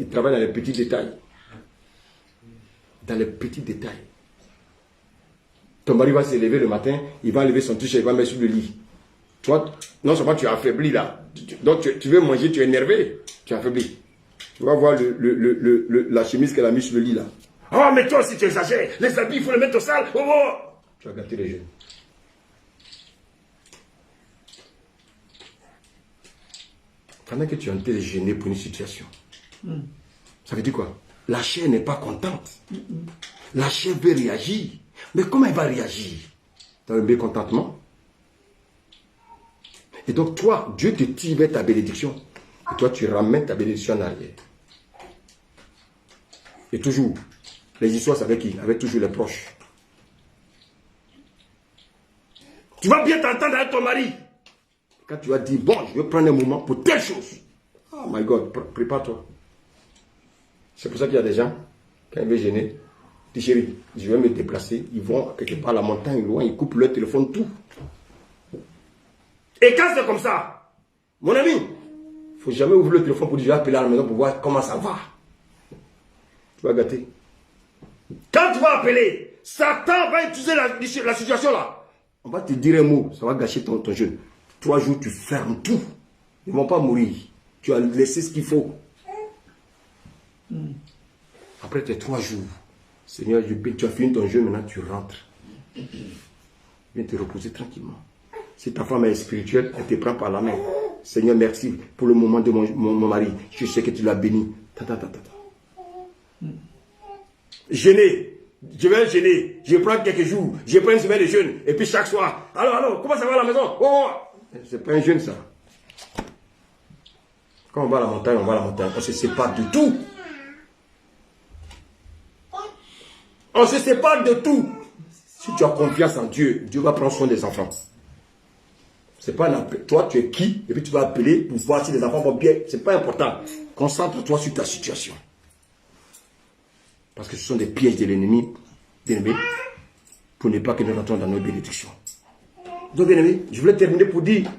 travaille dans les petits détails. Dans les petits détails. Ton mari va se lever le matin, il va lever son t-shirt, il va mettre sur le lit. Toi, non seulement tu es affaibli là, donc tu veux manger, tu es énervé, tu es affaibli. Tu vas voir la chemise qu'elle a mise sur le lit là. Oh, mais toi aussi tu exagères, les habits, il faut les mettre au sale. Oh, oh. Tu vas gâter les jeunes. Pendant que tu es en train de gêner pour une situation, ça veut dire quoi? La chair n'est pas contente. La chair veut réagir. Mais comment elle va réagir? Dans le mécontentement. Et donc toi, Dieu te tire vers ta bénédiction. Et toi, tu ramènes ta bénédiction en arrière. Et toujours, les histoires, c'est avec qui? Avec toujours les proches. Tu vas bien t'entendre avec ton mari. Quand tu vas dire, bon, je vais prendre un moment pour telle chose. Oh my God, prépare-toi. C'est pour ça qu'il y a des gens, quand ils veulent gêner, ils disent, chérie, je vais me déplacer. Ils vont quelque part à la montagne, loin, ils coupent leur téléphone, tout. Et quand c'est comme ça, mon ami, il ne faut jamais ouvrir le téléphone pour dire, je vais appeler à la maison pour voir comment ça va. Tu vas gâter. Quand tu vas appeler, Satan va utiliser la situation là. On va te dire un mot, ça va gâcher ton jeûne. 3 jours, tu fermes tout. Ils ne vont pas mourir. Tu as laissé ce qu'il faut. Après tes 3 jours, Seigneur, tu as fini ton jeûne, maintenant tu rentres. Viens te reposer tranquillement. Si ta femme est spirituelle, elle te prend par la main. Seigneur, merci pour le moment de mon mari. Je sais que tu l'as béni. Jeûner. Je vais gêner. Je prends quelques jours. Je prends une semaine de jeûne. Et puis chaque soir. Alors, comment ça va à la maison? Oh, c'est pas un jeûne ça. Quand on va à la montagne, on va à la montagne. On ne se sépare de tout. On se sépare de tout. Si tu as confiance en Dieu, Dieu va prendre soin des enfants. C'est pas un appel. Toi, tu es qui? Et puis tu vas appeler pour voir si les enfants vont bien. C'est pas important. Concentre-toi sur ta situation. Parce que ce sont des pièges de l'ennemi, pour ne pas que nous rentrons dans nos bénédictions. Donc, bien aimé, je voulais terminer pour dire,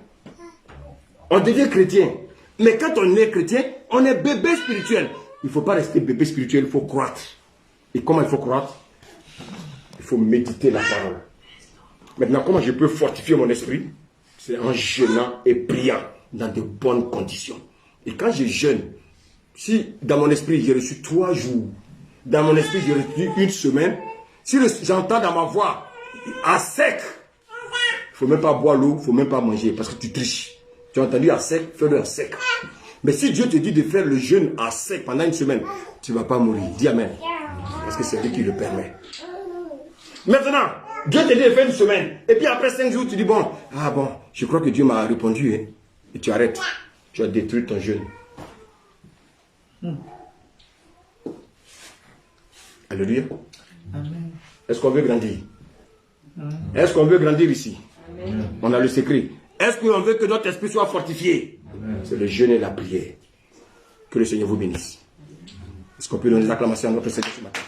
on devient chrétien. Mais quand on est chrétien, on est bébé spirituel. Il ne faut pas rester bébé spirituel, il faut croître. Et comment il faut croître? Il faut méditer la parole. Maintenant, comment je peux fortifier mon esprit? C'est en jeûnant et priant dans de bonnes conditions. Et quand je jeûne, si dans mon esprit j'ai reçu 3 jours, dans mon esprit j'ai reçu 1 semaine, si j'entends dans ma voix à sec, il ne faut même pas boire l'eau, il ne faut même pas manger parce que tu triches. Tu as entendu à sec, fais-le à sec. Mais si Dieu te dit de faire le jeûne à sec pendant 1 semaine, tu ne vas pas mourir. Dis Amen. Parce que c'est Dieu qui le permet. Maintenant, Dieu te dit de faire 1 semaine. Et puis après 5 jours, tu dis bon, je crois que Dieu m'a répondu. Hein. Et tu arrêtes. Tu as détruit ton jeûne. Alléluia. Amen. Est-ce qu'on veut grandir? Est-ce qu'on veut grandir ici? Amen. On a le secret. Est-ce qu'on veut que notre esprit soit fortifié? C'est le jeûne et la prière. Que le Seigneur vous bénisse. Est-ce qu'on peut donner des acclamations à notre Seigneur ce matin?